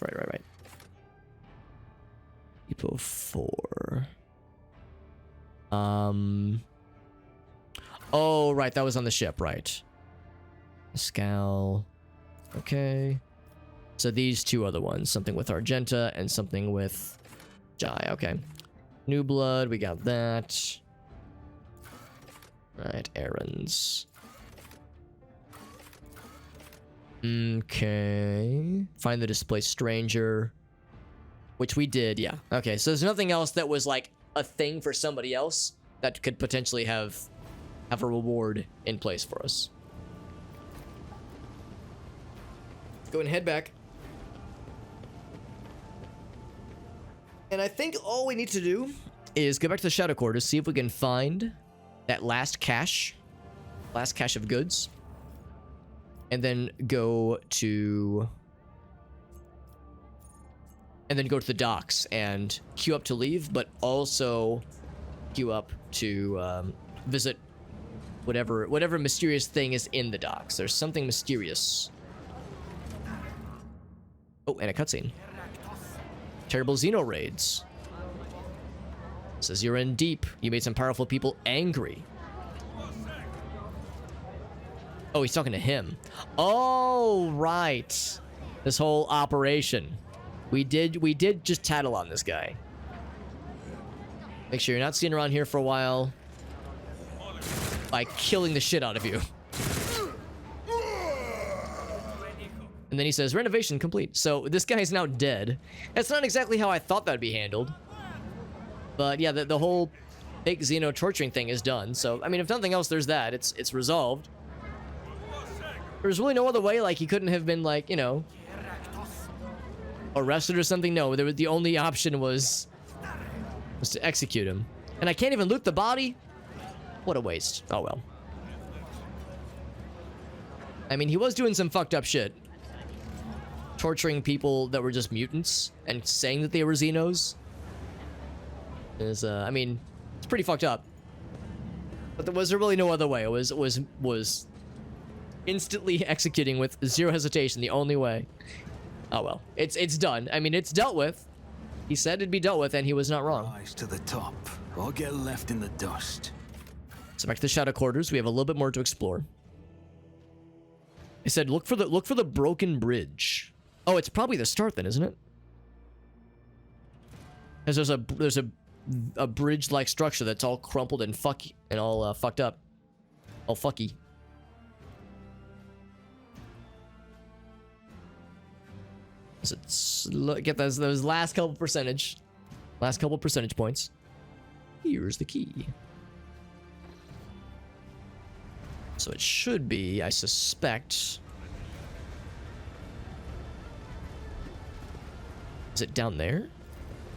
Depot 4. Oh, right, that was on the ship, right. Scowl. Okay. So these two are the ones. Something with Argenta and something with Jai. Okay. New blood, we got that. Right, errands. Okay. Find the displaced stranger. Which we did, yeah. Okay, so there's nothing else that was like a thing for somebody else that could potentially have a reward in place for us. Let's go and head back. And I think all we need to do is go back to the Shadow Quarters, see if we can find that last cache of goods, and then go to the docks and queue up to leave, but also queue up to visit whatever mysterious thing is in the docks. There's something mysterious. Oh, and a cutscene. Terrible Xeno raids. Says you're in deep. You made some powerful people angry. Oh, he's talking to him. Oh, right. This whole operation. We did just tattle on this guy. Make sure you're not seen around here for a while by killing the shit out of you. And then he says, renovation complete. So this guy is now dead. That's not exactly how I thought that would be handled. But yeah, the whole fake Xeno torturing thing is done. So, I mean, if nothing else, there's that. It's resolved. There's really no other way. Like, he couldn't have been, like, you know, arrested or something. No, the only option was to execute him. And I can't even loot the body? What a waste. Oh, well. I mean, he was doing some fucked up shit. Torturing people that were just mutants and saying that they were Xenos. Is, I mean, it's pretty fucked up. But there was really no other way. It was instantly executing with zero hesitation, the only way. Oh well, it's done. I mean, it's dealt with. He said it'd be dealt with, and he was not wrong. Rise to the top, or get left in the dust. So back to the Shadow Quarters. We have a little bit more to explore. He said, look for the broken bridge. Oh, it's probably the start then, isn't it? Because there's a bridge-like structure that's all crumpled and all fucked up. All fucky. Get those last couple percentage points. Here's the key. So it should be, I suspect. Is it down there?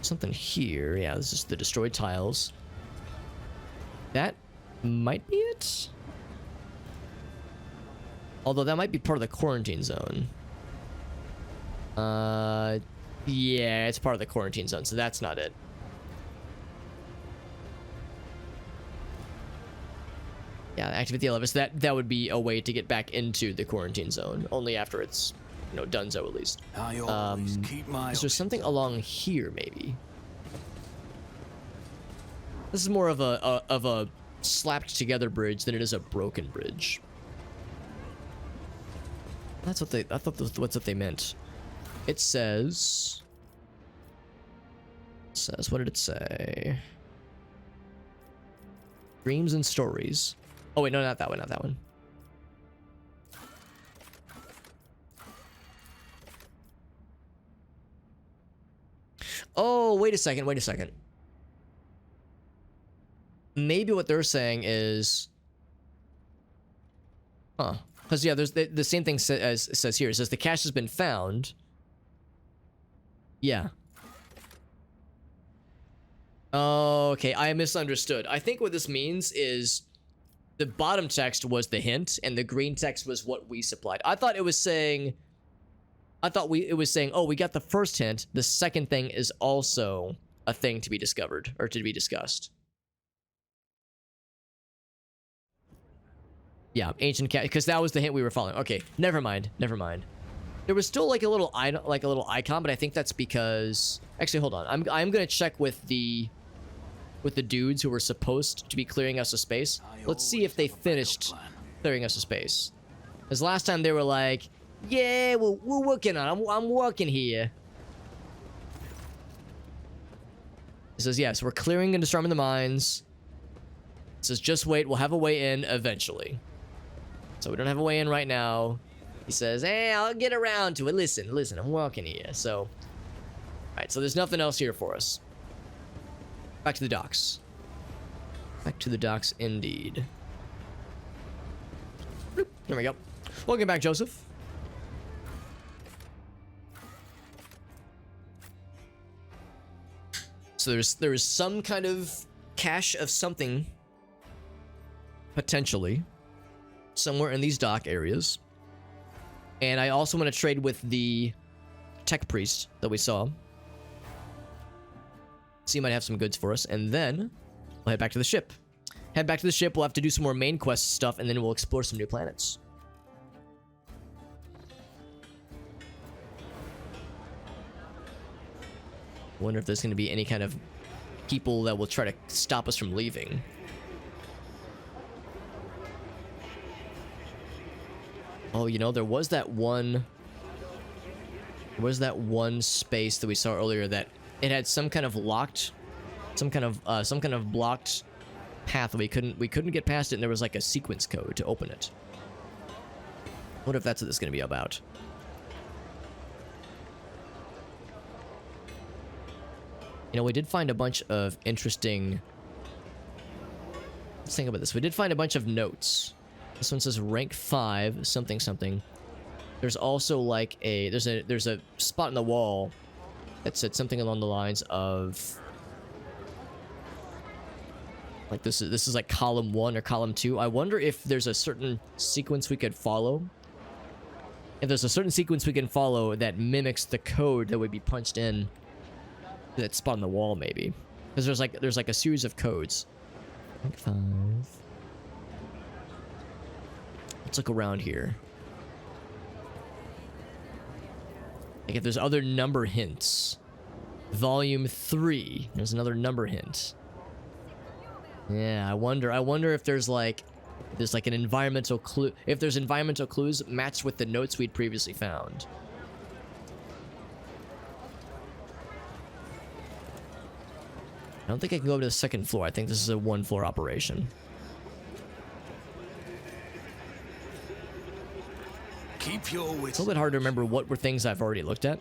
Something here. Yeah, this is the destroyed tiles. That might be it. Although that might be part of the quarantine zone. Yeah, it's part of the quarantine zone, so that's not it. Yeah, activate the elevator. So that would be a way to get back into the quarantine zone. Only after it's, you know, donezo at least. I always keep my Is there something along here, maybe? This is more of a slapped together bridge than it is a broken bridge. That's what they. I thought that's what they meant. It says. What did it say? Dreams and stories. Oh wait, no, not that one. Not that one. Oh, wait a second. Wait a second. Maybe what they're saying is, because yeah, there's the same thing as says here. It says the cache has been found. Yeah. Okay, I misunderstood. I think what this means is the bottom text was the hint, and the green text was what we supplied. I thought it was saying. It was saying, oh, we got the first hint. The second thing is also a thing to be discovered or to be discussed. Yeah, ancient cat, because that was the hint we were following. Okay, never mind. There was still like a little icon, but I think that's because. Actually, hold on. I'm gonna check with the dudes who were supposed to be clearing us a space. Let's see if they finished clearing us a space. Because last time they were like, yeah, we're working on it. I'm working here. It says, yes, we're clearing and destroying the mines. It says, just wait, we'll have a way in eventually. So we don't have a way in right now. He says, hey, I'll get around to it. Listen, I'm working here. So, alright, so there's nothing else here for us. Back to the docks. Back to the docks, indeed. Bloop. There we go. Welcome back, Joseph. So there's some kind of cache of something potentially somewhere in these dock areas. And I also want to trade with the tech priest that we saw. So he might have some goods for us, and then we'll head back to the ship. Head back to the ship, we'll have to do some more main quest stuff, and then we'll explore some new planets. Wonder if there's going to be any kind of people that will try to stop us from leaving. Oh, you know, there was that one space that we saw earlier that it had some kind of locked, some kind of blocked path. We couldn't get past it, and there was like a sequence code to open it. I wonder if that's what this is going to be about. You know, we did find a bunch of interesting... Let's think about this. We did find a bunch of notes. This one says rank 5, something something. There's also like a... There's a spot in the wall that said something along the lines of... Like this is like column 1 or column 2. I wonder if there's a certain sequence we could follow. If there's a certain sequence we can follow that mimics the code that would be punched in that spot on the wall, maybe, because there's like a series of codes. Rank 5. Let's look around here. Like if there's other number hints. Volume 3. There's another number hint. Yeah, I wonder if there's like an environmental clue. If there's environmental clues matched with the notes we'd previously found. I don't think I can go to the second floor. I think this is a one-floor operation. Keep your wits. It's a little bit hard to remember what were things I've already looked at.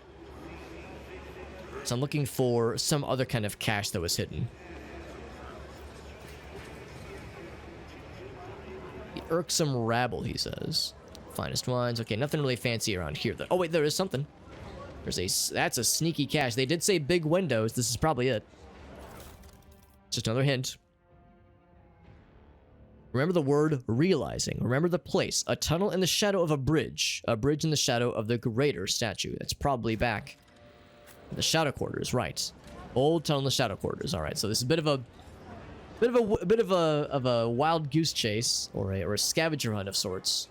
So I'm looking for some other kind of cache that was hidden. The irksome rabble, he says. Finest wines. Okay, nothing really fancy around here, though. Oh, wait, there is something. That's a sneaky cache. They did say big windows. This is probably it. Just another hint. Remember the word realizing. Remember the place. A tunnel in the shadow of a bridge. A bridge in the shadow of the greater statue. That's probably back in the shadow quarters, right? Old tunnel in the shadow quarters. All right. So this is a bit of a wild goose chase or a scavenger hunt of sorts.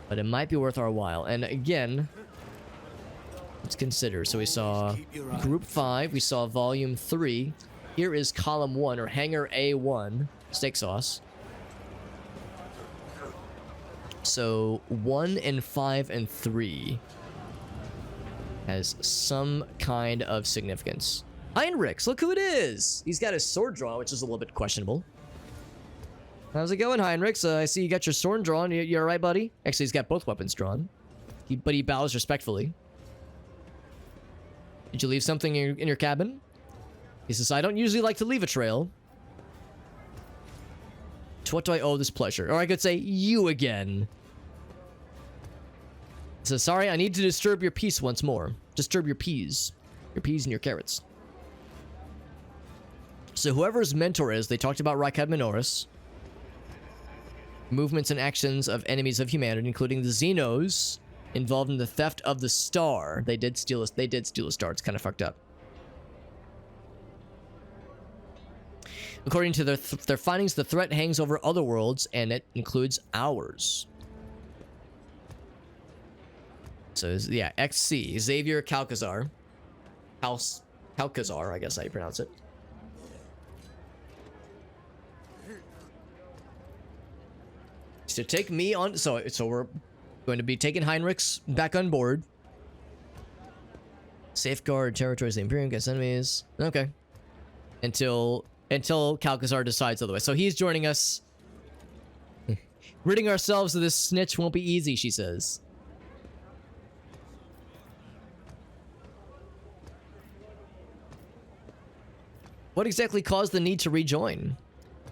But it might be worth our while. And again, let's consider. So we saw Group 5. We saw Volume 3. Here is Column 1, or Hangar A1, steak sauce. So 1 and 5 and 3 has some kind of significance. Heinrichs, look who it is! He's got his sword drawn, which is a little bit questionable. How's it going, Heinrichs? I see you got your sword drawn. You alright, buddy? Actually, he's got both weapons drawn. But he bows respectfully. Did you leave something in your cabin? He says, I don't usually like to leave a trail. To what do I owe this pleasure? Or I could say, you again. He says, sorry, I need to disturb your peace once more. Disturb your peas. Your peas and your carrots. So whoever's mentor is, they talked about Raikad Minoris. Movements and actions of enemies of humanity, including the Xenos, involved in the theft of the star. They did steal a star. It's kind of fucked up. According to their findings, the threat hangs over other worlds, and it includes ours. So, yeah, XC, Xavier Calcazar. Calcazar, I guess how you pronounce it. So take me on... So we're going to be taking Heinrichs back on board. Safeguard territories of the Imperium against enemies. Okay. Until Calcazar decides otherwise. So he's joining us. Ridding ourselves of this snitch won't be easy, she says. What exactly caused the need to rejoin?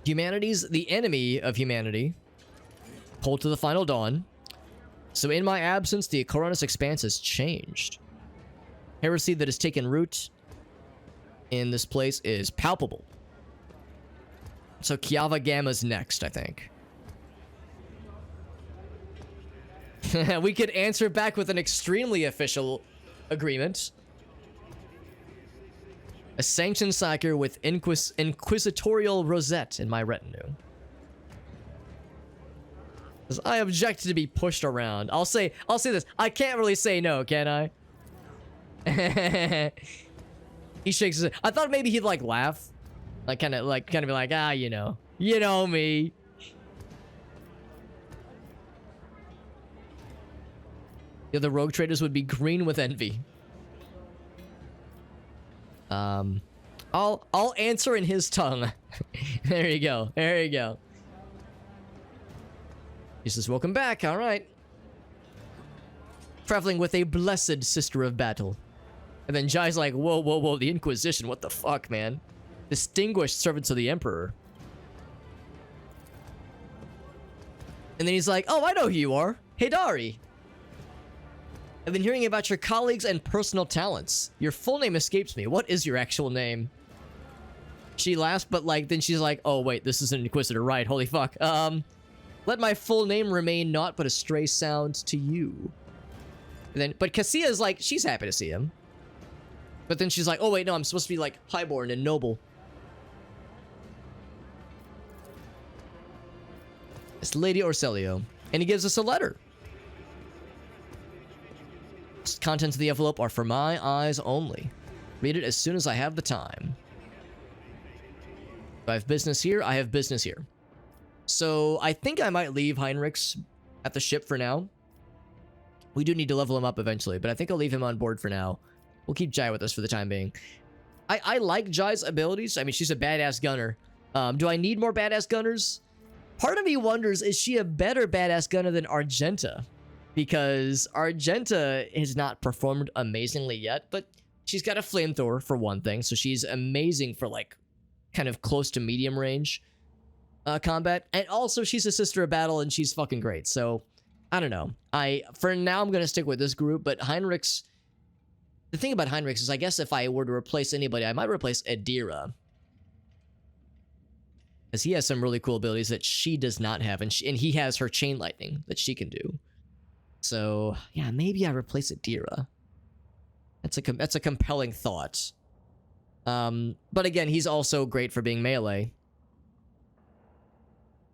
Humanity's the enemy of humanity. Pulled to the final dawn. So in my absence, the Coronis Expanse has changed. Heresy that has taken root in this place is palpable. So Kiava Gamma's next, I think. We could answer back with an extremely official agreement. A sanctioned psyker with inquisitorial rosette in my retinue. Because I object to be pushed around. I'll say this. I can't really say no, can I? He shakes his head. I thought maybe he'd like laugh. Like kind of be like, ah, you know me. The other rogue traders would be green with envy. I'll answer in his tongue. There you go. There you go. He says, welcome back. All right. Traveling with a blessed sister of battle. And then Jai's like, whoa, whoa, whoa. The Inquisition. What the fuck, man? Distinguished servants of the Emperor. And then he's like, oh, I know who you are. Haydari. I've been hearing about your colleagues and personal talents. Your full name escapes me. What is your actual name? She laughs, but like, then she's like, oh, wait, this is an Inquisitor, right? Holy fuck. Let my full name remain naught but a stray sound to you. And then, but Cassia's like, she's happy to see him. But then she's like, oh, wait, no, I'm supposed to be like highborn and noble. It's Lady Orselio. And he gives us a letter. Contents of the envelope are for my eyes only. Read it as soon as I have the time. If I have business here, I have business here. So I think I might leave Heinrichs at the ship for now. We do need to level him up eventually, but I think I'll leave him on board for now. We'll keep Jai with us for the time being. I like Jai's abilities. I mean, she's a badass gunner. Do I need more badass gunners? Part of me wonders, is she a better badass gunner than Argenta? Because Argenta has not performed amazingly yet, but she's got a flamethrower for one thing, so she's amazing for like kind of close to medium range combat. And also she's a sister of battle and she's fucking great. So I don't know. For now I'm gonna stick with this group, but Heinrichs, the thing about Heinrichs is I guess if I were to replace anybody, I might replace Adira. Because he has some really cool abilities that she does not have, and he has her chain lightning that she can do. So yeah, maybe I replace Adira. That's a compelling thought. But again, he's also great for being melee.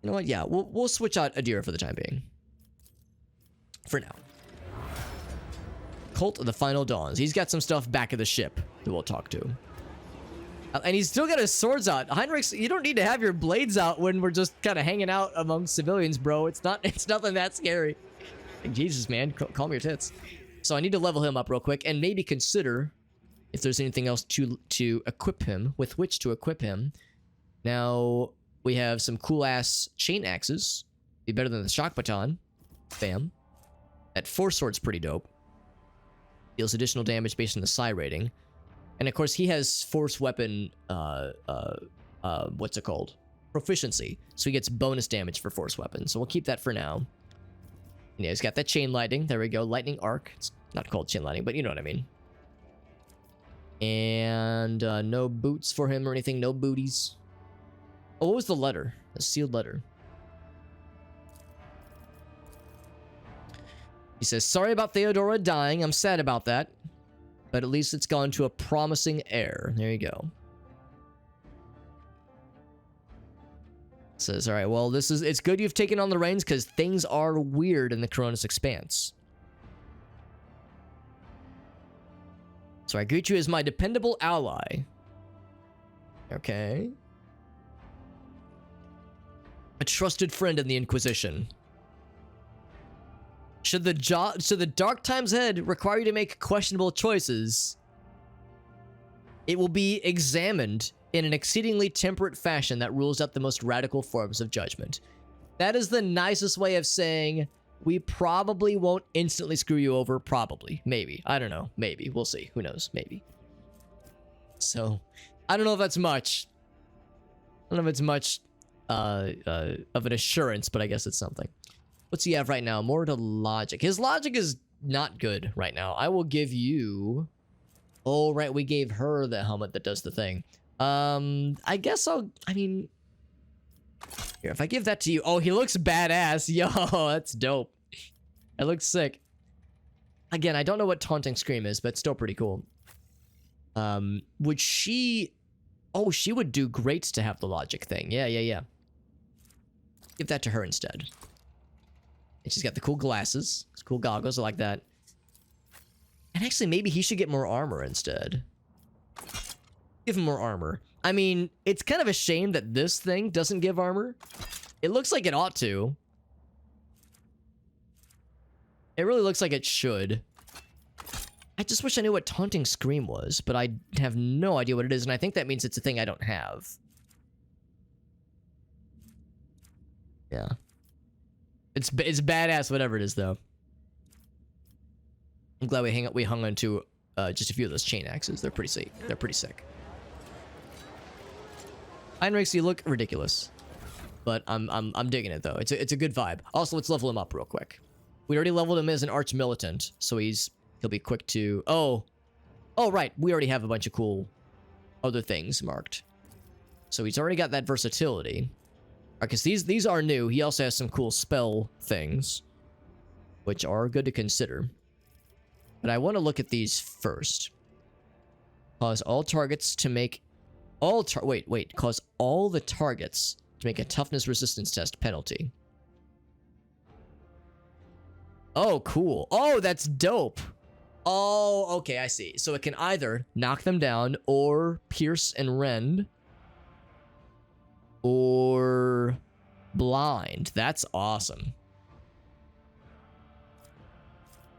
You know what? Yeah, we'll switch out Adira for the time being. For now. Cult of the Final Dawns. He's got some stuff back of the ship that we'll talk to. And he's still got his swords out. Heinrichs, you don't need to have your blades out when we're just kind of hanging out among civilians, bro. It's nothing that scary. Like, Jesus, man, calm your tits. So I need to level him up real quick and maybe consider if there's anything else to equip him, with which to equip him. Now, we have some cool-ass chain axes. Be better than the shock baton. Bam. That force sword's pretty dope. Deals additional damage based on the psi rating. And of course, he has force weapon, what's it called? Proficiency. So he gets bonus damage for force weapons. So we'll keep that for now. Yeah, he's got that chain lightning. There we go. Lightning arc. It's not called chain lightning, but you know what I mean. And no boots for him or anything. No booties. Oh, what was the letter? A sealed letter. He says, sorry about Theodora dying. I'm sad about that. But at least it's gone to a promising heir. There you go. Says, all right, well, it's good you've taken on the reins because things are weird in the Coronis Expanse. So I greet you as my dependable ally. Okay. A trusted friend in the Inquisition. Should the dark times ahead require you to make questionable choices, it will be examined in an exceedingly temperate fashion that rules out the most radical forms of judgment. That is the nicest way of saying we probably won't instantly screw you over. Probably. Maybe. I don't know. Maybe. We'll see. Who knows? Maybe. So, I don't know if that's much. I don't know if it's much of an assurance, but I guess it's something. What's he have right now? More to logic. His logic is not good right now. I will give you Oh, right, we gave her the helmet that does the thing. I guess I mean... Here, if I give that to you... Oh, he looks badass. Yo, that's dope. It looks sick. Again, I don't know what Taunting Scream is, but it's still pretty cool. Would she... Oh, she would do great to have the logic thing. Yeah. Give that to her instead. And she's got the cool glasses. Cool goggles, I like that. And actually, maybe he should get more armor instead. Give him more armor. I mean, it's kind of a shame that this thing doesn't give armor. It looks like it ought to. It really looks like it should. I just wish I knew what Taunting Scream was, but I have no idea what it is, and I think that means it's a thing I don't have. Yeah. It's badass, whatever it is, though. I'm glad we hung on to just a few of those chain axes. They're pretty sick. They're pretty sick. Heinrichs, you look ridiculous, but I'm digging it though. It's a good vibe. Also, let's level him up real quick. We already leveled him as an arch militant, so he'll be quick to... Oh, right. We already have a bunch of cool other things marked. So he's already got that versatility. Because these are new. He also has some cool spell things, which are good to consider. But I want to look at these first. Cause all targets to make... Cause all the targets to make a toughness resistance test penalty. Oh, cool. Oh, that's dope. Oh, okay, I see. So it can either knock them down or pierce and rend. Or blind. That's awesome.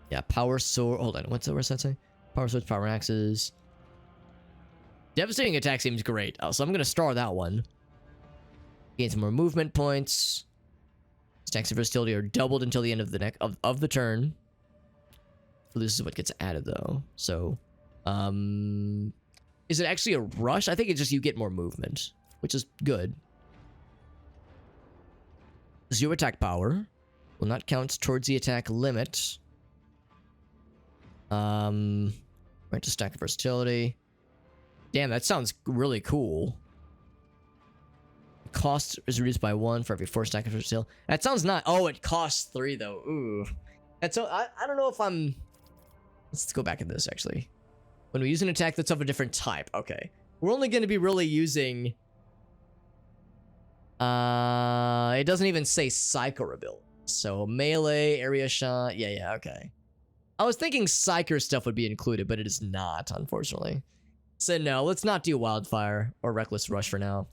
Yeah, power sword. Hold on, what's that say? Power swords, power axes. Devastating attack seems great. Oh, so I'm gonna star that one. Gain some more movement points. Stacks of versatility are doubled until the end of the turn. This is what gets added though. So, is it actually a rush? I think it's just you get more movement, which is good. 0 attack power will not count towards the attack limit. Right to stack of versatility. Damn, that sounds really cool. Cost is reduced by 1 for every 4 stack of versatility. That sounds not. Oh, it costs 3 though. Ooh, that's so. I don't know if I'm. Let's go back at this actually. When we use an attack that's of a different type. Okay, we're only going to be really using. It doesn't even say Psyker ability. So melee, area shot. Yeah, okay. I was thinking Psyker stuff would be included, but it is not, unfortunately. So no, let's not do Wildfire or Reckless Rush for now.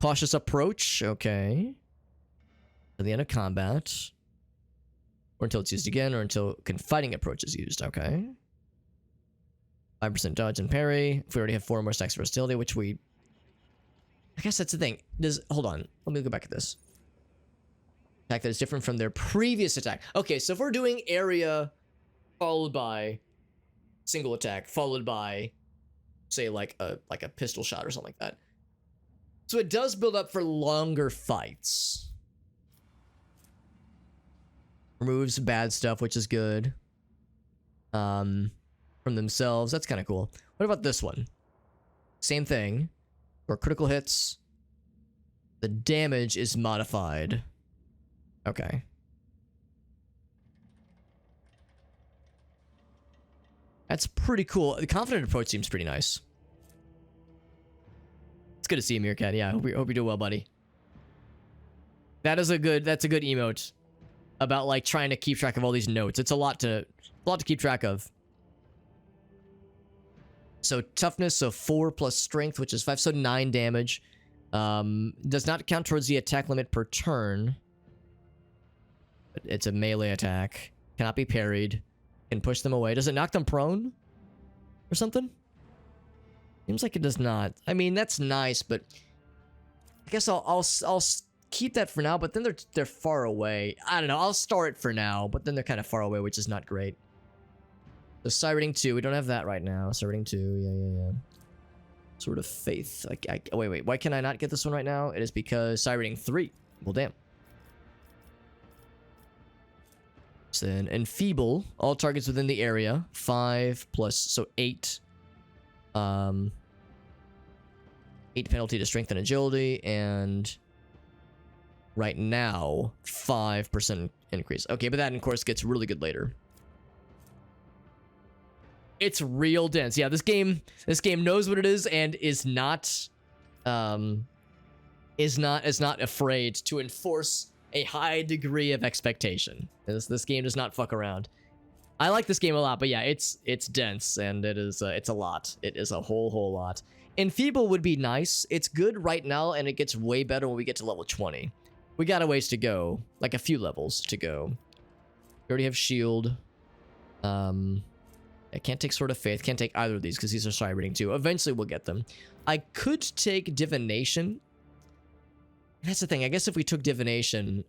Cautious Approach, okay. At the end of combat. Or until it's used again, or until Confiding Approach is used, okay. 5% dodge and parry. If we already have 4 more stacks of versatility, which we... I guess that's the thing. Hold on. Let me go back at this. Attack that is different from their previous attack. Okay, so if we're doing area followed by single attack, followed by, say, like a pistol shot or something like that. So it does build up for longer fights. Removes bad stuff, which is good. From themselves. That's kind of cool. What about this one? Same thing. For critical hits, the damage is modified. Okay. That's pretty cool. The Confident Approach seems pretty nice. It's good to see you, Meerkat. Yeah, I hope you do well, buddy. That's a good emote about like trying to keep track of all these notes. It's a lot to keep track of. So toughness, so 4 plus strength, which is 5, so 9 damage. Does not count towards the attack limit per turn. It's a melee attack. Cannot be parried. Can push them away. Does it knock them prone? Or something? Seems like it does not. I mean, that's nice, but I guess I'll keep that for now, but then they're far away. I don't know. I'll store it for now, but then they're kind of far away, which is not great. The Sireting 2, we don't have that right now. Sireting 2, yeah. Sword of Faith. Wait, why can I not get this one right now? It is because Sireting 3. Well, damn. buffs in. Enfeeble, all targets within the area. 5 plus, so 8. 8 penalty to strength and agility, and right now 5% increase. Okay, but that of course gets really good later. It's real dense. Yeah, this game knows what it is and is not afraid to enforce a high degree of expectation. This game does not fuck around. I like this game a lot, but yeah, it's dense and it's a lot. It is a whole lot. Enfeeble would be nice. It's good right now, and it gets way better when we get to level 20. We got a ways to go, like a few levels to go. We already have shield. I can't take Sword of Faith. Can't take either of these because these are Psy rating too. Eventually we'll get them. I could take Divination. That's the thing. I guess if we took Divination,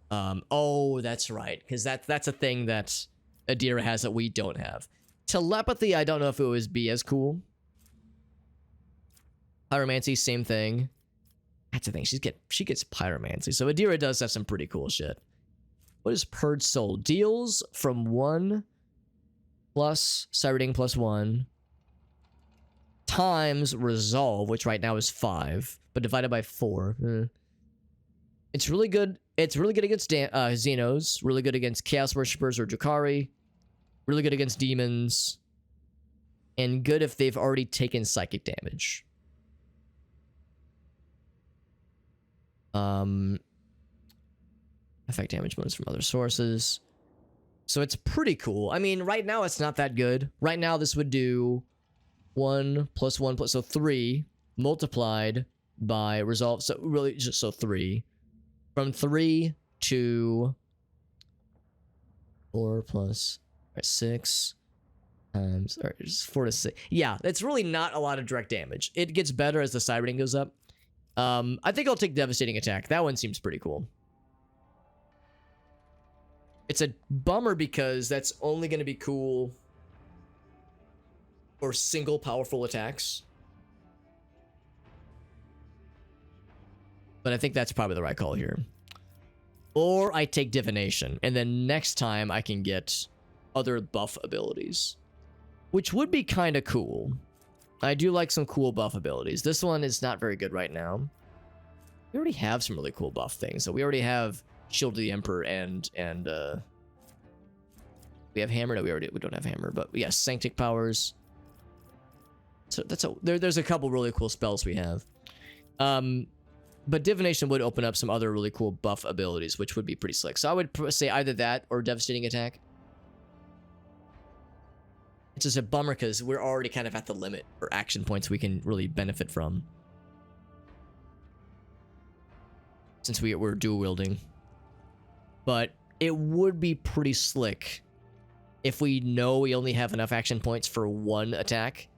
oh, that's right, because that's a thing that Adira has that we don't have. Telepathy, I don't know if it would be as cool. Pyromancy, same thing. That's the thing. She gets Pyromancy. So Adira does have some pretty cool shit. What is Purge Soul? Deals from 1 plus Psy rating plus 1 times Resolve, which right now is 5, but divided by 4. It's really good. It's really good against Xenos. Really good against Chaos Worshippers or Drukhari. Really good against demons. And good if they've already taken psychic damage. Effect damage bonus from other sources. So it's pretty cool. I mean, right now it's not that good. Right now this would do 1 plus 1 plus, so 3 multiplied by Resolve. So really just, so 3. From 3 to 4 plus 6 times, or just 4 to 6. Yeah, it's really not a lot of direct damage. It gets better as the Psy rating goes up. I think I'll take Devastating Attack. That one seems pretty cool. It's a bummer because that's only going to be cool for single powerful attacks. But I think that's probably the right call here. Or I take Divination, and then next time I can get other buff abilities, which would be kind of cool. I do like some cool buff abilities. This one is not very good right now. We already have some really cool buff things. So we already have Shield of the Emperor and we have Hammer. No, we don't have Hammer, but yeah, Sanctic Powers. So there's a couple really cool spells we have. But Divination would open up some other really cool buff abilities, which would be pretty slick. So I would say either that or Devastating Attack. It's just a bummer because we're already kind of at the limit for action points we can really benefit from, since we're dual wielding. But it would be pretty slick if we know we only have enough action points for one attack.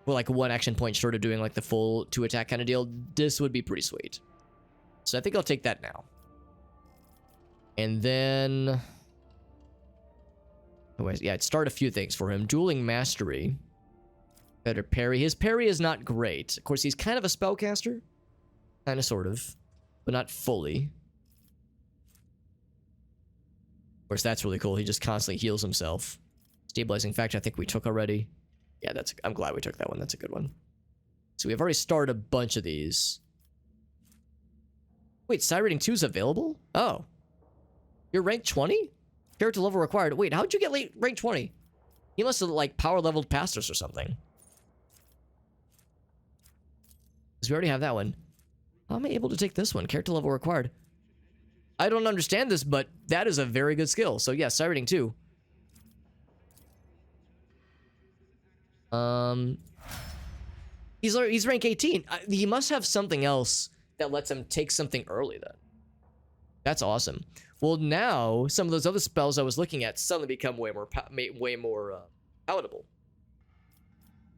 We're like one action point short of doing like the full 2 attack kind of deal. This would be pretty sweet. So I think I'll take that now. And then... yeah, I'd start a few things for him. Dueling Mastery. Better parry. His parry is not great. Of course, he's kind of a spellcaster. Kind of, sort of. But not fully. Of course, that's really cool. He just constantly heals himself. Stabilizing Factor, I think we took already. Yeah, I'm glad we took that one. That's a good one. So we've already started a bunch of these. Wait, Psy rating 2 is available? Oh. You're rank 20? Character level required. Wait, how'd you get rank 20? He must have, like, power leveled past us or something. Because we already have that one. How am I able to take this one? Character level required. I don't understand this, but that is a very good skill. So, yeah, Psy rating 2. He's rank 18. He must have something else that lets him take something early then. That's awesome. Well, now some of those other spells I was looking at suddenly become way more palatable.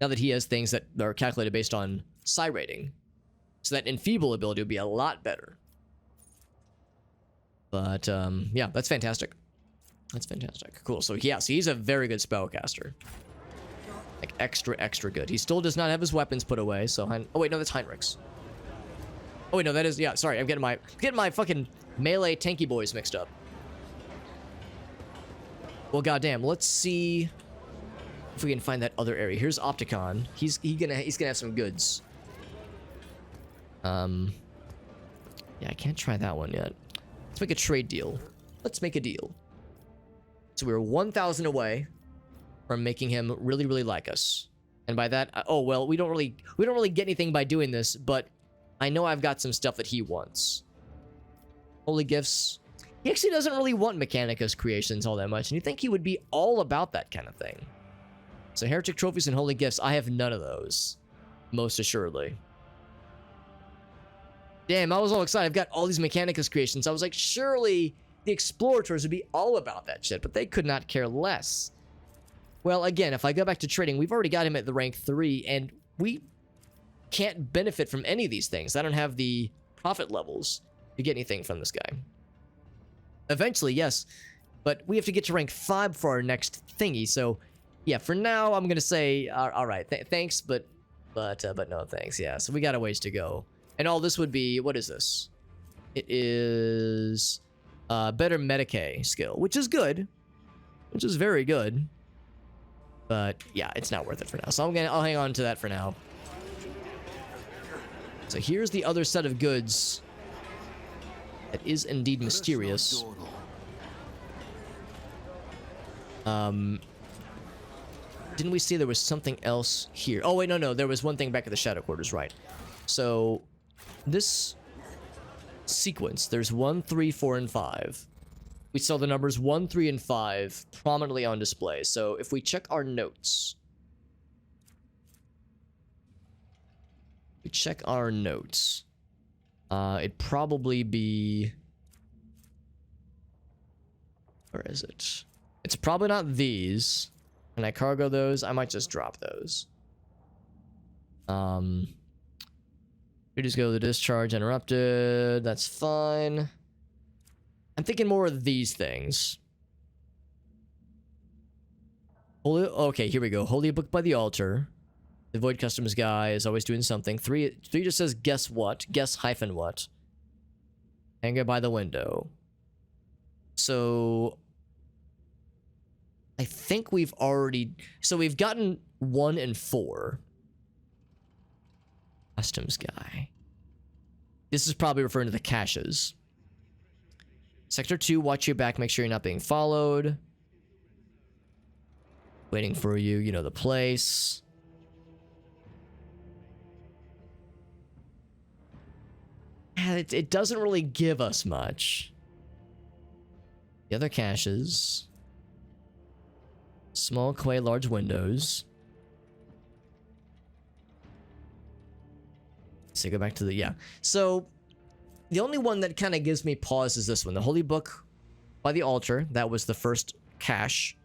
Now that he has things that are calculated based on Psy rating, so that Enfeeble ability would be a lot better. But yeah, that's fantastic. That's fantastic. Cool. So yeah, so he's a very good spellcaster. Like extra good. He still does not have his weapons put away. So oh wait, no, that's Heinrich's. Oh wait, no, that is, yeah. Sorry, I'm getting my fucking melee tanky boys mixed up. Well, goddamn. Let's see if we can find that other area. Here's Opticon. He's gonna have some goods. Yeah, I can't try that one yet. Let's make a trade deal. Let's make a deal. So we're 1,000 away from making him really, really like us. And by that, oh well, we don't really get anything by doing this, but I know I've got some stuff that he wants. Holy gifts. He actually doesn't really want Mechanicus creations all that much, and you think he would be all about that kind of thing. So heretic trophies and holy gifts, I have none of those, most assuredly. Damn, I was all excited. I've got all these Mechanicus creations. I was like, surely the Explorators would be all about that shit, but they could not care less. Well, again, if I go back to trading, we've already got him at the rank 3, and we can't benefit from any of these things. I don't have the profit levels to get anything from this guy. Eventually, yes, but we have to get to rank 5 for our next thingy, so yeah, for now, I'm gonna say, all right, thanks, but no thanks, yeah, so we got a ways to go. And all this would be, what is this? It is better Medicae skill, which is good, which is very good. But yeah, it's not worth it for now. So I'll hang on to that for now. So here's the other set of goods that is indeed mysterious. Didn't we see there was something else here? Oh wait, no, there was one thing back at the Shadow Quarters, right? So this sequence, there's 1, 3, 4, and 5. We saw the numbers 1, 3, and 5 prominently on display. So if we check our notes, it'd probably be, where is it? It's probably not these. Can I cargo those? I might just drop those. We just go to the discharge interrupted. That's fine. I'm thinking more of these things. Okay, here we go. Holy Book by the Altar. The Void Customs guy is always doing something. 3 just says guess what? Guess hyphen what? Anger by the window. So I think we've already... So we've gotten 1 and 4. Customs guy. This is probably referring to the caches. Sector 2, watch your back, make sure you're not being followed. Waiting for you, you know the place. It doesn't really give us much. The other caches. Small quay, large windows. So go back to the, yeah. So the only one that kind of gives me pause is this one. The Holy Book by the Altar. That was the first cache.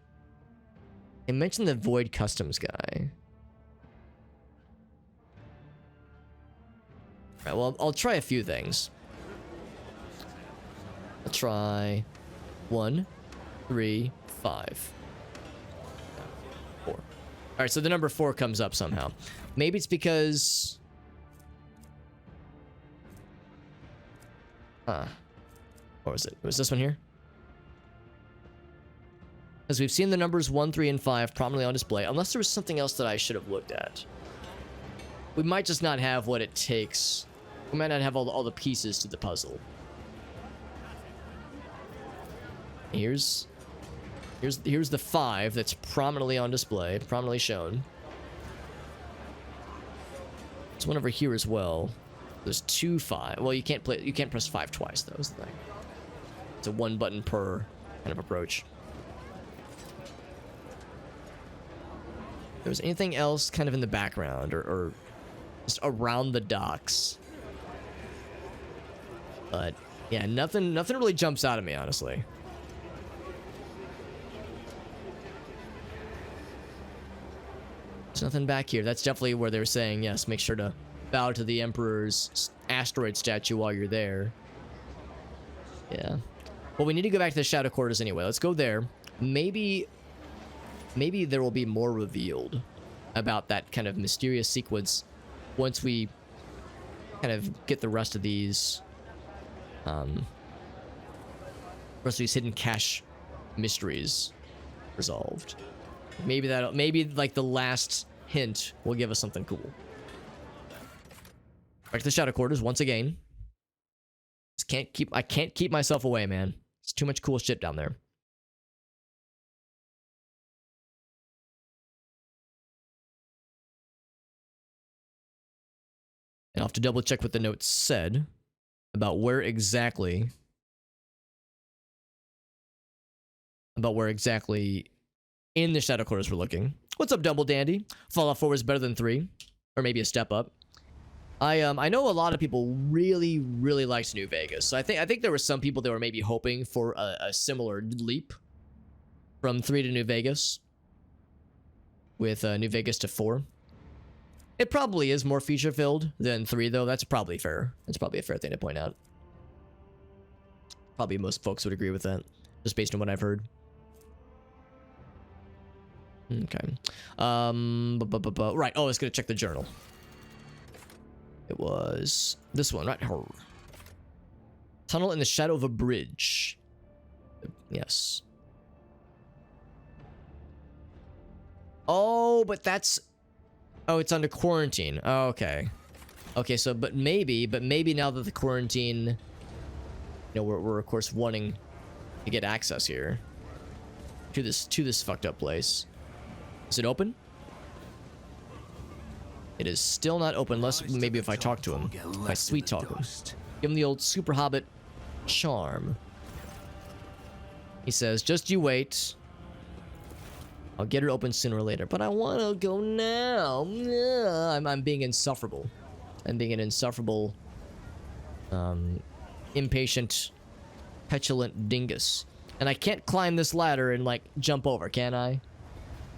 I mentioned the Void Customs guy. Alright, well, I'll try a few things. I'll try 1, 3, 5, 4. Alright, so the number 4 comes up somehow. Maybe it's because... What was it? Was this one here? As we've seen the numbers 1, 3, and 5 prominently on display, unless there was something else that I should have looked at. We might just not have what it takes. We might not have all the pieces to the puzzle. Here's the 5 that's prominently on display, prominently shown. There's one over here as well. There's 2 5. Well, you can't press 5 twice though, is the thing. It's a 1 button per kind of approach. If there was anything else kind of in the background or just around the docks. But yeah, nothing really jumps out at me, honestly. There's nothing back here. That's definitely where they were saying, yes, make sure to bow to the Emperor's asteroid statue while you're there. Yeah. Well, we need to go back to the Shadow Quarters anyway. Let's go there. Maybe there will be more revealed about that kind of mysterious sequence once we kind of get the rest of these hidden cache mysteries resolved. Maybe like the last hint will give us something cool. Back to the Shadow Quarters once again. I can't keep myself away, man. It's too much cool shit down there. And I'll have to double check what the notes said about where exactly in the Shadow Quarters we're looking. What's up, Double Dandy? Fallout 4 is better than 3, or maybe a step up. I know a lot of people really liked New Vegas. So I think there were some people that were maybe hoping for a similar leap from 3 to New Vegas, with New Vegas to 4. It probably is more feature filled than 3, though. That's probably fair. That's probably a fair thing to point out. Probably most folks would agree with that, just based on what I've heard. Okay. Right. Oh, I was gonna check the journal. It was this one, right? Tunnel in the shadow of a bridge. Yes. Oh, but that's... Oh, it's under quarantine. Oh, okay. Okay, so, but maybe now that the quarantine... You know, we're of course wanting to get access here. To this fucked up place. Is it open? It is still not open, unless maybe if I talk to him. If I sweet talk him. Give him the old Super Hobbit charm. He says, just you wait. I'll get it open sooner or later, but I want to go now. I'm being insufferable. I'm being an insufferable, impatient, petulant dingus. And I can't climb this ladder and, like, jump over, can I?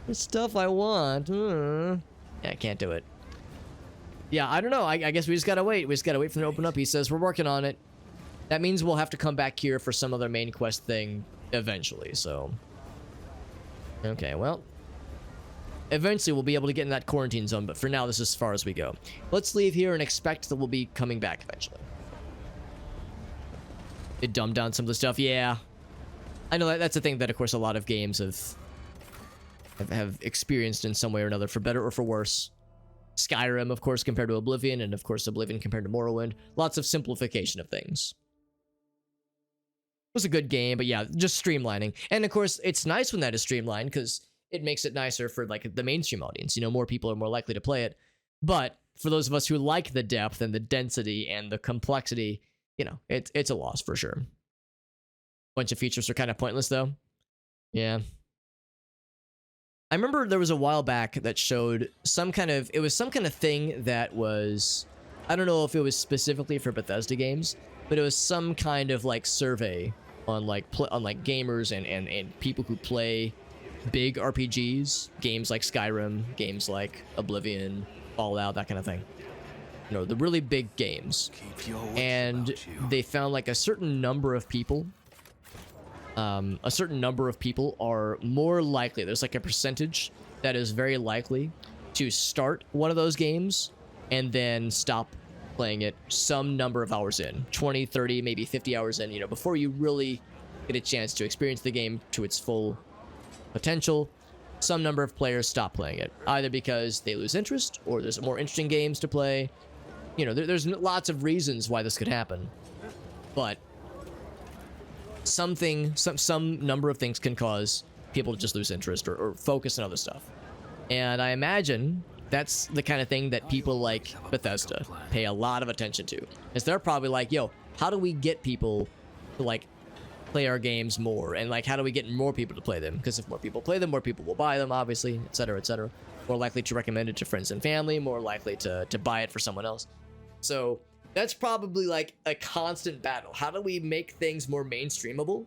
The stuff I want. Yeah, I can't do it. Yeah, I don't know. I guess we just gotta wait. We just gotta wait for them to open up. He says we're working on it. That means we'll have to come back here for some other main quest thing eventually, so... Okay, well... Eventually we'll be able to get in that quarantine zone, but for now this is as far as we go. Let's leave here and expect that we'll be coming back eventually. It dumbed down some of the stuff, yeah. I know that's a thing that, of course, a lot of games have experienced in some way or another, for better or for worse. Skyrim, of course, compared to Oblivion, and of course Oblivion compared to Morrowind. Lots of simplification of things. It was a good game, but yeah, just streamlining. And of course, it's nice when that is streamlined, because it makes it nicer for, like, the mainstream audience. You know, more people are more likely to play it. But for those of us who like the depth and the density and the complexity, you know, it's a loss for sure. Bunch of features are kind of pointless, though. Yeah. I remember there was a while back that showed some kind of... It was some kind of thing that was... I don't know if it was specifically for Bethesda games, but it was some kind of, like, survey on, like, gamers and people who play big RPGs. Games like Skyrim, games like Oblivion, Fallout, that kind of thing. You know, the really big games. And they found, like, a certain number of people... are more likely, there's like a percentage that is very likely to start one of those games and then stop playing it some number of hours in, 20, 30, maybe 50 hours in, you know, before you really get a chance to experience the game to its full potential. Some number of players stop playing it, either because they lose interest or there's more interesting games to play. You know, there's lots of reasons why this could happen, but some number of things can cause people to just lose interest or focus on other stuff. And I imagine that's the kind of thing that people like Bethesda pay a lot of attention to. Is they're probably like, yo, how do we get people to, like, play our games more? And, like, how do we get more people to play them? Because if more people play them, more people will buy them, obviously, etc., etc. More likely to recommend it to friends and family, more likely to buy it for someone else. So... that's probably, like, a constant battle. How do we make things more mainstreamable?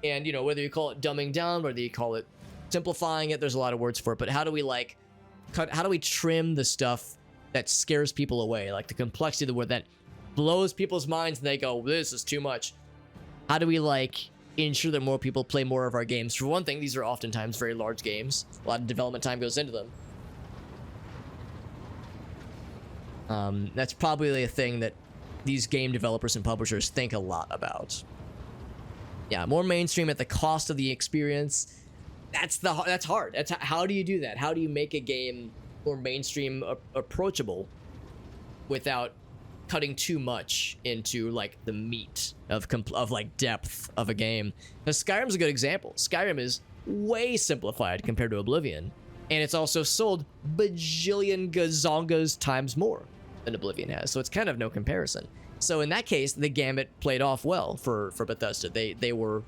And, you know, whether you call it dumbing down, whether you call it simplifying it, there's a lot of words for it. But how do we, like, how do we trim the stuff that scares people away? Like, the complexity of the word that blows people's minds and they go, this is too much. How do we, like, ensure that more people play more of our games? For one thing, these are oftentimes very large games. A lot of development time goes into them. That's probably a thing that these game developers and publishers think a lot about. Yeah, more mainstream at the cost of the experience. that's hard. How do you do that? How do you make a game more mainstream approachable without cutting too much into like the meat of like depth of a game? Now, Skyrim's a good example. Skyrim is way simplified compared to Oblivion, and it's also sold bajillion gazongas times more than Oblivion has, so it's kind of no comparison. So in that case, the gamut played off well for Bethesda. They were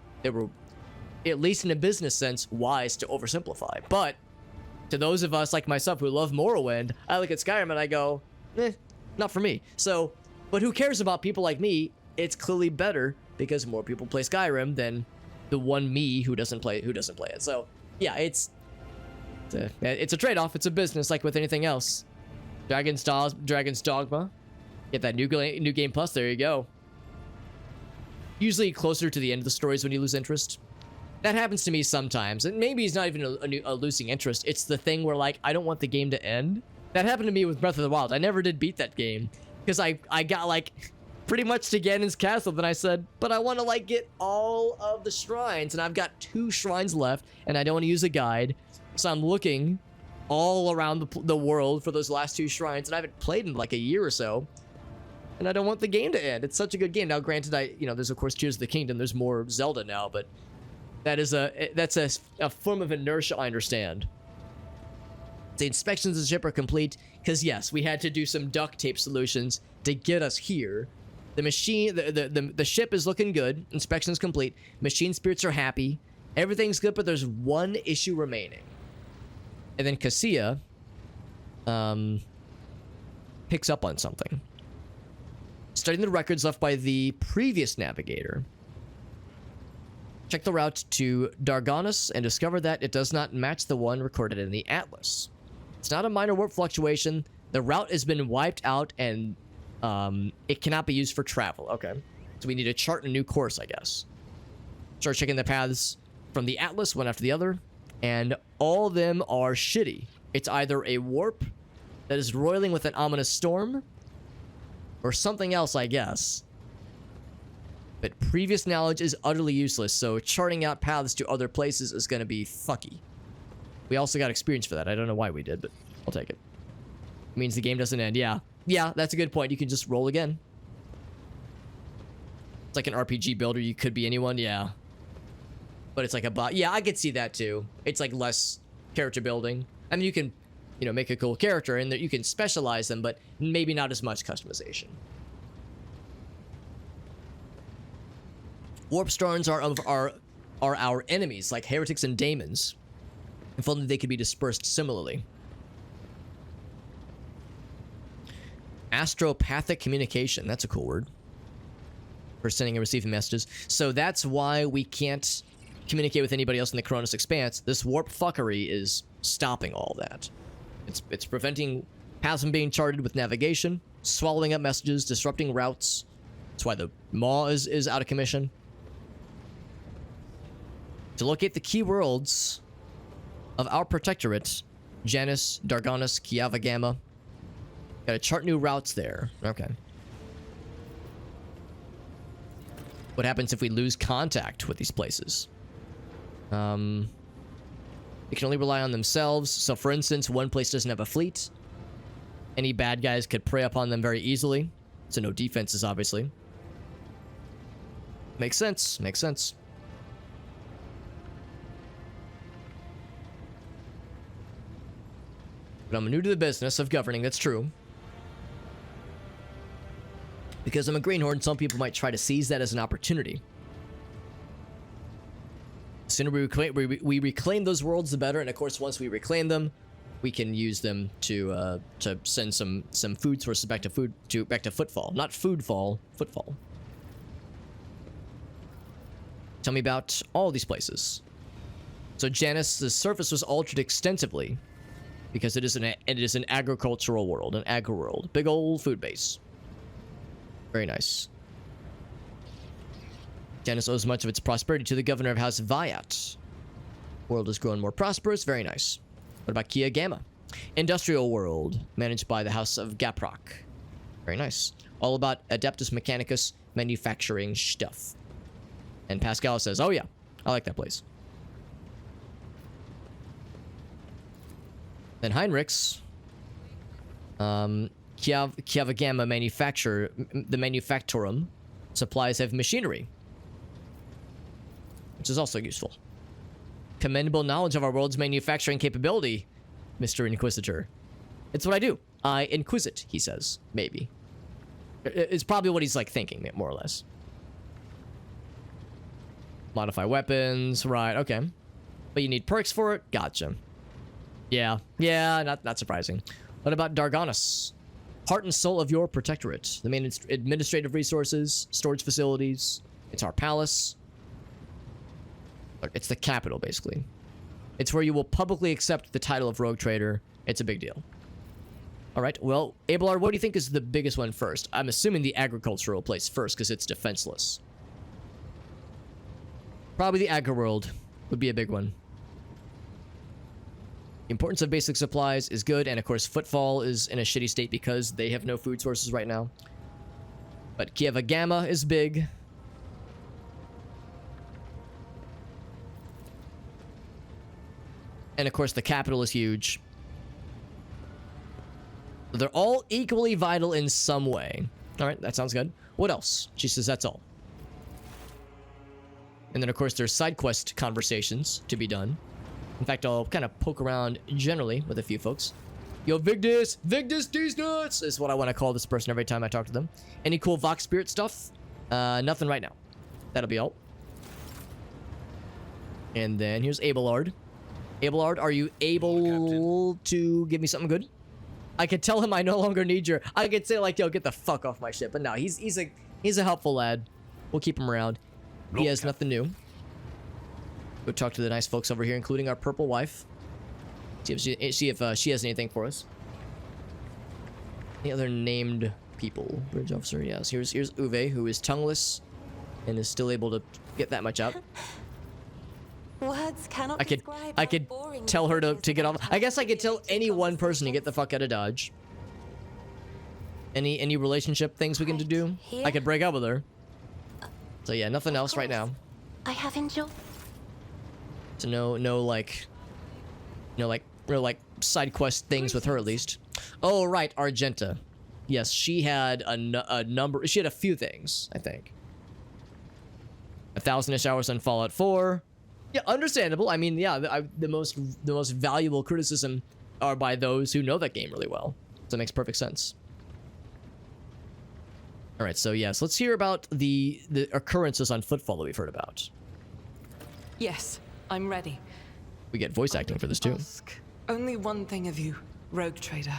at least in a business sense wise to oversimplify. But to those of us like myself who love Morrowind, I look at Skyrim and I go, not for me. So, but who cares about people like me? It's clearly better because more people play Skyrim than the one me who doesn't play it. So yeah, it's a trade-off. It's a business like with anything else. Dragon's Dogma. Get that new game plus. There you go. Usually closer to the end of the stories when you lose interest. That happens to me sometimes, and maybe it's not even a losing interest. It's the thing where like I don't want the game to end. That happened to me with Breath of the Wild. I never did beat that game because I got like pretty much to Ganon's castle. Then I said, but I want to like get all of the shrines, and I've got 2 shrines left, and I don't want to use a guide, so I'm looking all around the world for those last 2 shrines, and I haven't played in like a year or so. And I don't want the game to end. It's such a good game. Now, granted, there's of course Tears of the Kingdom. There's more Zelda now, but that's a form of inertia I understand. The inspections of the ship are complete because yes, we had to do some duct tape solutions to get us here. The machine, the ship is looking good. Inspections complete. Machine spirits are happy. Everything's good, but there's one issue remaining. And then Cassia picks up on something. Studying the records left by the previous navigator, check the route to Dargonus and discover that it does not match the one recorded in the Atlas. It's not a minor warp fluctuation. The route has been wiped out and it cannot be used for travel. Okay. So we need to chart a new course, I guess. Start checking the paths from the Atlas, one after the other, and all of them are shitty. It's either a warp that is roiling with an ominous storm, or something else, I guess. But previous knowledge is utterly useless, so charting out paths to other places is going to be fucky. We also got experience for that. I don't know why we did, but I'll take it. It means the game doesn't end. Yeah, that's a good point. You can just roll again. It's like an RPG builder. You could be anyone, yeah. But it's like a bot. Yeah, I could see that too. It's like less character building. I mean, you can make a cool character and that you can specialize them, but maybe not as much customization. Warp storms are our enemies, like heretics and daemons. If only they could be dispersed similarly. Astropathic communication. That's a cool word. For sending and receiving messages. So that's why we can't communicate with anybody else in the Cronus Expanse. This warp fuckery is stopping all that. It's preventing paths from being charted with navigation, swallowing up messages, disrupting routes. That's why the Maw is out of commission. To locate the key worlds of our protectorate, Janus, Dargonus, Kiava Gamma. Gotta chart new routes there. Okay. What happens if we lose contact with these places? They can only rely on themselves. So, for instance, one place doesn't have a fleet. Any bad guys could prey upon them very easily. So no defenses, obviously. Makes sense. Makes sense. But I'm new to the business of governing. That's true. Because I'm a greenhorn, some people might try to seize that as an opportunity. The sooner we reclaim those worlds, the better. And of course, once we reclaim them, we can use them to send some food sources back to Footfall, not Foodfall, Footfall. Tell me about all these places. So Janus' surface was altered extensively because it is an agricultural world, an agro world, big old food base. Very nice. Janus owes much of its prosperity to the governor of House Viat. World has grown more prosperous. Very nice. What about Kia Gamma? Industrial world, managed by the House of Gaproc. Very nice. All about Adeptus Mechanicus manufacturing stuff. And Pascal says, oh yeah, I like that place. Then Heinrichs. Chiavagama manufacturer, the Manufactorum, supplies heavy machinery, which is also useful. Commendable knowledge of our world's manufacturing capability, Mr. Inquisitor. It's what I do. I inquisit, he says. Maybe. It's probably what he's like thinking, more or less. Modify weapons, right, okay. But you need perks for it? Gotcha. Yeah, not surprising. What about Dargonus? Heart and soul of your protectorate. The main administrative resources, storage facilities. It's our palace. It's the capital, basically. It's where you will publicly accept the title of Rogue Trader. It's a big deal. Alright, well, Abelard, what do you think is the biggest one first? I'm assuming the agricultural place first, because it's defenseless. Probably the agri world would be a big one. The importance of basic supplies is good, and of course Footfall is in a shitty state because they have no food sources right now. But Chiavagama is big. And of course the capital is huge. They're all equally vital in some way. Alright, that sounds good. What else? She says that's all. And then of course there's side quest conversations to be done. In fact, I'll kind of poke around generally with a few folks. Yo, Vigdis! Vigdis these nuts! Is what I want to call this person every time I talk to them. Any cool Vox Spirit stuff? Nothing right now. That'll be all. And then here's Abelard. Abelard, are you able to give me something good? I could tell him I no longer need your... I could say like, yo, get the fuck off my ship. But no, he's a helpful lad. We'll keep him around. He has nothing new. Go talk to the nice folks over here, including our purple wife. See if she has anything for us. Any other named people? Bridge officer, yes. Here's Uwe, who is tongueless and is still able to get that much out. Words cannot I could tell her to get off. I guess I could tell any one person to get the fuck out of Dodge. Any relationship things we can do? I could break up with her. So yeah, nothing else right now. I have enjoyed. So no like real like side quest things with her at least. Oh right, Argenta. Yes, she had a number. She had a few things, I think. 1,000-ish hours on Fallout 4. Yeah, understandable. I mean, yeah, the most valuable criticism are by those who know that game really well. So it makes perfect sense. All right, so yes, let's hear about the occurrences on Footfall that we've heard about. Yes, I'm ready. We get voice acting for this too. Ask only one thing of you, Rogue Trader.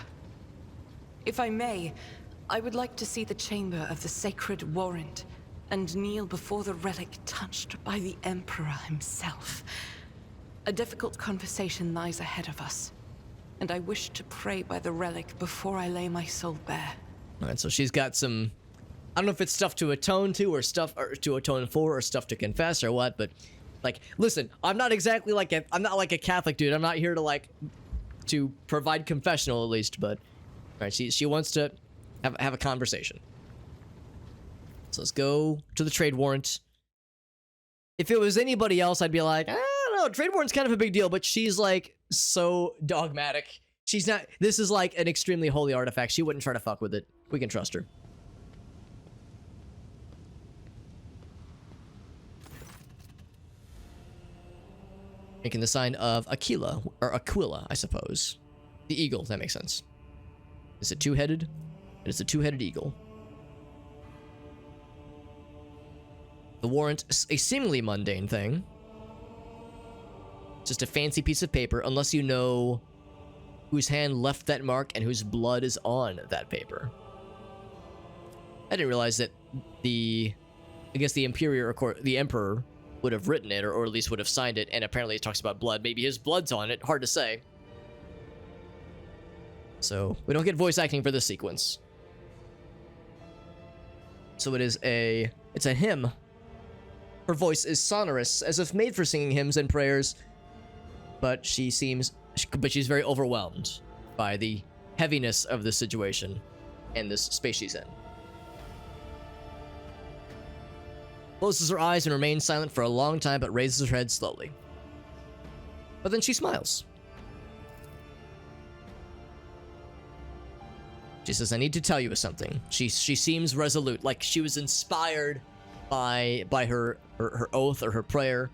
If I may, I would like to see the chamber of the sacred warrant and kneel before the relic touched by the Emperor himself. A difficult conversation lies ahead of us, and I wish to pray by the relic before I lay my soul bare. All right, so she's got some, I don't know if it's stuff to atone to or stuff to atone for or stuff to confess or what, but like, listen, I'm not exactly like I'm not like a Catholic dude. I'm not here to like to provide confessional at least, but all right, she wants to have a conversation. So let's go to the trade warrant. If it was anybody else, I'd be like, I don't know, trade warrant's kind of a big deal, but she's like so dogmatic. She's not, this is like an extremely holy artifact. She wouldn't try to fuck with it. We can trust her. Making the sign of Aquila, or Aquila, I suppose. The eagle, that makes sense. Is it two-headed? It is a two-headed eagle. The warrant is a seemingly mundane thing. Just a fancy piece of paper, unless you know whose hand left that mark and whose blood is on that paper. I didn't realize that I guess the Emperor would have written it, or at least would have signed it, and apparently it talks about blood. Maybe his blood's on it, hard to say. So, we don't get voice acting for this sequence. So it's a hymn. Her voice is sonorous, as if made for singing hymns and prayers, but she's very overwhelmed by the heaviness of the situation and this space she's in. Closes her eyes and remains silent for a long time, but raises her head slowly. But then she smiles. She says, I need to tell you something. She seems resolute, like she was inspired by her oath or her prayer.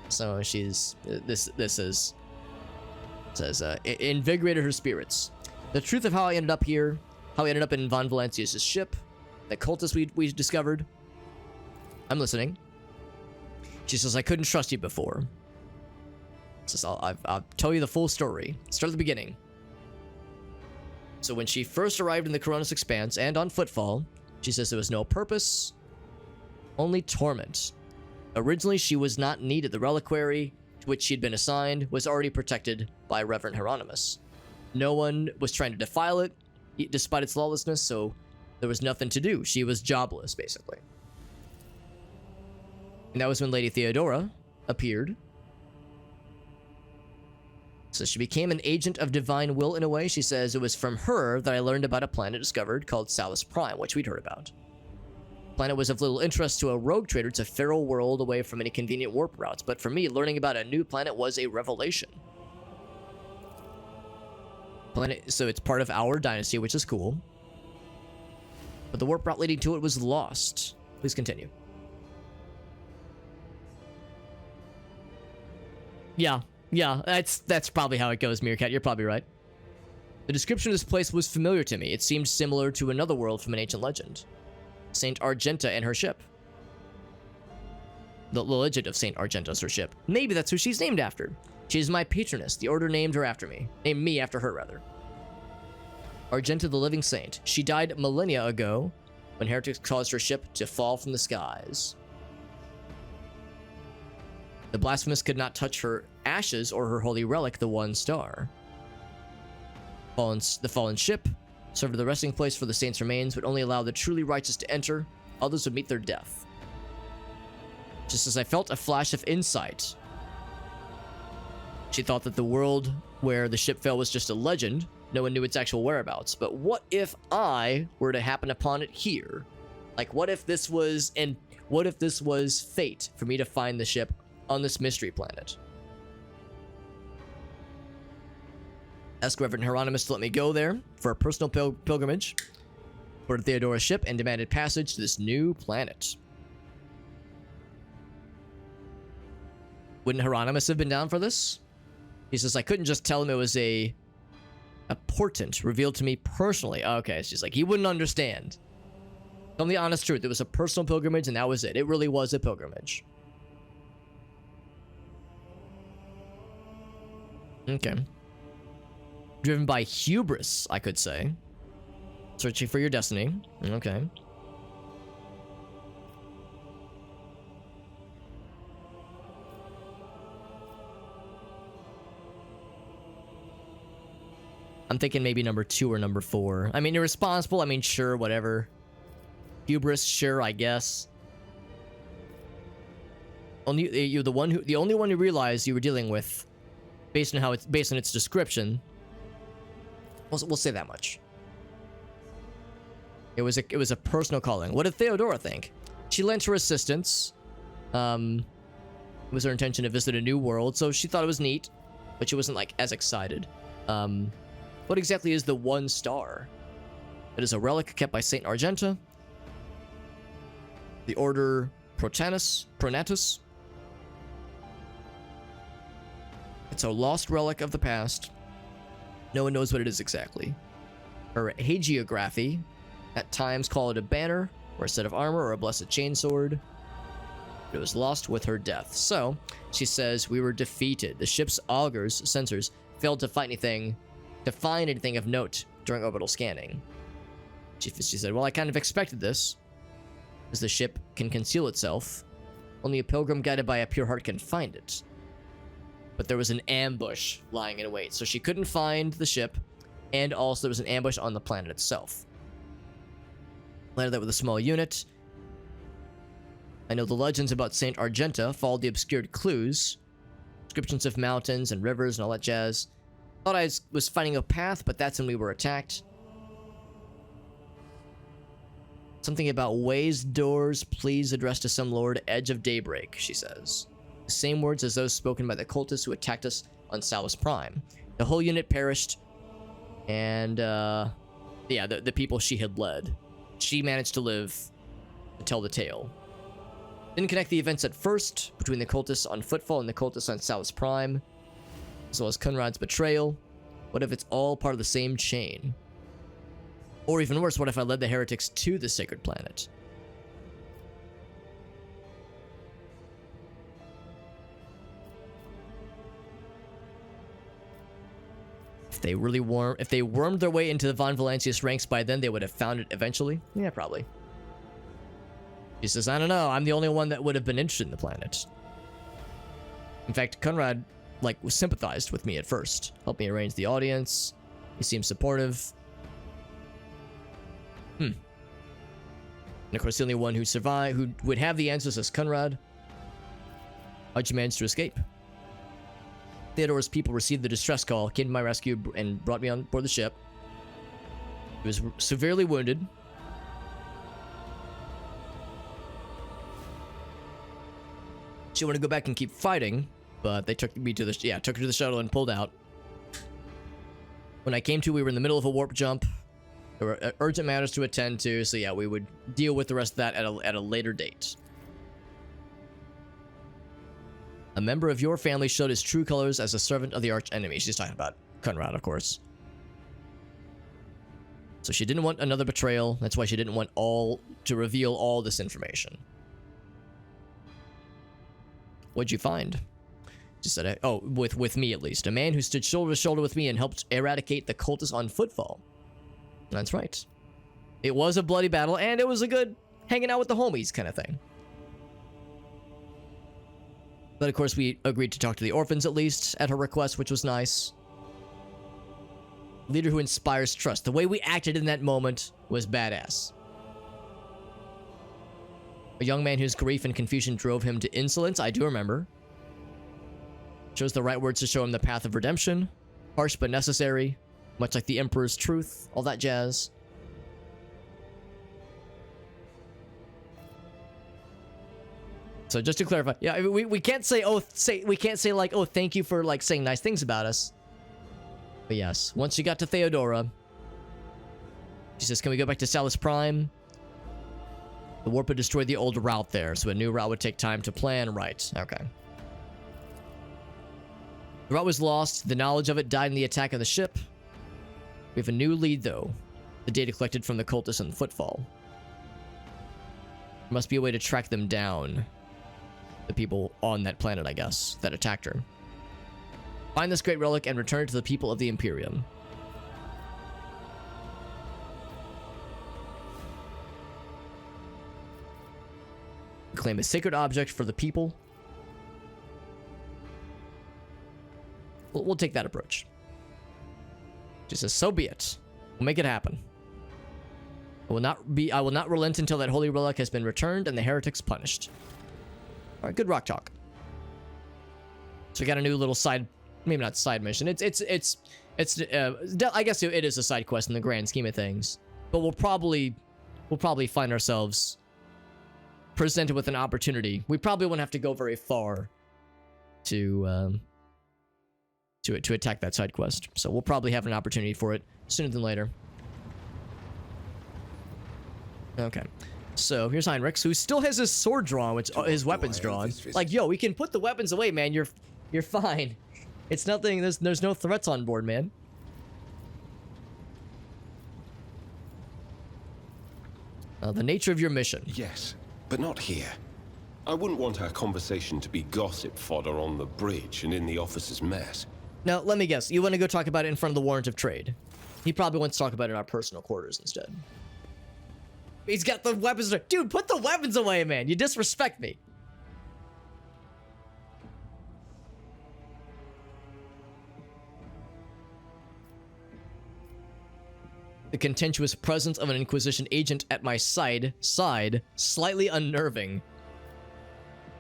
So she's invigorated her spirits. The truth of how I ended up here, how I ended up in Von Valancius' ship, the cultists we discovered. I'm listening. She says, I couldn't trust you before. Says, I'll tell you the full story. Start at the beginning. So when she first arrived in the Coronis Expanse and on Footfall, she says there was no purpose, only torment. Originally, she was not needed. The reliquary to which she'd been assigned was already protected by Reverend Hieronymus. No one was trying to defile it, despite its lawlessness, so there was nothing to do. She was jobless, basically. And that was when Lady Theodora appeared. So she became an agent of divine will in a way. She says it was from her that I learned about a planet discovered called Salus Prime, which we'd heard about. The planet was of little interest to a rogue trader. It's a feral world away from any convenient warp routes. But for me, learning about a new planet was a revelation. So it's part of our dynasty, which is cool. But the warp route leading to it was lost. Please continue. Yeah, that's probably how it goes, Meerkat. You're probably right. The description of this place was familiar to me. It seemed similar to another world from an ancient legend. Saint Argenta and her ship. The legend of Saint Argenta is her ship. Maybe that's who she's named after. She is my patroness. The order named her after me. Named me after her, rather. Argenta the Living Saint. She died millennia ago when heretics caused her ship to fall from the skies. The blasphemous could not touch her ashes or her holy relic, the One Star. The fallen ship served as the resting place for the saint's remains, would only allow the truly righteous to enter. Others would meet their death. Just as I felt a flash of insight. She thought that the world where the ship fell was just a legend. No one knew its actual whereabouts. But what if I were to happen upon it here? Like, what if this was fate for me to find the ship on this mystery planet? Asked Reverend Hieronymus to let me go there for a personal pilgrimage for Theodora's ship and demanded passage to this new planet. Wouldn't Hieronymus have been down for this? He says, I couldn't just tell him it was a portent revealed to me personally. Okay, she's like, he wouldn't understand. Tell him the honest truth. It was a personal pilgrimage and that was it. It really was a pilgrimage. Okay. Driven by hubris, I could say. Searching for your destiny. Okay. I'm thinking maybe number 2 or number 4. I mean, irresponsible. I mean, sure, whatever. Hubris, sure, I guess. You're the only one who realized you were dealing with, based on its description. We'll say that much. It was a personal calling. What did Theodora think? She lent her assistance. It was her intention to visit a new world, so she thought it was neat, but she wasn't like as excited. What exactly is the One Star? It is a relic kept by Saint Argenta, the Order Pronatus. It's a lost relic of the past. No one knows what it is exactly. Her hagiography at times call it a banner, or a set of armor, or a blessed chainsword. It was lost with her death. So, she says, we were defeated. The ship's augurs, sensors, failed to find anything of note during orbital scanning. She said, well, I kind of expected this, as the ship can conceal itself. Only a pilgrim guided by a pure heart can find it. But there was an ambush lying in wait, so she couldn't find the ship, and also there was an ambush on the planet itself. Landed there with a small unit. I know the legends about Saint Argenta followed the obscured clues, descriptions of mountains and rivers and all that jazz. Thought I was finding a path, but that's when we were attacked. Something about ways, doors, please addressed to some lord, edge of daybreak, she says. The same words as those spoken by the cultists who attacked us on Salus Prime. The whole unit perished, and Yeah, the people she had led. She managed to live to tell the tale. Didn't connect the events at first between the cultists on Footfall and the cultists on Salus Prime, as well as Conrad's betrayal. What if it's all part of the same chain? Or even worse, what if I led the heretics to the sacred planet? If they really if they wormed their way into the Von Valancius ranks by then, they would have found it eventually? Yeah, probably. He says, I don't know, I'm the only one that would have been interested in the planet. In fact, Conrad, like, was sympathized with me at first. Helped me arrange the audience. He seemed supportive. And of course, the only one who survived, who would have the answers is Conrad. How'd you manage to escape? Theodore's people received the distress call, came to my rescue, and brought me on board the ship. He was severely wounded. She wanted to go back and keep fighting, but they took me to the took her to the shuttle and pulled out. When I came to, we were in the middle of a warp jump. There were urgent matters to attend to, so yeah, we would deal with the rest of that at a later date. A member of your family showed his true colors as a servant of the arch enemy. She's talking about Conrad, of course. So she didn't want another betrayal. That's why she didn't want to reveal all this information. What'd you find? She said, oh, with me at least. A man who stood shoulder to shoulder with me and helped eradicate the cultists on Footfall. That's right. It was a bloody battle, and it was a good hanging out with the homies kind of thing. But of course, we agreed to talk to the orphans at least, at her request, which was nice. Leader who inspires trust. The way we acted in that moment was badass. A young man whose grief and confusion drove him to insolence, I do remember. Chose the right words to show him the path of redemption. Harsh but necessary. Much like the Emperor's truth. All that jazz. So just to clarify, yeah, we can't say we can't say like, oh, thank you for like saying nice things about us. But yes, once you got to Theodora, she says, can we go back to Salus Prime? The warp had destroyed the old route there, so a new route would take time to plan. Right, okay. The route was lost. The knowledge of it died in the attack of the ship. We have a new lead, though. The data collected from the cultists and Footfall. There must be a way to track them down. The people on that planet, I guess, that attacked her. Find this great relic and return it to the people of the Imperium. Claim a sacred object for the people. We'll take that approach. She says, so be it. We'll make it happen. I will not relent until that holy relic has been returned and the heretics punished. All right, good rock talk. So we got a new little side, maybe not side mission. I guess it is a side quest in the grand scheme of things. But we'll probably find ourselves presented with an opportunity. We probably won't have to go very far to attack that side quest. So we'll probably have an opportunity for it sooner than later. Okay. So here's Heinrichs, who still has his sword drawn, which his weapons drawn. Like, yo, we can put the weapons away, man. You're fine. It's nothing. There's no threats on board, man. The nature of your mission. Yes, but not here. I wouldn't want our conversation to be gossip fodder on the bridge and in the officers' mess. Now, let me guess. You want to go talk about it in front of the warrant of trade. He probably wants to talk about it in our personal quarters instead. He's got the weapons. Dude, put the weapons away, man. You disrespect me. The contentious presence of an Inquisition agent at my side, slightly unnerving.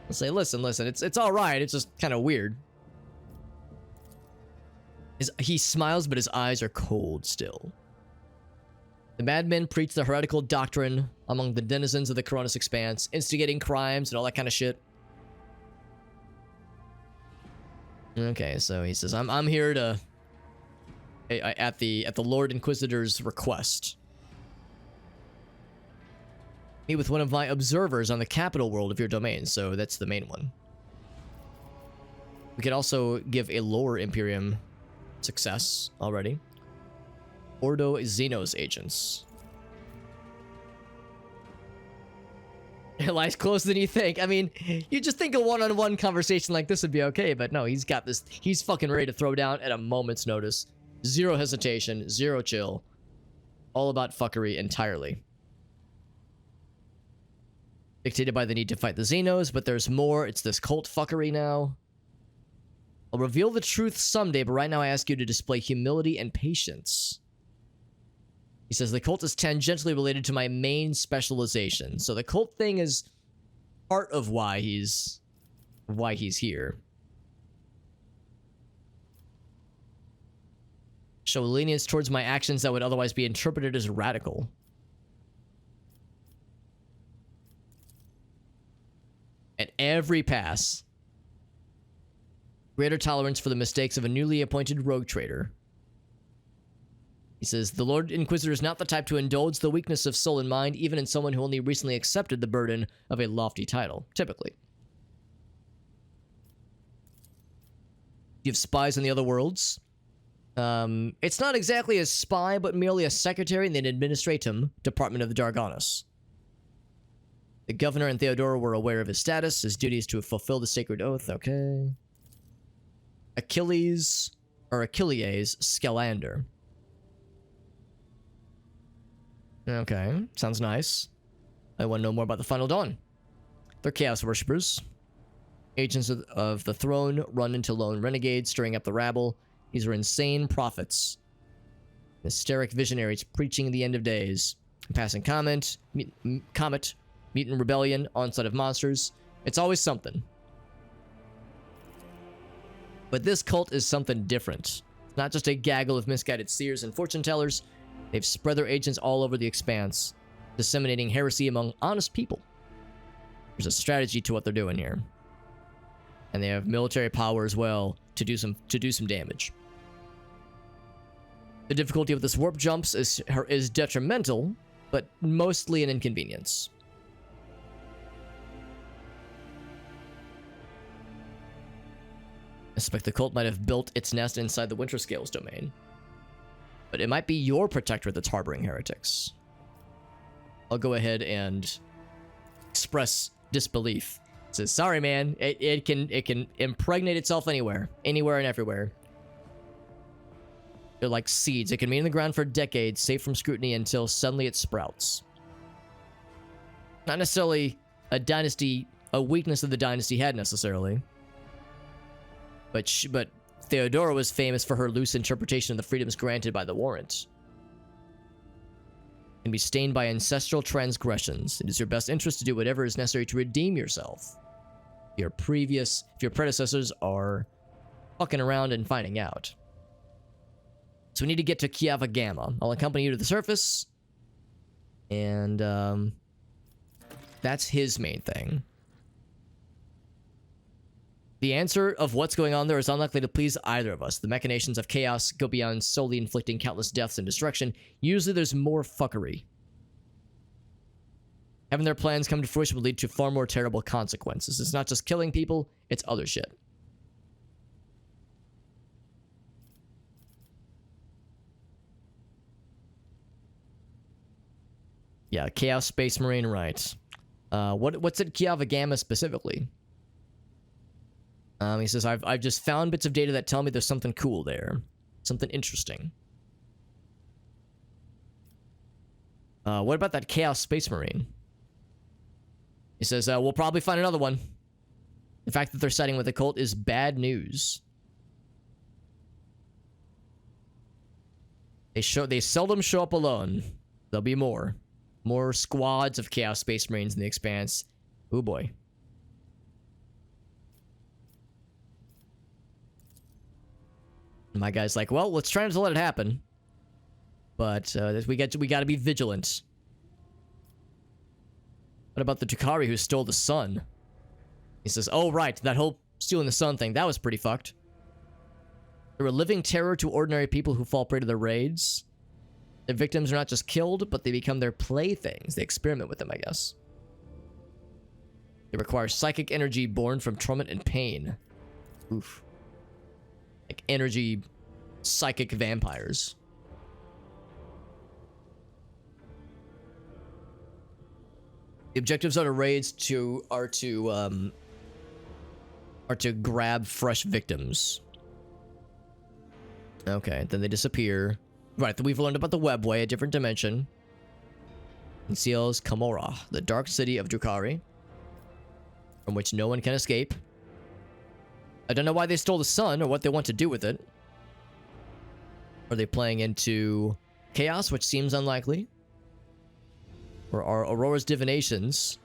I'll say, listen, it's all right. It's just kind of weird. He smiles, but his eyes are cold still. The madmen preach the heretical doctrine among the denizens of the Coronis Expanse, instigating crimes and all that kind of shit. Okay, so he says, I'm here to at the Lord Inquisitor's request. Meet with one of my observers on the capital world of your domain, so that's the main one. We could also give a lower Imperium success already. Ordo Xenos agents. It lies closer than you think. I mean, you just think a one-on-one conversation like this would be okay, but no, he's got this. He's fucking ready to throw down at a moment's notice. Zero hesitation, zero chill. All about fuckery entirely. Dictated by the need to fight the Xenos, but there's more. It's this cult fuckery now. I'll reveal the truth someday, but right now I ask you to display humility and patience. He says the cult is tangentially related to my main specialization. So the cult thing is part of why he's here. Show lenience towards my actions that would otherwise be interpreted as radical. At every pass. Greater tolerance for the mistakes of a newly appointed rogue trader. He says, the Lord Inquisitor is not the type to indulge the weakness of soul and mind, even in someone who only recently accepted the burden of a lofty title, typically. You have spies in the other worlds. It's not exactly a spy, but merely a secretary in the Administratum Department of the Dargonis. The governor and Theodora were aware of his status. His duty is to fulfill the sacred oath. Okay. Achilles Skelander. Okay, sounds nice. I want to know more about the Final Dawn. They're Chaos Worshippers. Agents of the throne run into lone renegades, stirring up the rabble. These are insane prophets. Hysteric visionaries preaching the end of days. Passing comet, mutant rebellion, onslaught of monsters. It's always something. But this cult is something different. It's not just a gaggle of misguided seers and fortune tellers. They've spread their agents all over the expanse, disseminating heresy among honest people. There's a strategy to what they're doing here. And they have military power as well to do some damage. The difficulty of this warp jumps is detrimental, but mostly an inconvenience. I suspect the cult might have built its nest inside the Winterscales domain. But it might be your protector that's harboring heretics. I'll go ahead and express disbelief. It says, sorry man, it can impregnate itself anywhere and everywhere. They're like seeds. It can be in the ground for decades, safe from scrutiny until suddenly it sprouts. Not necessarily a weakness that the dynasty had necessarily. But Theodora was famous for her loose interpretation of the freedoms granted by the warrant. Can be stained by ancestral transgressions. It is your best interest to do whatever is necessary to redeem yourself. If your predecessors are fucking around and finding out. So we need to get to Kiava Gamma. I'll accompany you to the surface. And, that's his main thing. The answer of what's going on there is unlikely to please either of us. The machinations of chaos go beyond solely inflicting countless deaths and destruction. Usually there's more fuckery. Having their plans come to fruition will lead to far more terrible consequences. It's not just killing people, it's other shit. Yeah, Chaos Space Marine, right. What's at Kiava Gamma specifically? He says, I've just found bits of data that tell me there's something cool there. Something interesting. What about that Chaos Space Marine? He says, we'll probably find another one. The fact that they're siding with the cult is bad news. They seldom show up alone. There'll be more. More squads of Chaos Space Marines in the Expanse. Oh boy. My guy's like, well, let's try not to let it happen. But we got to be vigilant. What about the Tukari who stole the sun? He says, oh right, that whole stealing the sun thing, that was pretty fucked. They're a living terror to ordinary people who fall prey to their raids. Their victims are not just killed, but they become their playthings. They experiment with them, I guess. They require psychic energy born from torment and pain. Oof. Like energy psychic vampires. The objectives of the raids are to grab fresh victims. Okay, then they disappear. Right, we've learned about the webway, a different dimension. Conceals Kamora, the dark city of Drukhari, from which no one can escape. I don't know why they stole the sun or what they want to do with it. Are they playing into chaos, which seems unlikely? Or are Aurora's divinations?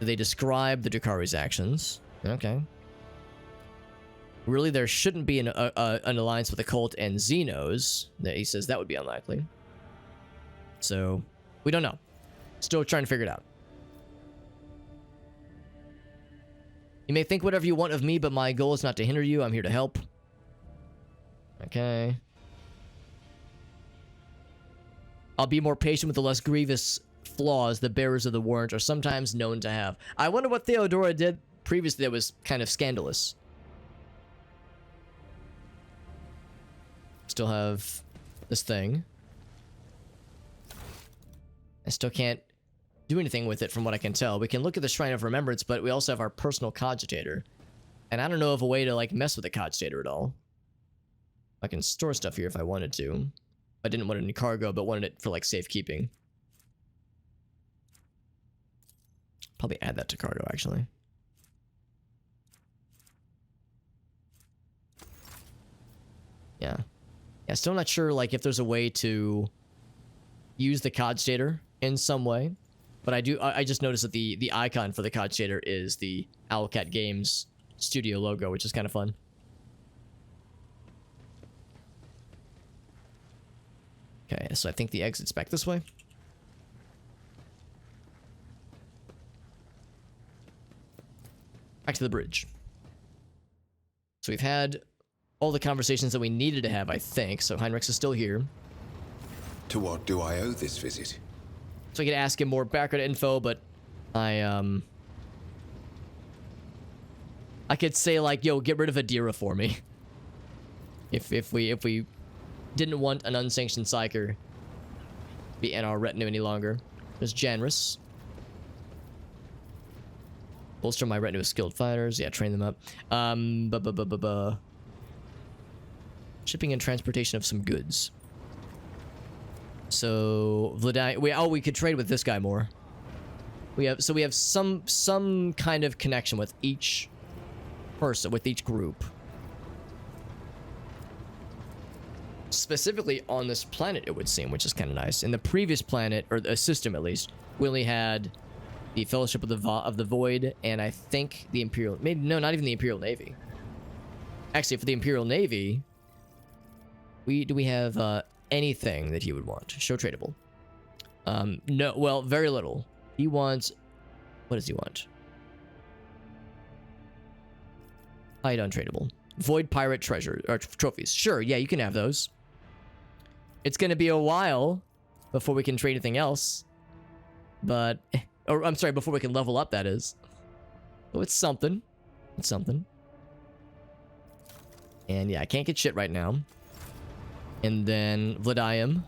Do they describe the Drukhari's actions? Okay. Really, there shouldn't be an alliance with the cult and Xenos. He says that would be unlikely. So, we don't know. Still trying to figure it out. You may think whatever you want of me, but my goal is not to hinder you. I'm here to help. Okay. I'll be more patient with the less grievous flaws the bearers of the warrant are sometimes known to have. I wonder what Theodora did previously that was kind of scandalous. Still have this thing. I still can't do anything with it from what I can tell. We can look at the Shrine of Remembrance, but we also have our personal cogitator. And I don't know of a way to like mess with the cogitator at all. I can store stuff here if I wanted to. I didn't want it in cargo, but wanted it for like safekeeping. Probably add that to cargo actually. Yeah. Yeah, still not sure like if there's a way to use the cogitator in some way. But I just noticed that the icon for the cogitator is the Owlcat Games studio logo, which is kind of fun. Okay, so I think the exit's back this way. Back to the bridge. So we've had all the conversations that we needed to have, I think. So Heinrichs is still here. To what do I owe this visit? So I could ask him more background info, but I could say like, yo, get rid of Adira for me. If we didn't want an unsanctioned psyker to be in our retinue any longer. There's Janris. Bolster my retinue with skilled fighters. Yeah, train them up. Shipping and transportation of some goods. So we could trade with this guy more. We have some kind of connection with each person, with each group. Specifically on this planet, it would seem, which is kind of nice. In the previous planet, or a system at least, we only had the Fellowship of the Void, and I think the Imperial... Maybe, no, not even the Imperial Navy. Actually, for the Imperial Navy, do we have anything that he would want? Show tradable. No, well, very little. He wants... What does he want? Hide untradable. Void Pirate treasure, or trophies. Sure, yeah, you can have those. It's gonna be a while before we can trade anything else. But... Or, I'm sorry, before we can level up, that is. So it's something. It's something. And yeah, I can't get shit right now. And then Vladium.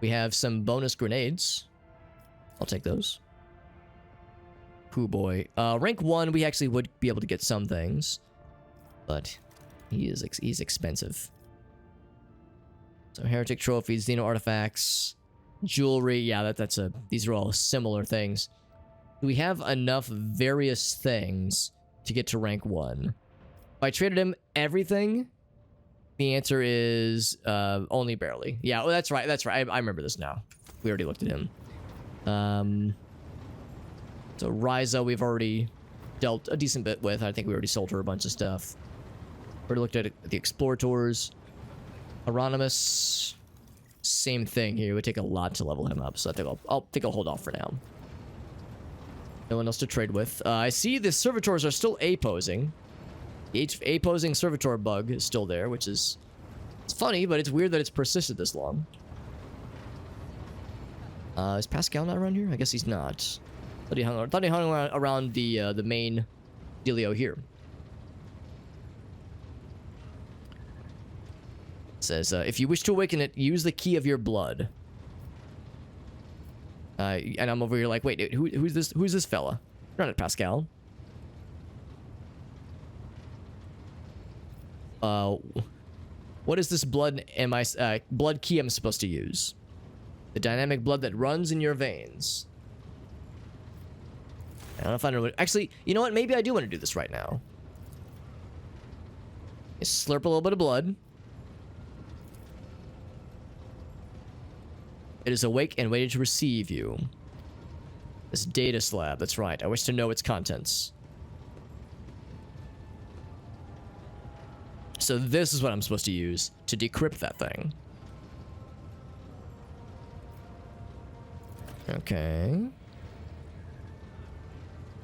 We have some bonus grenades. I'll take those. Hoo boy. Rank 1, we actually would be able to get some things. But he's expensive. So heretic trophies, Xeno artifacts, jewelry. Yeah, these are all similar things. Do we have enough various things to get to rank 1? If I traded him everything, the answer is only barely. Yeah, well, that's right. That's right. I remember this now. We already looked at him. So Ryza, we've already dealt a decent bit with. I think we already sold her a bunch of stuff. Already looked at the Explorators. Hieronymus, same thing here. It would take a lot to level him up, so I think I'll hold off for now. No one else to trade with. I see the servitors are still A-posing. The opposing servitor bug is still there, which is... It's funny, but it's weird that it's persisted this long. Is Pascal not around here? I guess he's not. Thought he hung around the main dealio here. It says, if you wish to awaken it, use the key of your blood. And I'm over here like, wait, who's this fella? Run it, Pascal. What is this blood blood key I'm supposed to use? The dynamic blood that runs in your veins. I don't know if I know. Actually, you know what? Maybe I do want to do this right now. Just slurp a little bit of blood. It is awake and waiting to receive you. This data slab, that's right. I wish to know its contents. So this is what I'm supposed to use to decrypt that thing. Okay.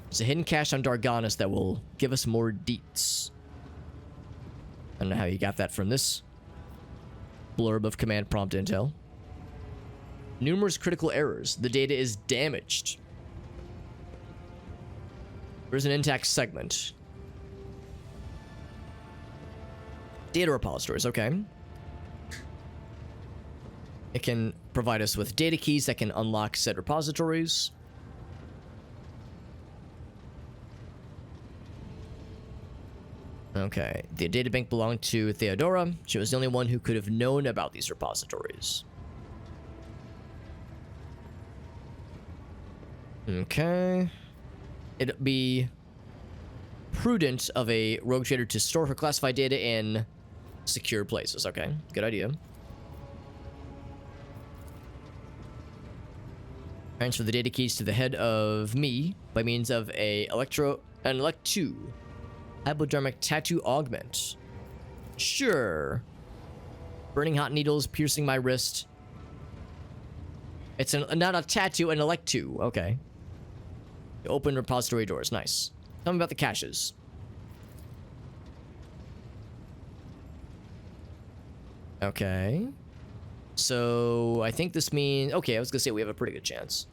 There's a hidden cache on Darganis that will give us more deets. I don't know how you got that from this blurb of command prompt intel. Numerous critical errors. The data is damaged. There's an intact segment. Data repositories, okay. It can provide us with data keys that can unlock said repositories. Okay, the databank belonged to Theodora. She was the only one who could have known about these repositories. Okay. It'd be prudent of a rogue trader to store her classified data in secure places. Okay, good idea. Transfer the data keys to the head of me by means of an Elect2 hypodermic tattoo augment. Sure. Burning hot needles piercing my wrist. It's not a tattoo, an Elect2. Okay. Open repository doors. Nice. Tell me about the caches. Okay. So, I think this means... Okay, I was gonna say we have a pretty good chance.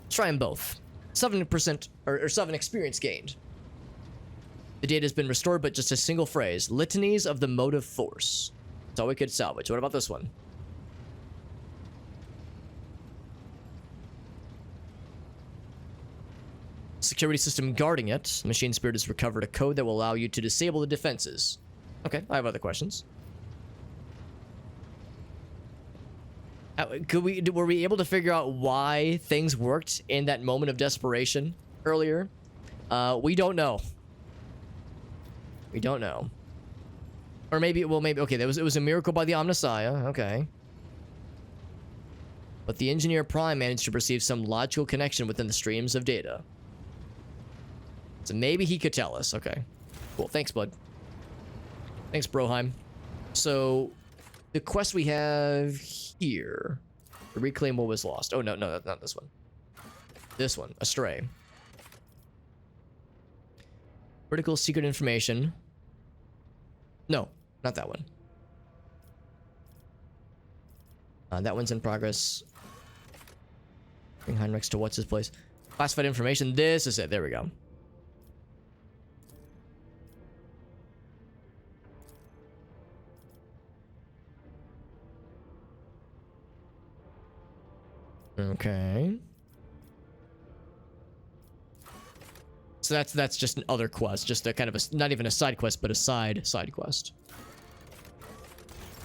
Let's try them both. 7% or 7 experience gained. The data has been restored, but just a single phrase. Litanies of the motive force. That's all we could salvage. What about this one? Security system guarding it. Machine Spirit has recovered a code that will allow you to disable the defenses. Okay, I have other questions. Were we able to figure out why things worked in that moment of desperation earlier? We don't know. We don't know. Or maybe, well, maybe, okay, it was a miracle by the Omnissiah, okay. But the Engineer Prime managed to perceive some logical connection within the streams of data. So maybe he could tell us, okay. Cool, thanks, bud. Thanks, Broheim. So, the quest we have here. To reclaim what was lost. Oh, no, that's not this one. This one, Astray. Critical secret information. No, not that one. That one's in progress. Bring Heinrichs to what's his place. Classified information. This is it. There we go. Okay. So that's just an other quest, just a kind of a, not even a side quest, but a side quest.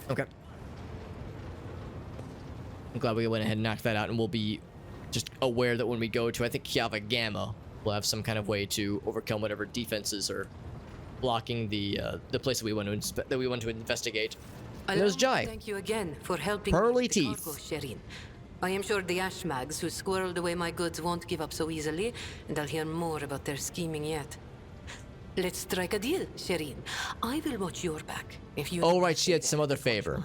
Okay. I'm glad we went ahead and knocked that out, and we'll be just aware that when we go to, I think, Kiava Gamma, we'll have some kind of way to overcome whatever defenses are blocking the place that we want to investigate. And there's Jai. Thank you again for helping Pearly me with the teeth. cargo, Shireen. I am sure the Ashmags who squirreled away my goods won't give up so easily, and I'll hear more about their scheming yet. Let's strike a deal, Shireen. I will watch your back. If you Oh, right, she had some other favor.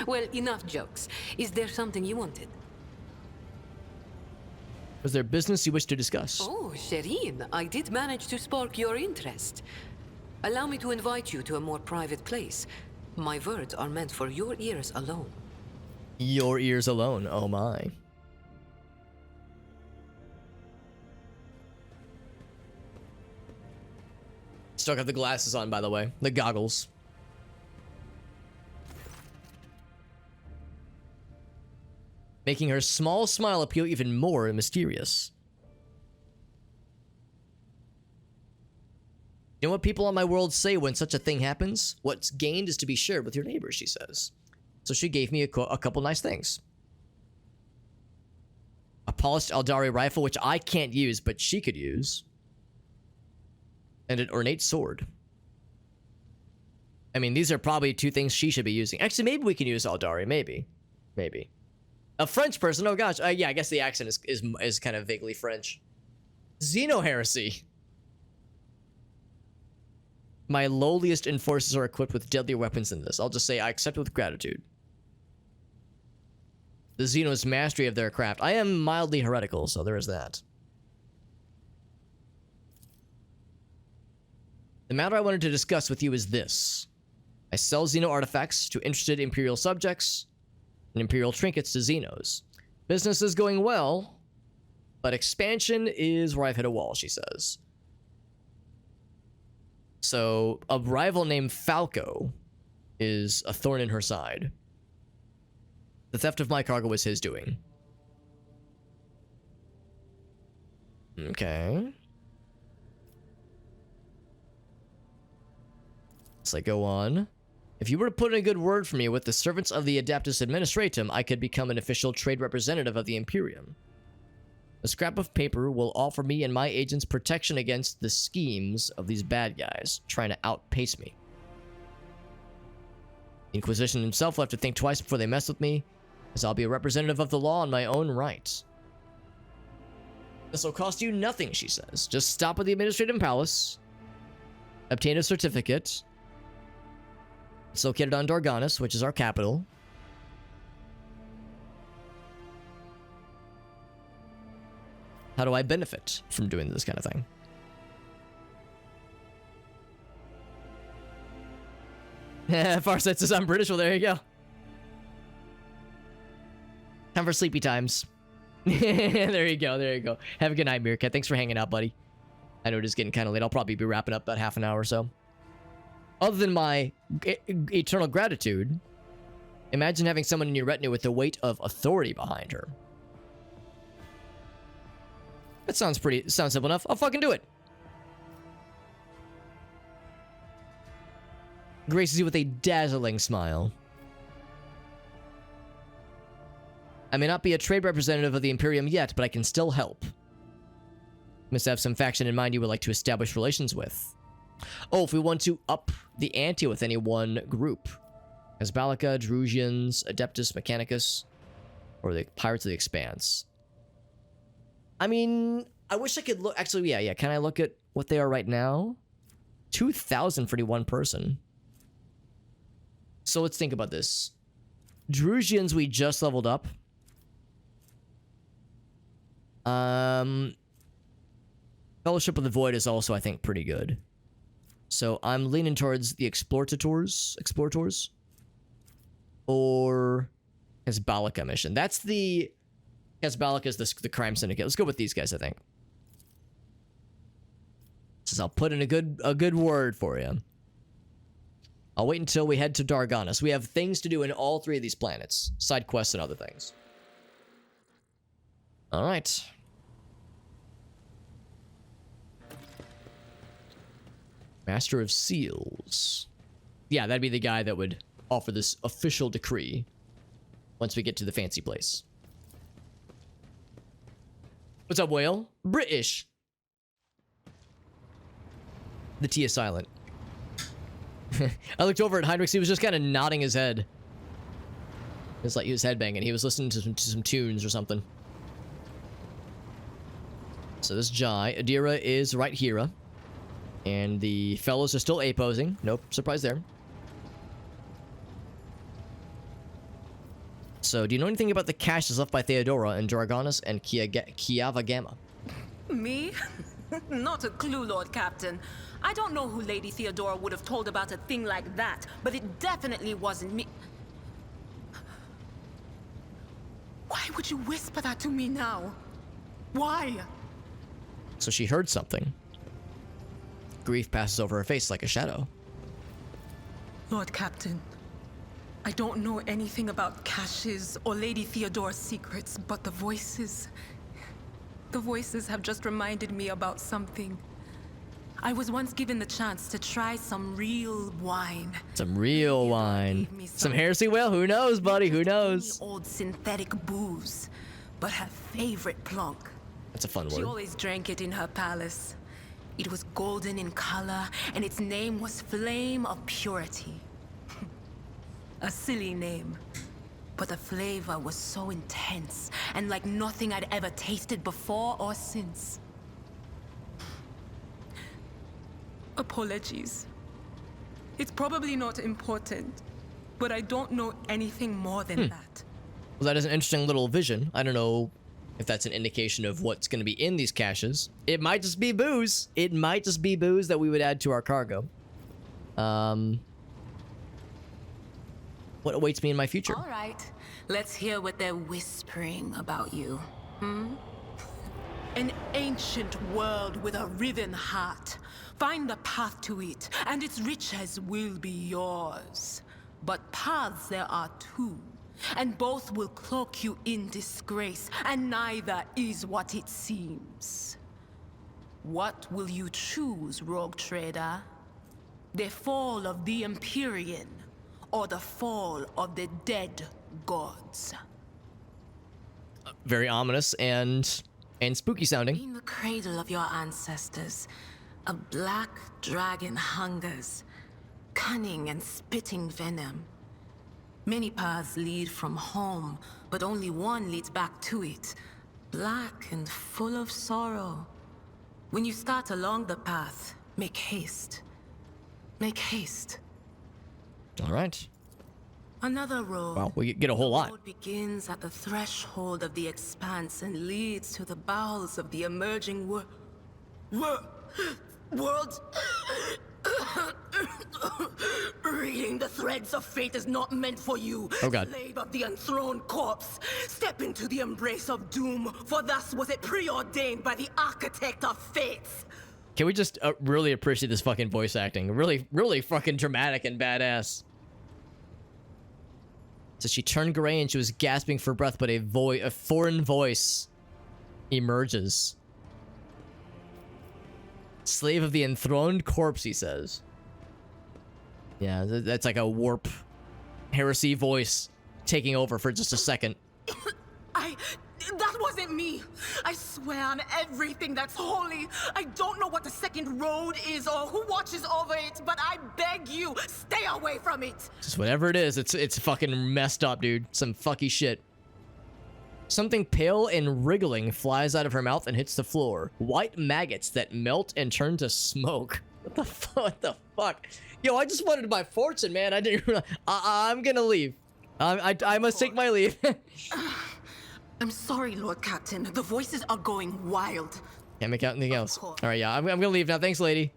Well, enough jokes. Is there something you wanted? Was there business you wish to discuss? Oh, Shireen, I did manage to spark your interest. Allow me to invite you to a more private place. My words are meant for your ears alone. Your ears alone, oh my. Still got the glasses on, by the way. The goggles. Making her small smile appear even more mysterious. You know what people on my world say when such a thing happens? What's gained is to be shared with your neighbors, she says. So she gave me a couple nice things. A polished Eldari rifle, which I can't use, but she could use. And an ornate sword. I mean, these are probably two things she should be using. Actually, maybe we can use Eldari. Maybe. Maybe. A French person? Oh gosh. Yeah, I guess the accent is kind of vaguely French. Xeno heresy. My lowliest enforcers are equipped with deadlier weapons than this. I'll just say I accept it with gratitude. The Xeno's mastery of their craft. I am mildly heretical, so there is that. The matter I wanted to discuss with you is this. I sell Xeno artifacts to interested Imperial subjects and Imperial trinkets to Xenos. Business is going well, but expansion is where I've hit a wall, she says. So, a rival named Falco is a thorn in her side. The theft of my cargo was his doing. Okay. So I go on. If you were to put in a good word for me with the servants of the Adeptus Administratum, I could become an official trade representative of the Imperium. A scrap of paper will offer me and my agents protection against the schemes of these bad guys trying to outpace me. The Inquisition himself will have to think twice before they mess with me, as I'll be a representative of the law in my own right. This will cost you nothing, she says. Just stop at the Administrative Palace, obtain a certificate. It's located on Darganis, which is our capital. How do I benefit from doing this kind of thing? Farsight says I'm British. Well, there you go. Time for sleepy times. There you go. There you go. Have a good night, Meerkat. Thanks for hanging out, buddy. I know it is getting kind of late. I'll probably be wrapping up about half an hour or so. Other than my eternal gratitude, imagine having someone in your retinue with the weight of authority behind her. That sounds simple enough. I'll fucking do it. Graces you with a dazzling smile. I may not be a trade representative of the Imperium yet, but I can still help. Must have some faction in mind you would like to establish relations with. Oh, if we want to up the ante with any one group. Asbalica, Drusians, Adeptus Mechanicus, or the Pirates of the Expanse. I mean, I wish I could look... Actually, yeah. Can I look at what they are right now? 2,000 for any one person. So let's think about this. Drusians we just leveled up. Fellowship of the Void is also, I think, pretty good. So I'm leaning towards the Explorators. Or Asbalica mission. That's the... Asbalica is the crime syndicate. Let's go with these guys, I think. Says I'll put in a good word for you. I'll wait until we head to Darganis. We have things to do in all three of these planets. Side quests and other things. Alright. Master of Seals. Yeah, that'd be the guy that would offer this official decree once we get to the fancy place. What's up, whale? British. The T is silent. I looked over at Heinrichs. He was just kind of nodding his head. It's like he was headbanging. He was listening to some tunes or something. So this Jai. Adira is right here. And the fellows are still A-posing. Nope, surprise there. So, do you know anything about the caches left by Theodora and Dragonis and Kiava Gamma? Me? Not a clue, Lord Captain. I don't know who Lady Theodora would have told about a thing like that, but it definitely wasn't me. Why would you whisper that to me now? Why? So she heard something. Grief passes over her face like a shadow. Lord Captain, I don't know anything about caches or Lady Theodora's secrets, but the voices have just reminded me about something. I was once given the chance to try some real wine. Some real wine. Gave me Some heresy whale? Who knows, buddy? Who knows? Old synthetic booze, but her favorite plonk. That's a fun She word. always drank it in her palace. It was golden in color, and its name was Flame of Purity. A silly name, but the flavor was so intense and like nothing I'd ever tasted before or since. Apologies. It's probably not important, but I don't know anything more than that. Well, that is an interesting little vision. I don't know if that's an indication of what's going to be in these caches. It might just be booze. It might just be booze that we would add to our cargo. What awaits me in my future? All right, let's hear what they're whispering about you. An ancient world with a riven heart. Find the path to it, and its riches will be yours. But paths there are two, and both will cloak you in disgrace, and neither is what it seems. What will you choose, rogue trader? The fall of the Empyrean, or the fall of the dead gods? Very ominous and spooky sounding. In the cradle of your ancestors, a black dragon hungers, cunning and spitting venom. Many paths lead from home, but only one leads back to it, black and full of sorrow. When you start along the path, make haste. Make haste. All right. Another road. Wow, we get a whole lot. The road begins at the threshold of the expanse and leads to the bowels of the emerging world. Reading the threads of fate is not meant for you. Oh God. Slave of the enthroned corpse. Step into the embrace of doom, for thus was it preordained by the architect of fates. Can we just really appreciate this fucking voice acting? Really, really fucking dramatic and badass. So she turned gray and she was gasping for breath, but a foreign voice emerges. Slave of the enthroned corpse, he says. Yeah, that's like a warp heresy voice taking over for just a second. That wasn't me. I swear on everything that's holy. I don't know what the second road is or who watches over it, but I beg you, stay away from it. Just whatever it is, it's fucking messed up, dude. Some fucky shit. Something pale and wriggling flies out of her mouth and hits the floor. White maggots that melt and turn to smoke. What the fuck? What the fuck? Yo, I just wanted my fortune, man. I didn't. I'm gonna leave. I must take my leave. I'm sorry, Lord Captain. The voices are going wild. Can't make out anything else. All right, yeah, I'm gonna leave now. Thanks, lady.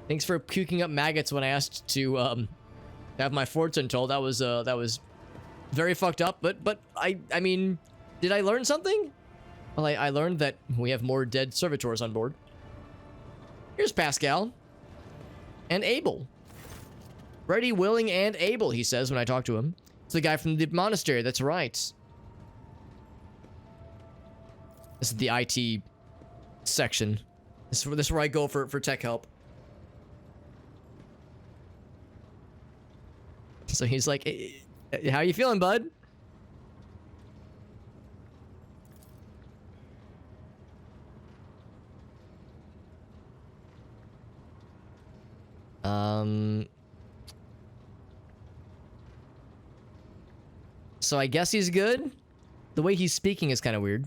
Thanks for puking up maggots when I asked to have my fortune told. That was very fucked up. But I mean, did I learn something? Well, I learned that we have more dead servitors on board. Here's Pascal and Abel. Ready, willing, and able, he says when I talk to him. It's the guy from the monastery. That's right. This is the IT section. This is where I go for tech help. So he's like, hey, how you feeling, bud? So I guess he's good? The way he's speaking is kind of weird.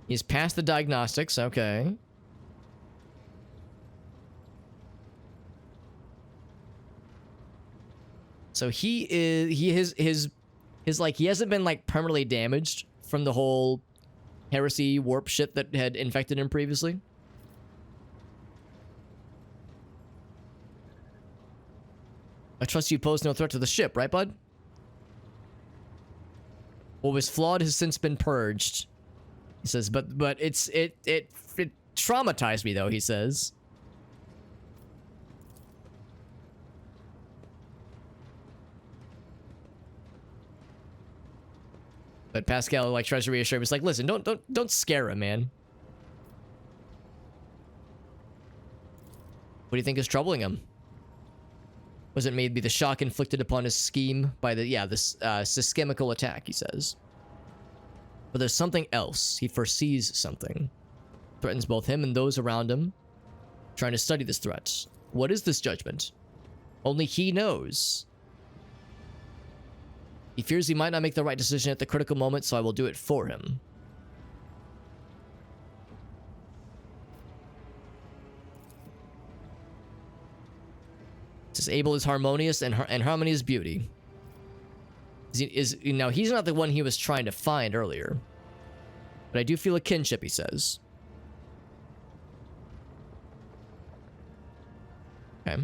He's passed the diagnostics, okay. So he like, he hasn't been like permanently damaged from the whole heresy warp shit that had infected him previously. I trust you pose no threat to the ship, right, bud? What was flawed has since been purged. He says, but it traumatized me though, he says. But Pascal like tries to reassure him. He's like, listen, don't scare him, man. What do you think is troubling him? Was it maybe the shock inflicted upon his scheme by this systemical attack, he says. But there's something else. He foresees something. Threatens both him and those around him. Trying to study this threat. What is this judgment? Only he knows. He fears he might not make the right decision at the critical moment, so I will do it for him. It says Abel is harmonious and harmony is beauty. Now, he's not the one he was trying to find earlier. But I do feel a kinship, he says. Okay.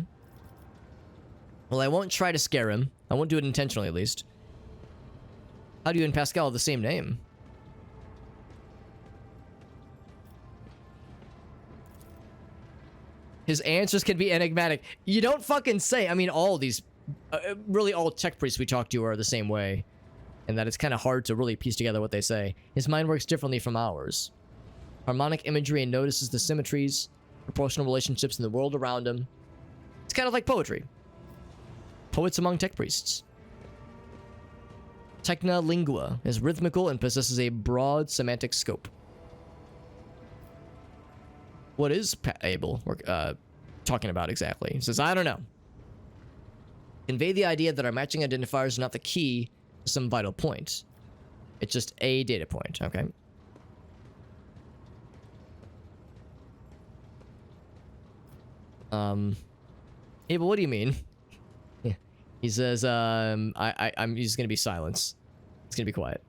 Well, I won't try to scare him. I won't do it intentionally, at least. How do you and Pascal have the same name? His answers can be enigmatic. You don't fucking say. I mean, all these... really, all tech priests we talk to are the same way. And that it's kind of hard to really piece together what they say. His mind works differently from ours. Harmonic imagery and notices the symmetries, proportional relationships in the world around him. It's kind of like poetry. Poets among tech priests. Techna lingua is rhythmical and possesses a broad semantic scope. What is Abel talking about exactly? He says, I don't know. Convey the idea that our matching identifiers are not the key to some vital point. It's just a data point, okay? Abel, what do you mean? He says, I'm just gonna be silence. It's gonna be quiet.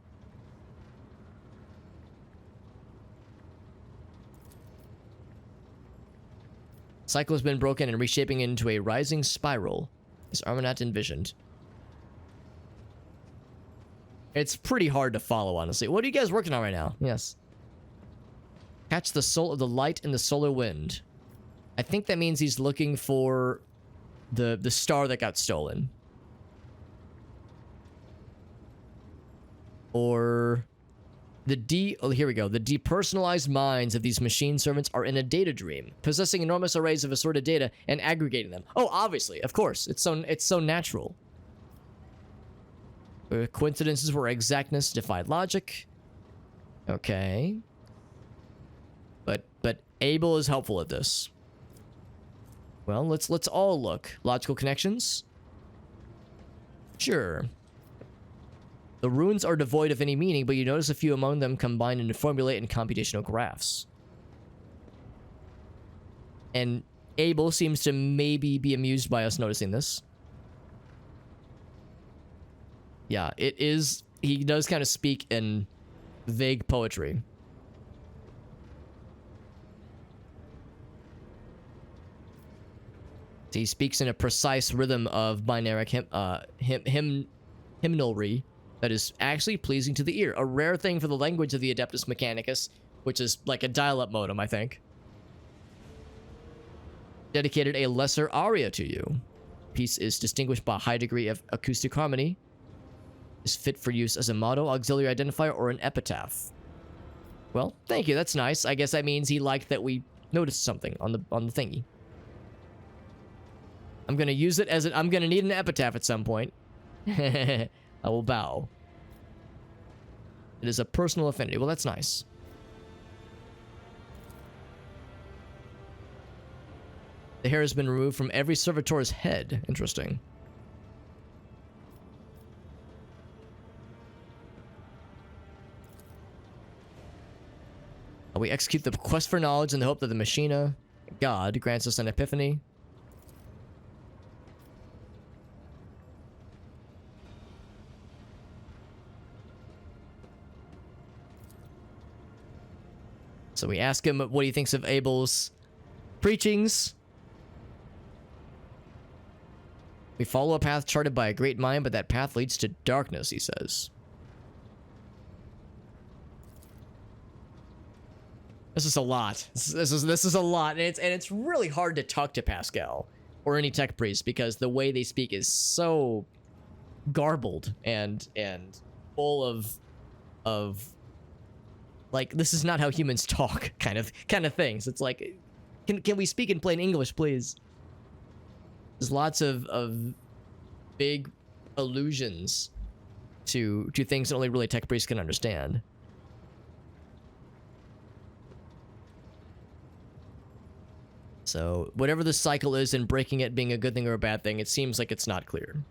Cycle has been broken and reshaping into a rising spiral, as Armanat envisioned. It's pretty hard to follow, honestly. What are you guys working on right now? Yes. Catch the soul of the light in the solar wind. I think that means he's looking for the star that got stolen. Or oh, here we go. The depersonalized minds of these machine servants are in a data dream, possessing enormous arrays of assorted data and aggregating them. Oh, obviously, of course. It's so natural. Coincidences where exactness defied logic. Okay. But Abel is helpful at this. Well, let's all look. Logical connections? Sure. The runes are devoid of any meaning, but you notice a few among them combine into formulate in computational graphs. And Abel seems to maybe be amused by us noticing this. Yeah, it is... He does kind of speak in vague poetry. He speaks in a precise rhythm of binary hymnalry that is actually pleasing to the ear. A rare thing for the language of the Adeptus Mechanicus, which is like a dial-up modem, I think. Dedicated a lesser aria to you. Piece is distinguished by a high degree of acoustic harmony. Is fit for use as a motto, auxiliary identifier, or an epitaph. Well, thank you. That's nice. I guess that means he liked that we noticed something on the thingy. I'm gonna use it as I'm gonna need an epitaph at some point. I will bow. It is a personal affinity. Well, that's nice. The hair has been removed from every servitor's head. Interesting. We execute the quest for knowledge in the hope that the Machina, God, grants us an epiphany. So we ask him what he thinks of Abel's preachings. We follow a path charted by a great mind, but that path leads to darkness, he says. This is a lot. This is a lot, and it's really hard to talk to Pascal or any tech priest because the way they speak is so garbled and full of like, this is not how humans talk kind of things. It's like, can we speak in plain English, please? There's lots of big allusions to things that only really tech priests can understand. So whatever the cycle is and breaking it being a good thing or a bad thing, it seems like it's not clear.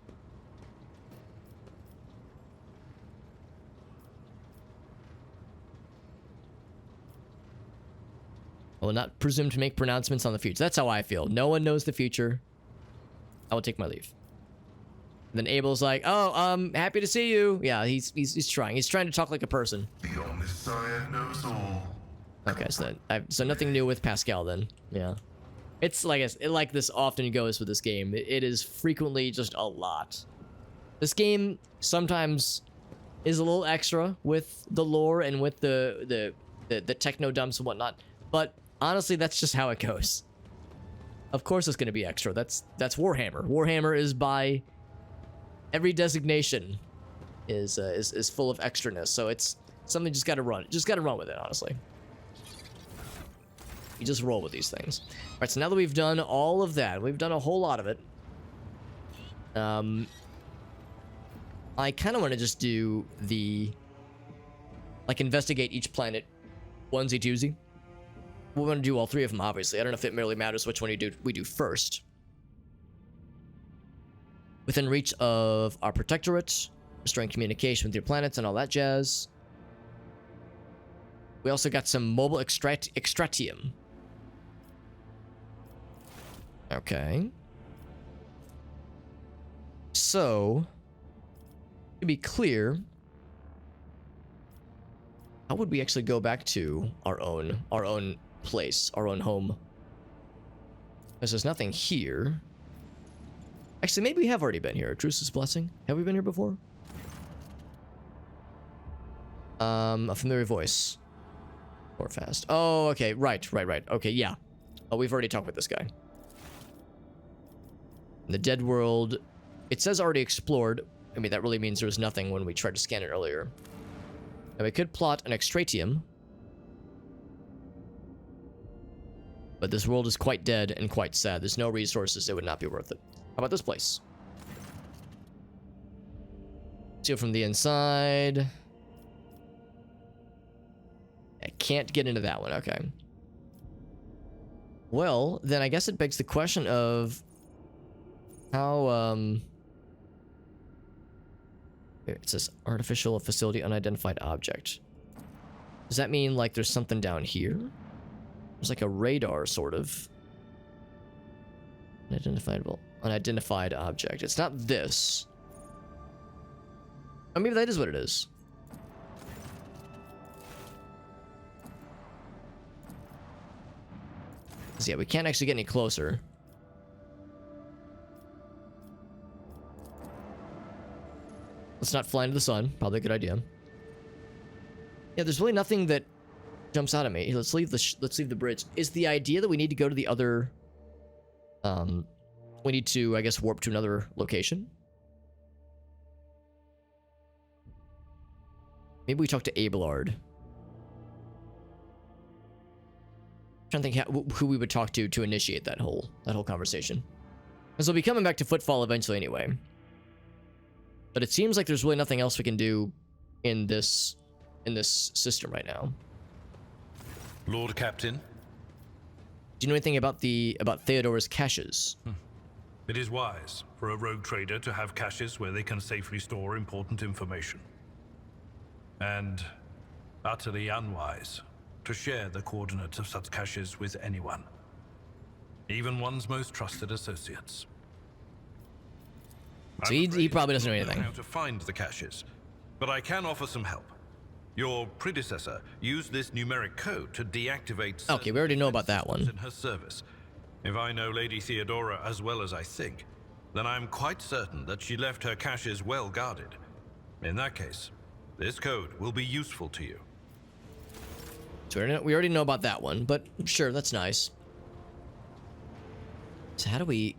I will not presume to make pronouncements on the future. That's how I feel. No one knows the future. I will take my leave. And then Abel's like, oh, happy to see you. Yeah, he's trying. He's trying to talk like a person. The Omnissiah knows all. Okay, so nothing new with Pascal then. Yeah. It's like this often goes with this game. It is frequently just a lot. This game sometimes is a little extra with the lore and with the techno dumps and whatnot, but honestly, that's just how it goes. Of course, it's going to be extra. That's Warhammer. Warhammer is by every designation is full of extraness. So it's something you just got to run. Just got to run with it, honestly. You just roll with these things. All right, so now that we've done all of that, we've done a whole lot of it. I kind of want to just do the, like, investigate each planet onesie twosie. We want to do all three of them, obviously. I don't know if it really matters which one we do first. Within reach of our protectorate, restoring communication with your planets and all that jazz. We also got some mobile extratium. Okay. So, to be clear, how would we actually go back to our own place, our own home? Because there's nothing here. Actually, maybe we have already been here. Truce's Blessing. Have we been here before? A familiar voice. Or fast. Oh, okay. Right. Okay, yeah. Oh, we've already talked with this guy. In the dead world, it says already explored. I mean, that really means there was nothing when we tried to scan it earlier. Now, we could plot an extratium. But this world is quite dead and quite sad. There's no resources. It would not be worth it. How about this place? See it from the inside. I can't get into that one. Okay. Well, then I guess it begs the question of how, it says artificial facility unidentified object. Does that mean like there's something down here? There's like a radar sort of. Unidentified object. It's not this. Or maybe that is what it is. So yeah, we can't actually get any closer. Let's not fly into the sun. Probably a good idea. Yeah, there's really nothing that jumps out at me. Let's leave the bridge. Is the idea that we need to go to the other? We need to, I guess, warp to another location. Maybe we talk to Abelard. Trying to think who we would talk to initiate that whole conversation. Because we'll be coming back to Footfall eventually anyway. But it seems like there's really nothing else we can do in this system right now. Lord Captain. Do you know anything about Theodore's caches? It is wise for a rogue trader to have caches where they can safely store important information. And utterly unwise to share the coordinates of such caches with anyone. Even one's most trusted associates. So he probably doesn't know anything. How to find the caches, but I can offer some help. Your predecessor used this numeric code to deactivate. Okay, we already know about that one. In her service. If I know Lady Theodora as well as I think, then I'm quite certain that she left her caches well guarded. In that case, this code will be useful to you. So we already know about that one, but sure, that's nice. So how do we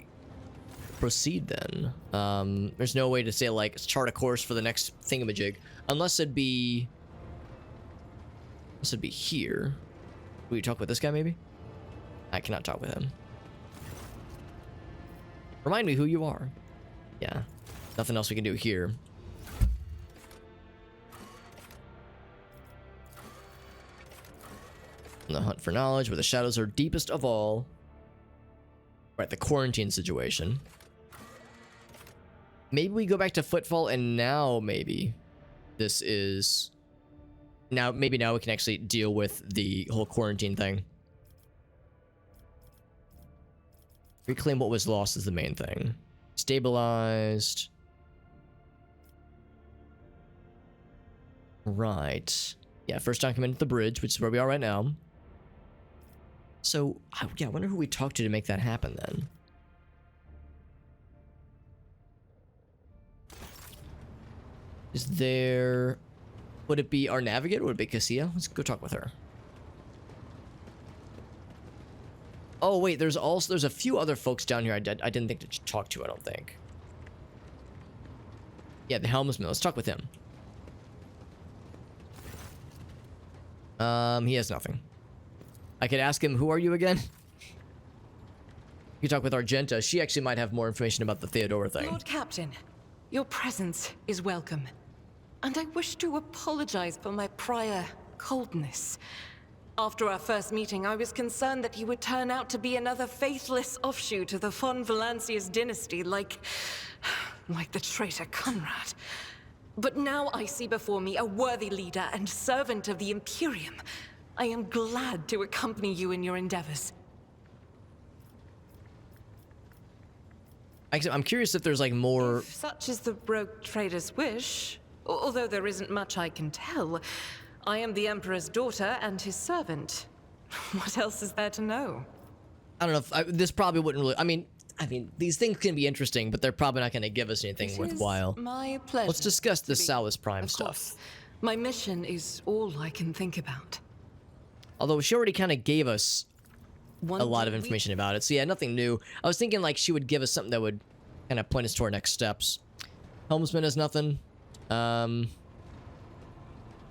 proceed then? There's no way to say, like, chart a course for the next thingamajig, unless it'd be here. Will you talk with this guy, maybe? I cannot talk with him. Remind me who you are. Yeah, nothing else we can do here. The hunt for knowledge, where the shadows are deepest of all. Right, the quarantine situation. Maybe we go back to Footfall, and now maybe this is... maybe now we can actually deal with the whole quarantine thing. Reclaim what was lost is the main thing. Stabilized. Right. Yeah, first time coming to the bridge, which is where we are right now. So, yeah, I wonder who we talked to make that happen then. Is there... would it be our navigator? Would it be Cassia? Let's go talk with her. Oh, wait, there's a few other folks down here I didn't think to talk to, I don't think. Yeah, the helmsman. Let's talk with him. He has nothing. I could ask him, who are you again? You talk with Argenta. She actually might have more information about the Theodora thing. Lord Captain, your presence is welcome. And I wish to apologize for my prior coldness. After our first meeting, I was concerned that you would turn out to be another faithless offshoot of the von Valancius dynasty, like the traitor Conrad. But now I see before me a worthy leader and servant of the Imperium. I am glad to accompany you in your endeavors. Actually, I'm curious if there's like more... If such is the rogue trader's wish, although there isn't much I can tell. I am the Emperor's daughter and his servant. What else is there to know? I don't know if... this probably wouldn't really... I mean, these things can be interesting, but they're probably not going to give us anything worthwhile. My pleasure. Let's discuss the Salus Prime Of stuff. course. My mission is all I can think about. Although she already kind of gave us One a lot day of we- information about it. So yeah, nothing new. I was thinking like she would give us something that would kind of point us to our next steps. Helmsman has nothing. It's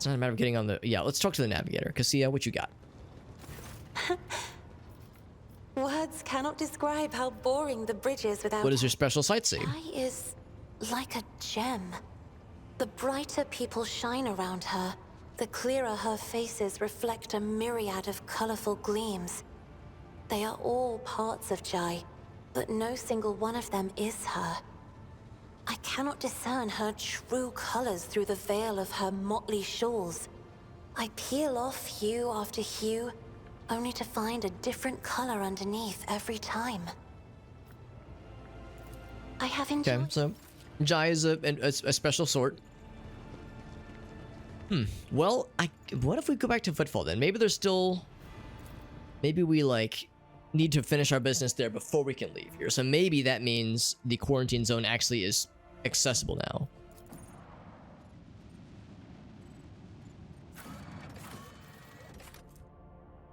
not a matter of getting on the... Yeah, let's talk to the navigator. Cassia, what you got? Words cannot describe how boring the bridge is without... What is your special sightseeing? Jai is like a gem. The brighter people shine around her, the clearer her faces reflect a myriad of colorful gleams. They are all parts of Jai, but no single one of them is her. I cannot discern her true colors through the veil of her motley shawls. I peel off hue after hue, only to find a different color underneath every time. I have enjoyed... Okay, so Jai is a special sort. Well, what if we go back to Footfall then? Maybe there's still... Maybe we, like, need to finish our business there before we can leave here. So maybe that means the quarantine zone actually is accessible now.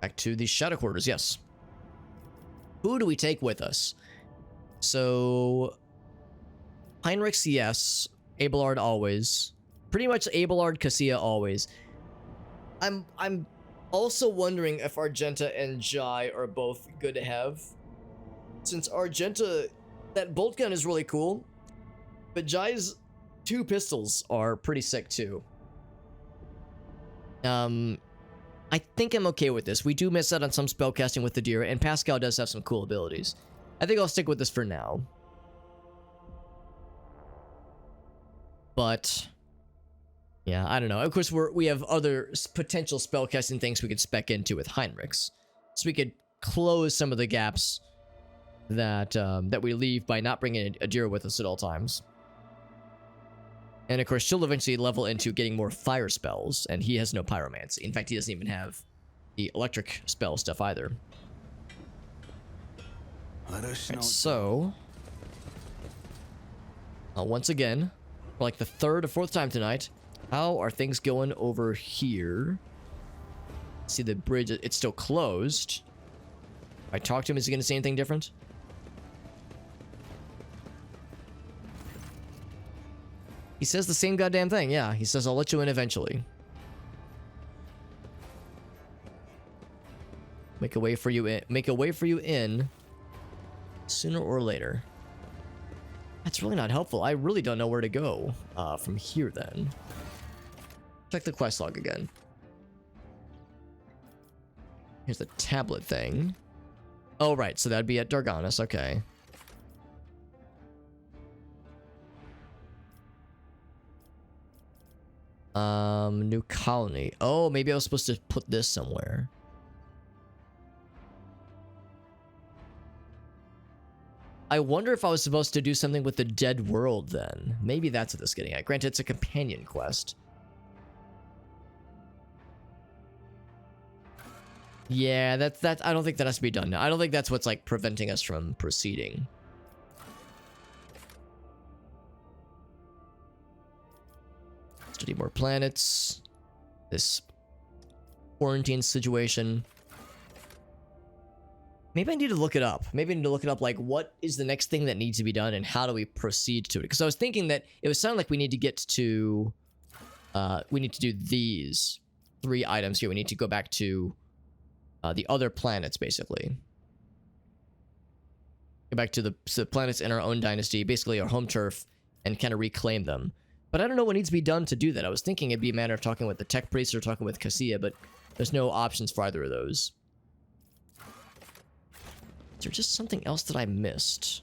Back to the shadow quarters, yes. Who do we take with us? So... Heinrichs, yes. Abelard, always. Pretty much Abelard, Cassia, always. I'm also wondering if Argenta and Jai are both good to have. Since Argenta, that bolt gun is really cool. But Jai's 2 pistols are pretty sick too. I think I'm okay with this. We do miss out on some spellcasting with the deer, and Pascal does have some cool abilities. I think I'll stick with this for now. But yeah, I don't know. Of course, we have other potential spellcasting things we could spec into with Heinrichs, so we could close some of the gaps that that we leave by not bringing a deer with us at all times. And of course, she'll eventually level into getting more fire spells, and he has no pyromancy. In fact, he doesn't even have the electric spell stuff either. Right, so, once again, for like the third or fourth time tonight, how are things going over here? See the bridge, it's still closed. If I talk to him, is he going to say anything different? He says the same goddamn thing, yeah. He says, I'll let you in eventually. Make a way for you in sooner or later. That's really not helpful. I really don't know where to go from here then. Check the quest log again. Here's the tablet thing. Oh, right. So that'd be at Darganis. Okay. New colony. Oh, maybe I was supposed to put this somewhere. I wonder if I was supposed to do something with the dead world then. Maybe that's what this is getting at. Granted, it's a companion quest. Yeah, that I don't think that has to be done now. I don't think that's what's like preventing us from proceeding. Study more planets. This quarantine situation. Maybe I need to look it up. Maybe I need to look it up, like, what is the next thing that needs to be done and how do we proceed to it? Because I was thinking that it was sounding like we need to get to... we need to do these 3 items here. We need to go back to the other planets, basically. Go back to the planets in our own dynasty, basically our home turf, and kind of reclaim them. But I don't know what needs to be done to do that. I was thinking it'd be a matter of talking with the tech priest or talking with Cassia, but there's no options for either of those. Is there just something else that I missed?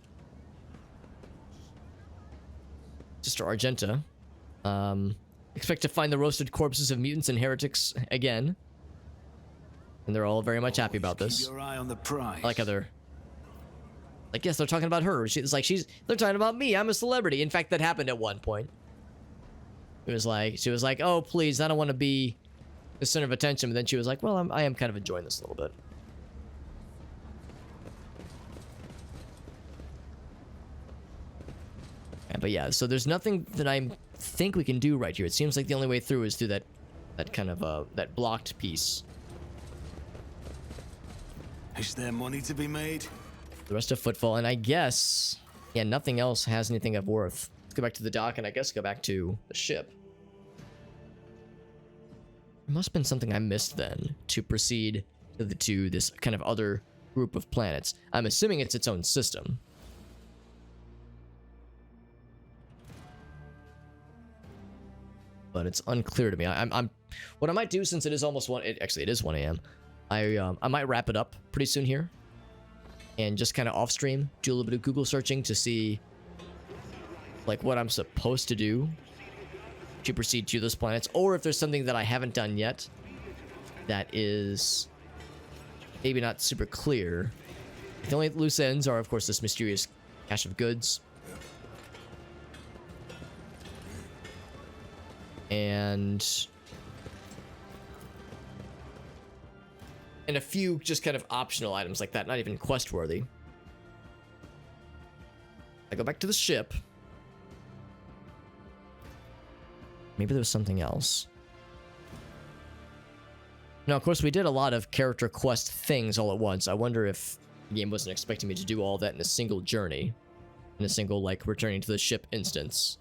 Sister Argenta. Expect to find the roasted corpses of mutants and heretics again. And they're all very much happy about this. Keep your eye on the prize. I like how they're... Like, yes, they're talking about her. They're talking about me. I'm a celebrity. In fact, that happened at one point. It was like, she was like, oh, please, I don't want to be the center of attention. But then she was like, well, I am kind of enjoying this a little bit. But yeah, so there's nothing that I think we can do right here. It seems like the only way through is through that kind of that blocked piece. Is there money to be made? The rest of Footfall, and I guess, yeah, nothing else has anything of worth. Let's go back to the dock, and I guess go back to the ship. There must have been something I missed then to proceed to this kind of other group of planets. I'm assuming it's its own system. But it's unclear to me. I'm what I might do, since it is almost actually it is 1 a.m. I might wrap it up pretty soon here, and just kind of off stream do a little bit of Google searching to see like what I'm supposed to do to proceed to those planets, or if there's something that I haven't done yet that is maybe not super clear. The only loose ends are, of course, this mysterious cache of goods. And a few just kind of optional items like that, not even quest worthy. I go back to the ship. Maybe there was something else. Now, of course, we did a lot of character quest things all at once. I wonder if the game wasn't expecting me to do all that in a single journey, in a single, like, returning to the ship instance.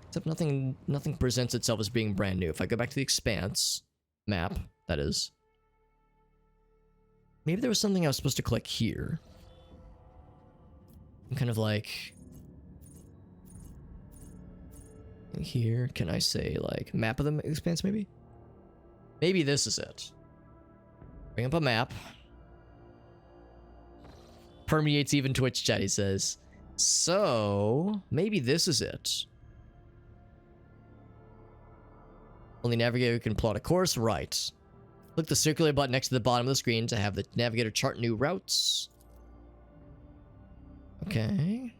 Except nothing presents itself as being brand new. If I go back to the Expanse map, that is. Maybe there was something I was supposed to click here. I'm kind of like... Here, can I say, like, map of the Expanse, maybe? Maybe this is it. Bring up a map. Permeates even Twitch chat, he says. So, maybe this is it. Only navigator can plot a course, right. Click the circular button next to the bottom of the screen to have the navigator chart new routes. Okay.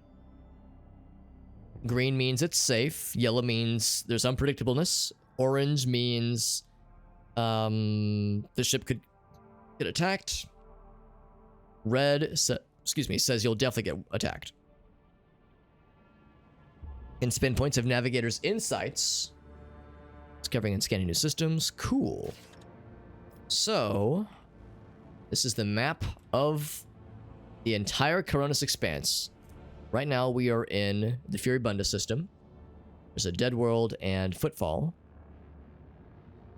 Green means it's safe. Yellow means there's unpredictableness. Orange means the ship could get attacked. Red, says you'll definitely get attacked. Can spend points of Navigator's Insights. Discovering and scanning new systems. Cool. So, this is the map of the entire Coronis Expanse. Right now, we are in the Furibunda system. There's a Dead World and Footfall.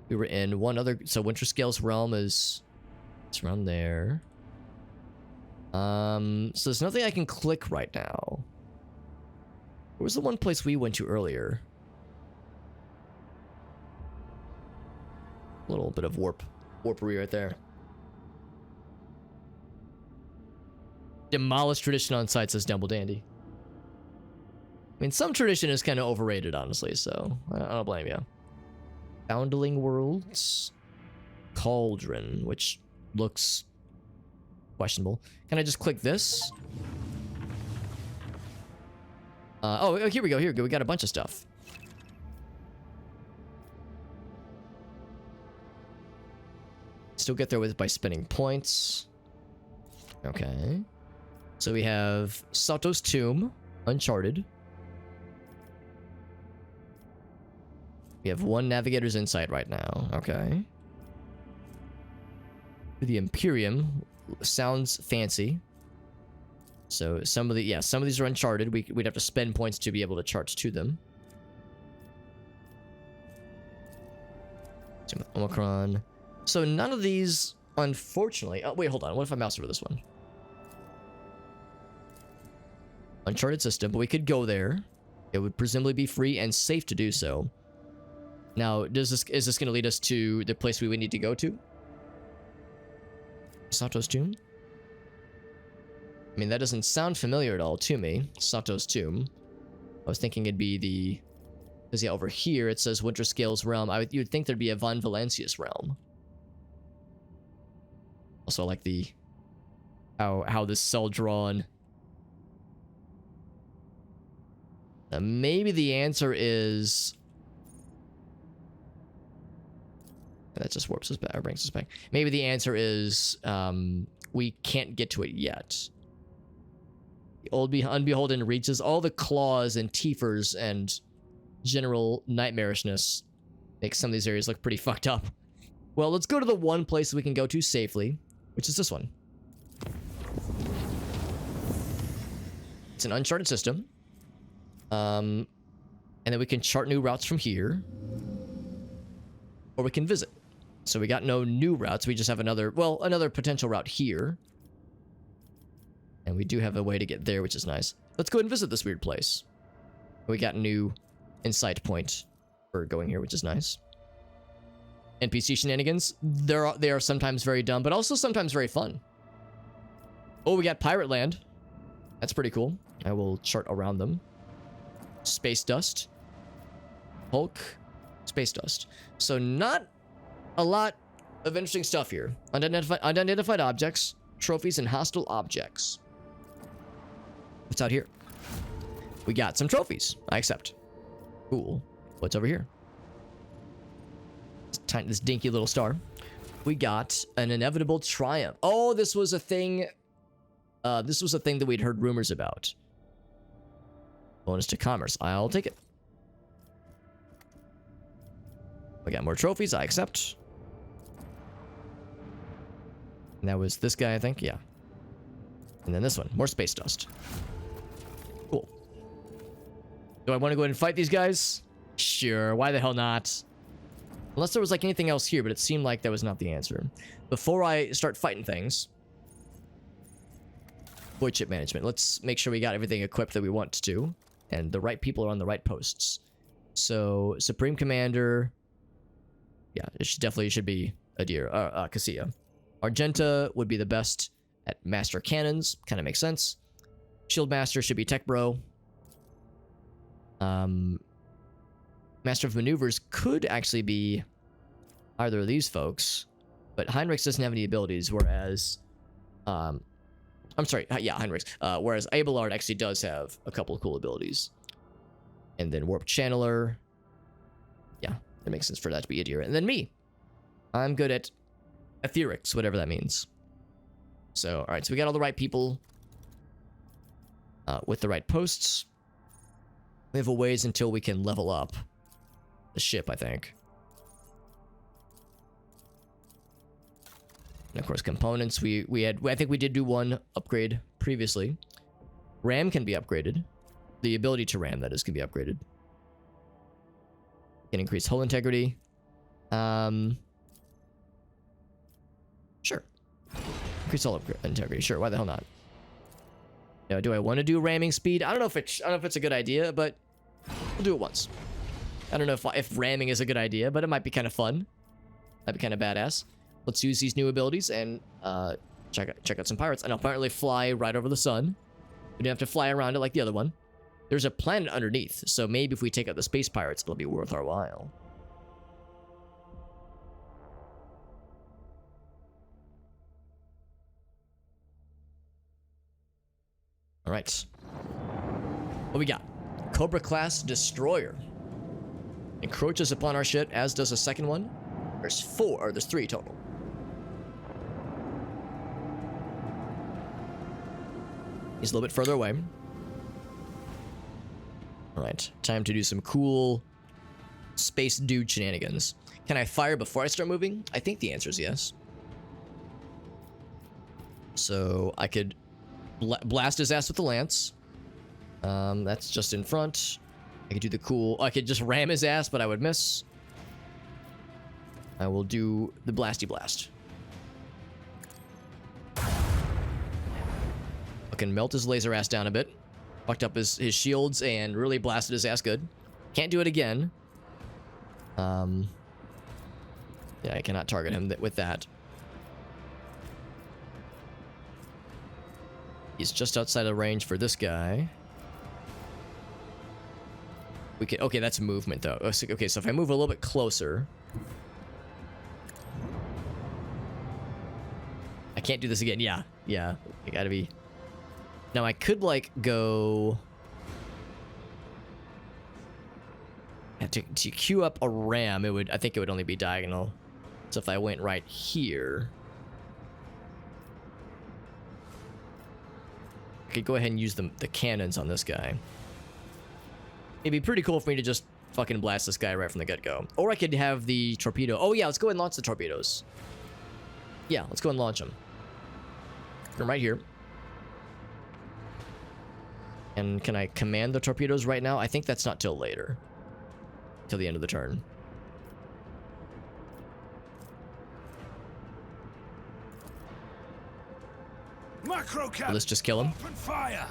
We were in one other... So, Winterscale's realm is... It's around there. So there's nothing I can click right now. Where was the one place we went to earlier? A little bit of warpery right there. Demolish tradition on site, says Dumble Dandy. I mean, some tradition is kind of overrated, honestly, so I don't blame you. Foundling Worlds. Cauldron, which looks questionable. Can I just click this? Oh, here we go. Here we go. We got a bunch of stuff. Still get there by spending points. Okay. So we have Sato's Tomb, Uncharted. We have one Navigator's Insight right now. Okay. The Imperium sounds fancy. So some of these are Uncharted. We'd have to spend points to be able to charge to them. Same with Omicron. So none of these, unfortunately... Oh, wait, hold on. What if I mouse over this one? Uncharted system, but we could go there. It would presumably be free and safe to do so. Now, is this going to lead us to the place we would need to go to? Sato's Tomb? I mean, that doesn't sound familiar at all to me. Sato's Tomb. I was thinking it'd be the... Because yeah, over here it says Winterscale's realm. You would think there'd be a Von Valancius realm. Also, I like the... How this is all drawn. Maybe the answer is... That just warps us back, or brings us back. Maybe the answer is we can't get to it yet. The old Unbeholden reaches all the claws and teethers and general nightmarishness. Makes some of these areas look pretty fucked up. Well, let's go to the one place we can go to safely, which is this one. It's an Uncharted system. And then we can chart new routes from here. Or we can visit. So we got no new routes. We just have another potential route here. And we do have a way to get there, which is nice. Let's go and visit this weird place. We got a new insight point for going here, which is nice. NPC shenanigans. They are sometimes very dumb, but also sometimes very fun. Oh, we got Pirate Land. That's pretty cool. I will chart around them. Space Dust. Hulk. Space Dust. So not a lot of interesting stuff here. Unidentified objects, trophies, and hostile objects. What's out here? We got some trophies. I accept. Cool. What's over here? This dinky little star. We got an inevitable triumph. Oh, this was a thing. This was a thing that we'd heard rumors about. Bonus to commerce. I'll take it. We got more trophies. I accept. And that was this guy, I think. Yeah. And then this one. More space dust. Cool. Do I want to go ahead and fight these guys? Sure. Why the hell not? Unless there was like anything else here, but it seemed like that was not the answer. Before I start fighting things... Void chip management. Let's make sure we got everything equipped that we want to. And the right people are on the right posts. So, Supreme Commander... Yeah, it definitely should be Cassia. Argenta would be the best at Master Cannons. Kind of makes sense. Shield Master should be Tech Bro. Master of Maneuvers could actually be either of these folks. But Heinrichs doesn't have any abilities, whereas... I'm sorry, yeah, Heinrichs. Whereas Abelard actually does have a couple of cool abilities. And then warp channeler. Yeah, it makes sense for that to be Adir. And then me. I'm good at etherics, whatever that means. So, all right, so we got all the right people with the right posts. We have a ways until we can level up the ship, I think. And of course, components. I think we did do one upgrade previously. RAM can be upgraded. The ability to RAM, that is, can be upgraded. Can increase hull integrity. Sure. Increase hull integrity. Sure. Why the hell not? Now, do I want to do ramming speed? I don't know if it's a good idea, but we'll do it once. I don't know if ramming is a good idea, but it might be kind of fun. Might be kind of badass. Let's use these new abilities and check out some pirates. And I'll apparently fly right over the sun. We don't have to fly around it like the other one. There's a planet underneath, so maybe if we take out the space pirates, it'll be worth our while. All right. What we got? Cobra class destroyer. Encroaches upon our ship, as does a second one. There's three total. He's a little bit further away. All right, time to do some cool space dude shenanigans. Can I fire before I start moving? I think the answer is yes. So I could blast his ass with the lance. That's just in front. I could do the cool... I could just ram his ass, but I would miss. I will do the blasty blast. I can melt his laser ass down a bit. Fucked up his shields and really blasted his ass good. Can't do it again. Yeah, I cannot target him with that. He's just outside of range for this guy. We can... Okay, that's movement, though. Okay, so if I move a little bit closer... I can't do this again. Yeah. I gotta be... Now, I could, like, go... To queue up a ram, I think it would only be diagonal. So if I went right here... I could go ahead and use the cannons on this guy. It'd be pretty cool for me to just fucking blast this guy right from the get-go. Or I could have the torpedo. Oh, yeah, let's go ahead and launch the torpedoes. Yeah, let's go and launch them. I'm right here. And can I command the torpedoes right now? I think that's not till later. Till the end of the turn. Let's just kill him. Fire.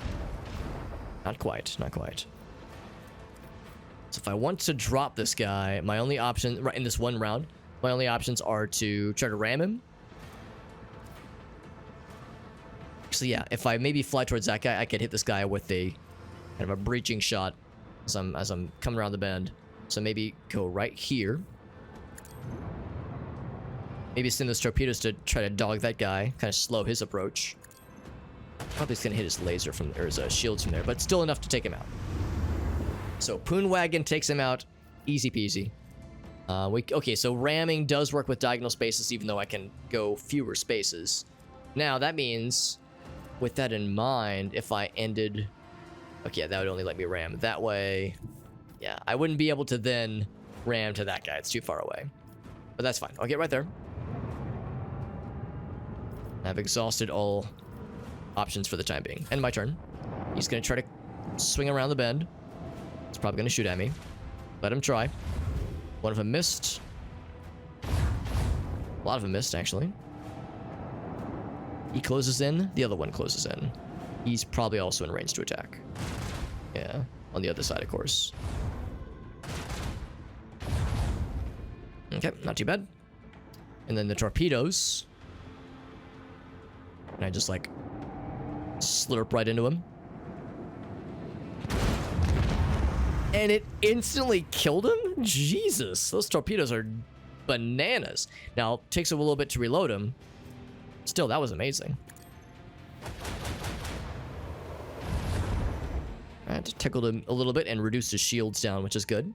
Not quite, not quite. So if I want to drop this guy, my only option, right in this one round, my only options are to try to ram him. So yeah, if I maybe fly towards that guy, I could hit this guy with a kind of a breaching shot as I'm coming around the bend. So maybe go right here. Maybe send those torpedoes to try to dog that guy, kind of slow his approach. Probably it's gonna hit his laser from, or his shields from there, but still enough to take him out. So Poonwagon takes him out, easy peasy. Okay, so ramming does work with diagonal spaces, even though I can go fewer spaces. Now that means, with that in mind, if I ended, okay, yeah, that would only let me ram that way. Yeah, I wouldn't be able to then ram to that guy. It's too far away, but that's fine. I'll get right there. I've exhausted all options for the time being. End my turn. He's gonna try to swing around the bend. He's probably gonna shoot at me. Let him try. One of them missed. A lot of them missed, actually. He closes in. The other one closes in. He's probably also in range to attack. Yeah, on the other side, of course. Okay, not too bad. And then the torpedoes. And I just, like, slurp right into him. And it instantly killed him? Jesus, those torpedoes are bananas. Now, it takes a little bit to reload him. Still, that was amazing. Alright. that tickled him a little bit and reduced his shields down, which is good.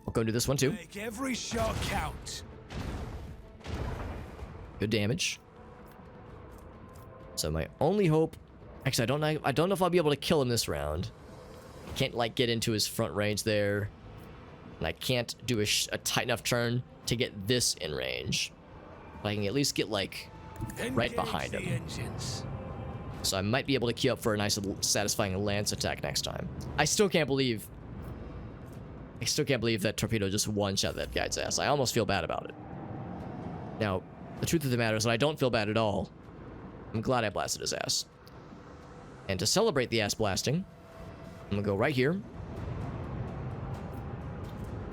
We'll go do this one too. Make every shot count. Good damage. So my only hope, actually, I don't know if I'll be able to kill him this round. Can't like get into his front range there, and I can't do a tight enough turn to get this in range. But I can at least get like right behind him. Engines. So I might be able to queue up for a nice, satisfying lance attack next time. I still can't believe that torpedo just one-shot that guy's ass. I almost feel bad about it. Now, the truth of the matter is that I don't feel bad at all. I'm glad I blasted his ass. And to celebrate the ass blasting, I'm gonna go right here.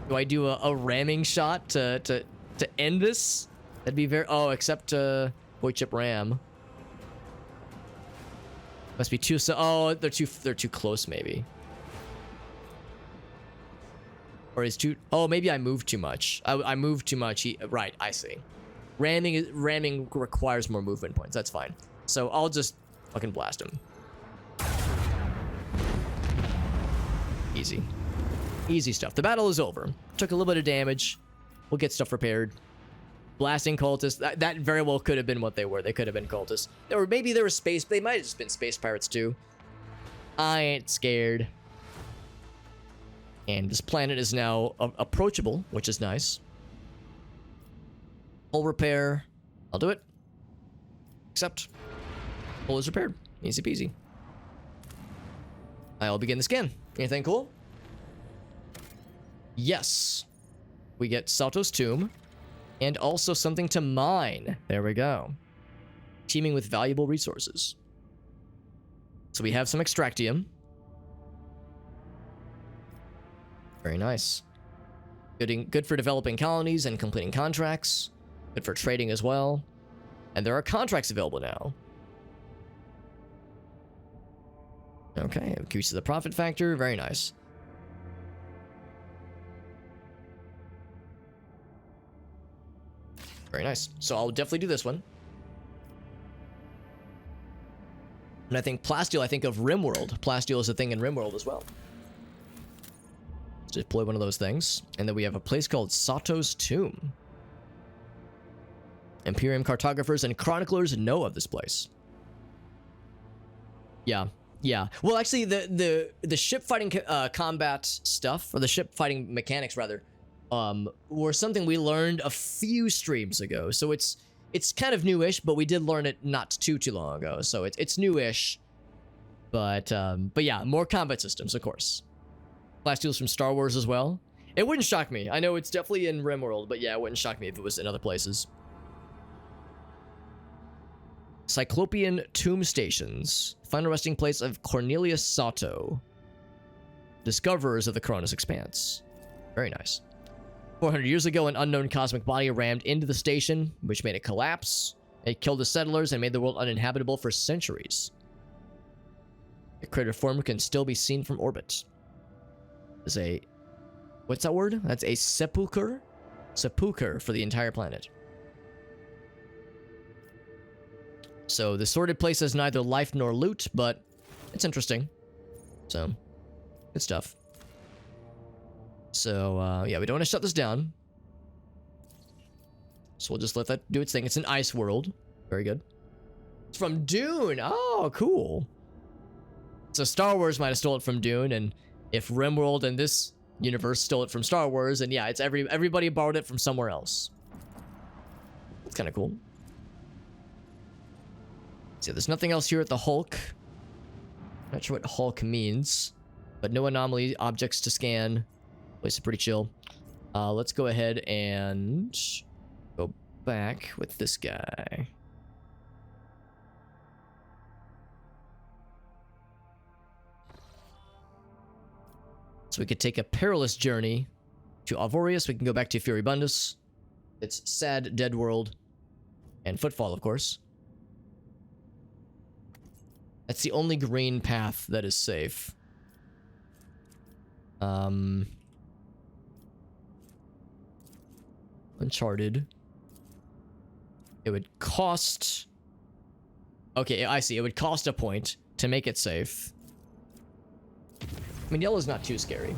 Do I do a ramming shot to end this? That'd be very... Oh, except Boy Chip Ram. Must be too... Oh, they're too close, maybe. Or is too... Oh, maybe I moved too much. I moved too much. Right, I see. Ramming requires more movement points. That's fine. So I'll just fucking blast him. Easy. Easy stuff. The battle is over. Took a little bit of damage. We'll get stuff repaired. Blasting cultists. That very well could have been what they were. They could have been cultists. Or maybe they were space... They might have just been space pirates too. I ain't scared. And this planet is now approachable, which is nice. Hull repair. I'll do it. Except, hull is repaired. Easy peasy. I'll begin the scan. Anything cool? Yes. We get Sato's tomb. And also something to mine. There we go. Teeming with valuable resources. So we have some extractium. Very nice. Good for developing colonies and completing contracts. Good for trading as well. And there are contracts available now. Okay, increases the profit factor. Very nice. Very nice. So I'll definitely do this one. And I think Plasteel, I think of RimWorld. Plasteel is a thing in RimWorld as well. Let's deploy one of those things. And then we have a place called Sato's Tomb. Imperium cartographers and chroniclers know of this place. Yeah. Well, actually, the ship fighting combat stuff, or the ship fighting mechanics, rather, were something we learned a few streams ago. So it's kind of newish, but we did learn it not too long ago. So it's newish, but yeah, more combat systems, of course. Plasteel's from Star Wars as well. It wouldn't shock me. I know it's definitely in RimWorld, but yeah, it wouldn't shock me if it was in other places. Cyclopean Tomb Stations. Final resting place of Cornelius Sato. Discoverers of the Cronus Expanse. Very nice. 400 years ago, an unknown cosmic body rammed into the station, which made it collapse. It killed the settlers and made the world uninhabitable for centuries. The crater form can still be seen from orbit. There's a... What's that word? That's a sepulcher? Sepulcher for the entire planet. So the sorted place has neither life nor loot, but it's interesting. So, good stuff. So, yeah, we don't want to shut this down. So we'll just let that do its thing. It's an ice world. Very good. It's from Dune. Oh, cool. So Star Wars might have stole it from Dune, and if RimWorld and this universe stole it from Star Wars, and yeah, it's everybody borrowed it from somewhere else. It's kind of cool. So there's nothing else here at the Hulk. Not sure what Hulk means, but no anomaly objects to scan. Place is pretty chill. Let's go ahead and go back with this guy. So we could take a perilous journey to Alvorius. We can go back to Furibundus. It's Sad Dead World. And Footfall, of course. That's the only green path that is safe. Uncharted. It would cost... Okay, I see. It would cost a point to make it safe. I mean, yellow's not too scary.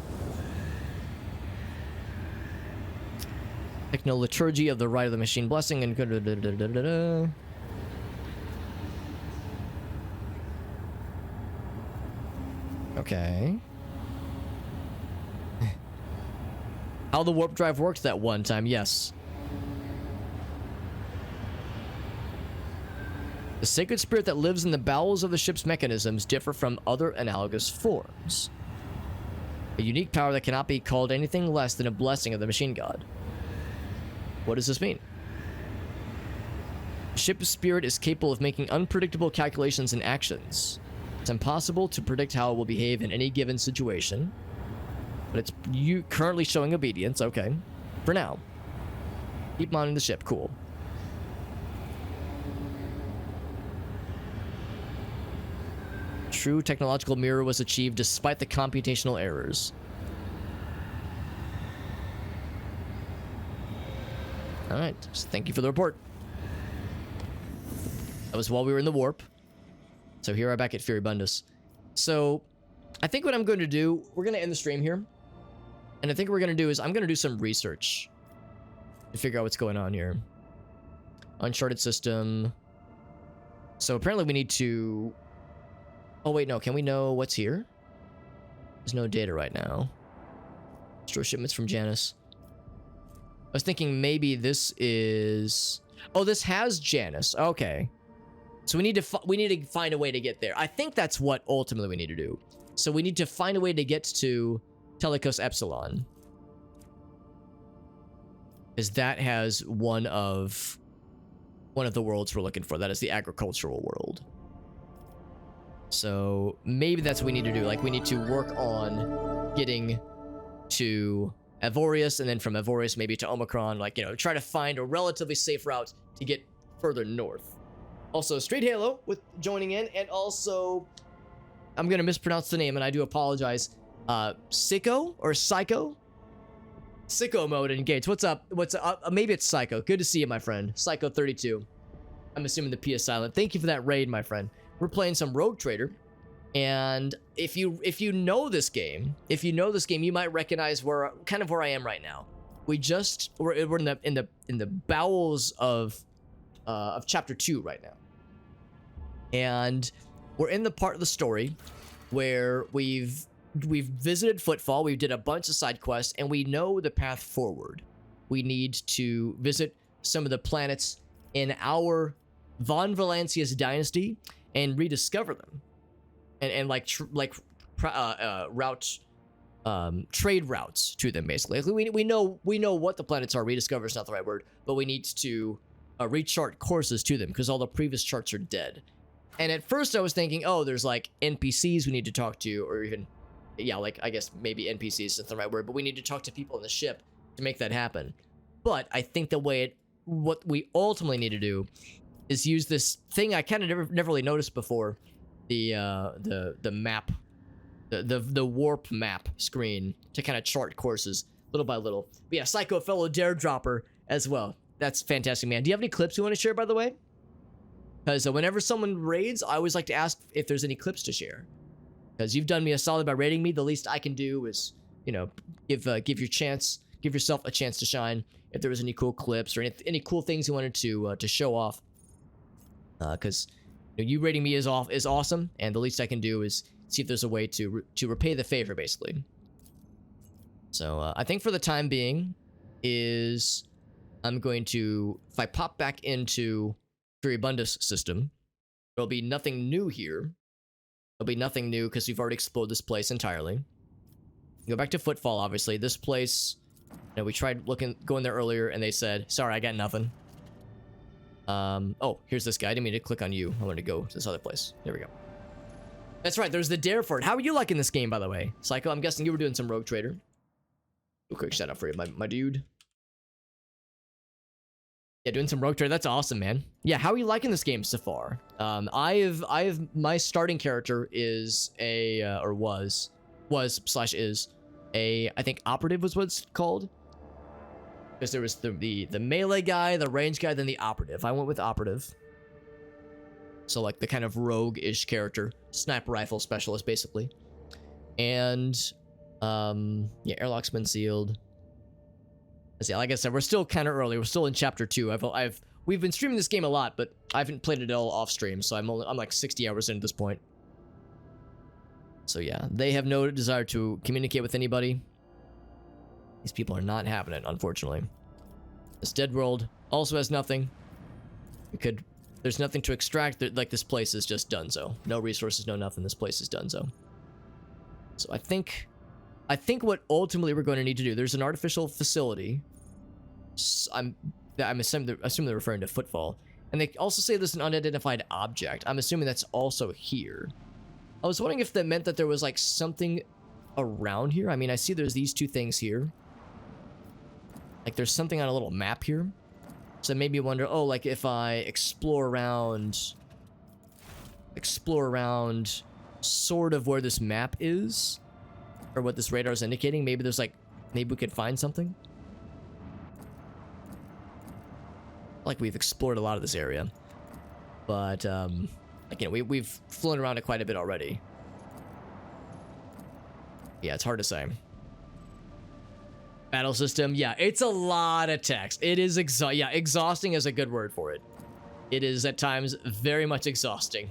Techno-liturgy of the Rite of the Machine Blessing and... Okay. How the warp drive works that one time, yes. The sacred spirit that lives in the bowels of the ship's mechanisms differ from other analogous forms. A unique power that cannot be called anything less than a blessing of the machine god. What does this mean? The ship's spirit is capable of making unpredictable calculations and actions. It's impossible to predict how it will behave in any given situation. But it's you currently showing obedience, okay. For now. Keep monitoring the ship, cool. True technological mirror was achieved despite the computational errors. Alright, so thank you for the report. That was while we were in the warp. So here I'm back at Furibundus. So, I think what I'm going to do, we're going to end the stream here. And I think what we're going to do is I'm going to do some research to figure out what's going on here. Uncharted system. So apparently we need to... Oh wait, no, can we know what's here? There's no data right now. Store shipments from Janus. I was thinking maybe this is... Oh, this has Janus. Okay. So we need to find a way to get there. I think that's what ultimately we need to do. So we need to find a way to get to Telecos Epsilon. Because that has one of the worlds we're looking for. That is the agricultural world. So maybe that's what we need to do. Like, we need to work on getting to Avorius, and then from Avorius maybe to Omicron. Like, you know, try to find a relatively safe route to get further north. Also, Straight Halo with joining in, and also, I'm gonna mispronounce the name, and I do apologize. Sicko or Psycho? Sicko mode engaged. What's up? What's up? Maybe it's Psycho. Good to see you, my friend. Psycho32. I'm assuming the P is silent. Thank you for that raid, my friend. We're playing some Rogue Trader, and if you know this game, you might recognize where I am right now. We're in the bowels of chapter 2 right now. And we're in the part of the story where we've visited Footfall, we did a bunch of side quests, and we know the path forward. We need to visit some of the planets in our Von Valancius dynasty and rediscover them. And trade routes to them, basically. Like we know what the planets are. Rediscover is not the right word, but we need to rechart courses to them because all the previous charts are dead. And at first I was thinking, oh, there's like NPCs we need to talk to, or even, yeah, like I guess maybe NPCs is not the right word, but we need to talk to people on the ship to make that happen. But I think what we ultimately need to do is use this thing I kind of never really noticed before, the map, the warp map screen to kind of chart courses little by little. But yeah, Psycho, fellow Daredropper as well. That's fantastic, man. Do you have any clips you want to share, by the way? Because whenever someone raids, I always like to ask if there's any clips to share. Because you've done me a solid by raiding me. The least I can do is, you know, give yourself a chance to shine. If there was any cool clips or any cool things you wanted to show off. Because you raiding me is awesome, and the least I can do is see if there's a way to repay the favor, basically. So I think for the time being is I'm going to, if I pop back into Furibundus system, there'll be nothing new here. There'll be nothing new because we've already explored this place entirely. Go back to Footfall, obviously. This place, we tried going there earlier, and they said, sorry, I got nothing. Oh, here's this guy. I didn't mean to click on you. I wanted to go to this other place. There we go. That's right, there's the Dare for it. How are you liking this game, by the way? Psycho, I'm guessing you were doing some Rogue Trader. A quick shout out for you, my dude. Yeah, doing some Rogue Trader. That's awesome, man. Yeah, how are you liking this game so far? My starting character is was / is a, I think operative was what it's called. Because there was the melee guy, the range guy, then the operative. I went with operative. So like the kind of rogue-ish character. Sniper rifle specialist, basically. And yeah, airlock's been sealed. Yeah, like I said, we're still kind of early. We're still in chapter 2. We've been streaming this game a lot, but I haven't played it at all off stream, so I'm like 60 hours in at this point. So yeah, they have no desire to communicate with anybody. These people are not having it, unfortunately. This dead world also has nothing. There's nothing to extract. Like, this place is just donezo. No resources, no nothing. This place is donezo. So I think what ultimately we're going to need to do, there's an artificial facility. I'm assuming they're referring to Footfall. And they also say there's an unidentified object. I'm assuming that's also here. I was wondering if that meant that there was like something around here. I mean, I see there's these two things here. Like, there's something on a little map here. So it made me wonder, oh, like if I explore around sort of where this map is, or what this radar is indicating, maybe we could find something. Like, we've explored a lot of this area, but again, we've flown around it quite a bit already. Yeah, it's hard to say. Battle system, yeah, it's a lot of text. It is exhausting is a good word for it. It is at times very much exhausting.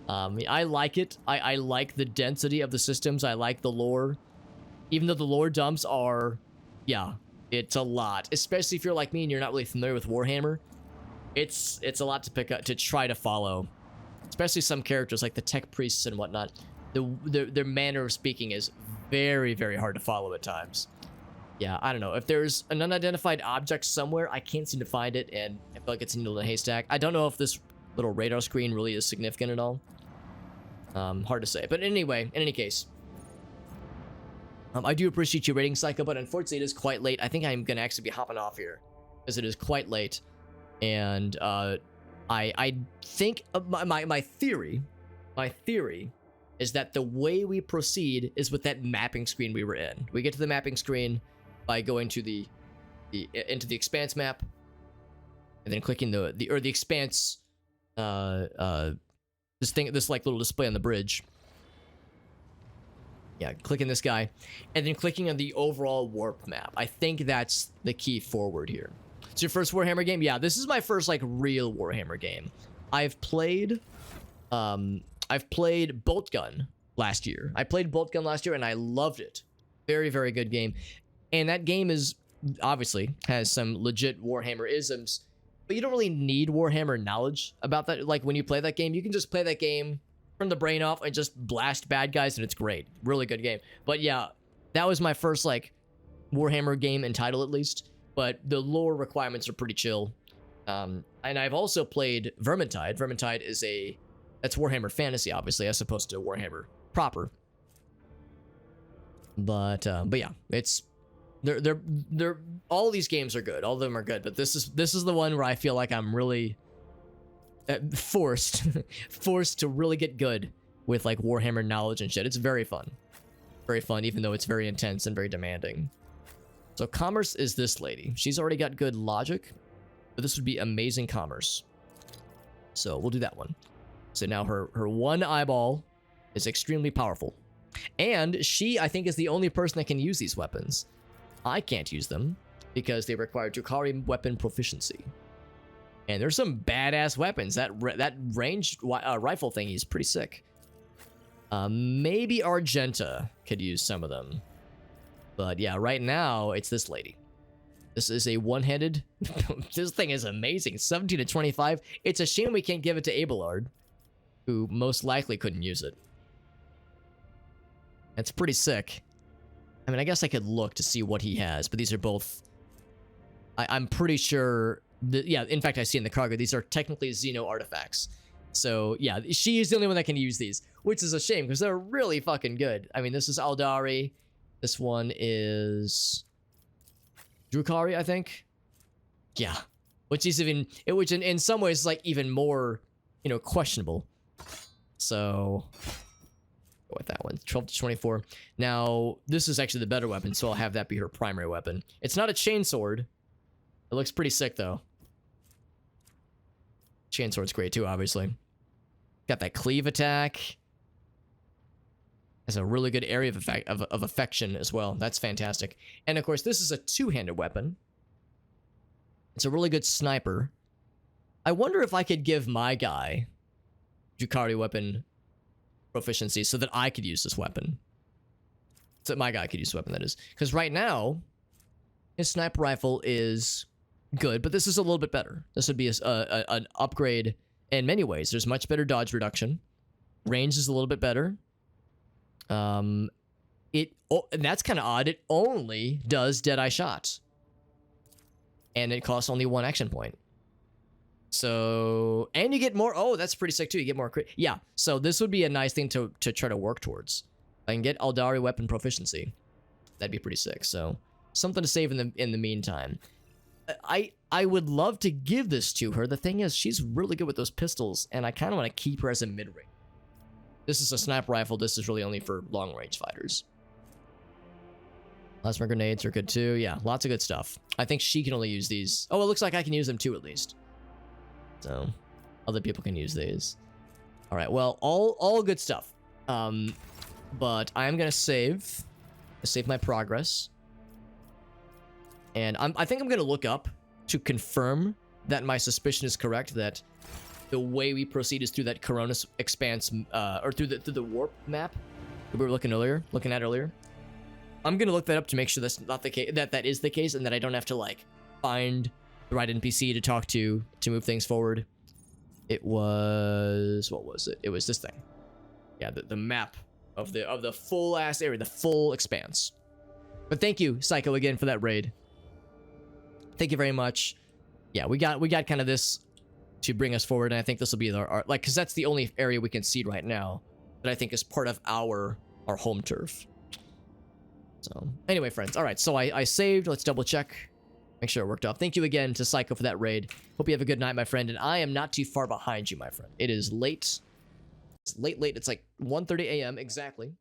I like it. I like the density of the systems. I like the lore. Even though the lore dumps are, yeah, it's a lot. Especially if you're like me and you're not really familiar with Warhammer. It's a lot to pick up, to try to follow. Especially some characters like the tech priests and whatnot. Their manner of speaking is very, very hard to follow at times. Yeah, I don't know. If there's an unidentified object somewhere, I can't seem to find it, and I feel like it's a needle in a haystack. I don't know if this little radar screen really is significant at all. Hard to say. But anyway, in any case, I do appreciate you rating Psycho, but unfortunately it is quite late. I think I'm going to actually be hopping off here, because it is quite late. And I think my theory is that the way we proceed is with that mapping screen we were in. We get to the mapping screen by going to into the expanse map, and then clicking the expanse this like little display on the bridge. Yeah, clicking this guy, and then clicking on the overall warp map. I think that's the key forward here. It's your first Warhammer game? Yeah, this is my first like real Warhammer game. I've played Bolt Gun last year. I played Bolt Gun last year and I loved it. Very, very good game. And that game is obviously has some legit Warhammer isms, but you don't really need Warhammer knowledge about that. Like, when you play that game, you can just play that game, turn the brain off, and just blast bad guys, and it's great. Really good game. But yeah, that was my first like Warhammer game in title, at least. But the lore requirements are pretty chill. And I've also played Vermintide. Vermintide is that's Warhammer Fantasy, obviously, as opposed to Warhammer proper. But yeah, they're all these games are good. All of them are good, but this is the one where I feel like I'm really forced to really get good with like Warhammer knowledge and shit. It's very fun, even though it's very intense and very demanding. So commerce is this lady. She's already got good logic, but this would be amazing commerce. So we'll do that one. So now her one eyeball is extremely powerful, and she, I think, is the only person that can use these weapons. I can't use them because they require Drukhari weapon proficiency. And there's some badass weapons. That ranged rifle thingy is pretty sick. Maybe Argenta could use some of them. But yeah, right now, it's this lady. This is a one-handed... This thing is amazing. 17 to 25. It's a shame we can't give it to Abelard, who most likely couldn't use it. It's pretty sick. I mean, I guess I could look to see what he has, but these are both... I'm pretty sure... Yeah, in fact, I see in the cargo, these are technically Xeno artifacts. So, yeah, she is the only one that can use these, which is a shame, because they're really fucking good. I mean, this is Aldari. This one is... Drukhari, I think? Yeah. Which is even... Which in some ways is, like, even more, questionable. So... Go with that one. 12 to 24. Now, this is actually the better weapon, so I'll have that be her primary weapon. It's not a chainsword. It looks pretty sick, though. Chainsword's great, too, obviously. Got that cleave attack. Has a really good area of affection as well. That's fantastic. And of course, this is a two-handed weapon. It's a really good sniper. I wonder if I could give my guy Drukhari weapon proficiency so that I could use this weapon. So that my guy could use the weapon, that is. Because right now, his sniper rifle is good, but this is a little bit better. This would be an upgrade in many ways. There's much better dodge reduction. Range is a little bit better. And that's kind of odd. It only does Deadeye shots. And it costs only 1 action point. So, and you get more. Oh, that's pretty sick too. You get more crit. Yeah. So this would be a nice thing to try to work towards. If I can get Aldari weapon proficiency, that'd be pretty sick. So something to save in the meantime. I would love to give this to her. The thing is, she's really good with those pistols, and I kind of want to keep her as a mid-range. This is a sniper rifle. This is really only for long-range fighters. Plasma grenades are good too. Yeah, lots of good stuff. I think she can only use these. Oh, it looks like I can use them too, at least. So, other people can use these. All right, well, all good stuff. But I'm gonna save my progress. And I think I'm gonna look up to confirm that my suspicion is correct, that the way we proceed is through that Coronis expanse, or through the warp map that we were looking at earlier. I'm gonna look that up to make sure that's not the case, that is the case, and that I don't have to like find the right NPC to talk to move things forward. It was, what was it? It was this thing. Yeah, the map of the full ass area, the full expanse. But thank you, Psycho, again for that raid. Thank you very much. Yeah, we got kind of this to bring us forward, and I think this will be our like, because that's the only area we can seed right now that I think is part of our home turf. So anyway, friends, all right, so I saved. Let's double check, make sure it worked off. Thank you again to Psycho for that raid. Hope you have a good night, my friend, and I am not too far behind you, my friend. It is late. It's late. It's like 1:30 a.m. exactly.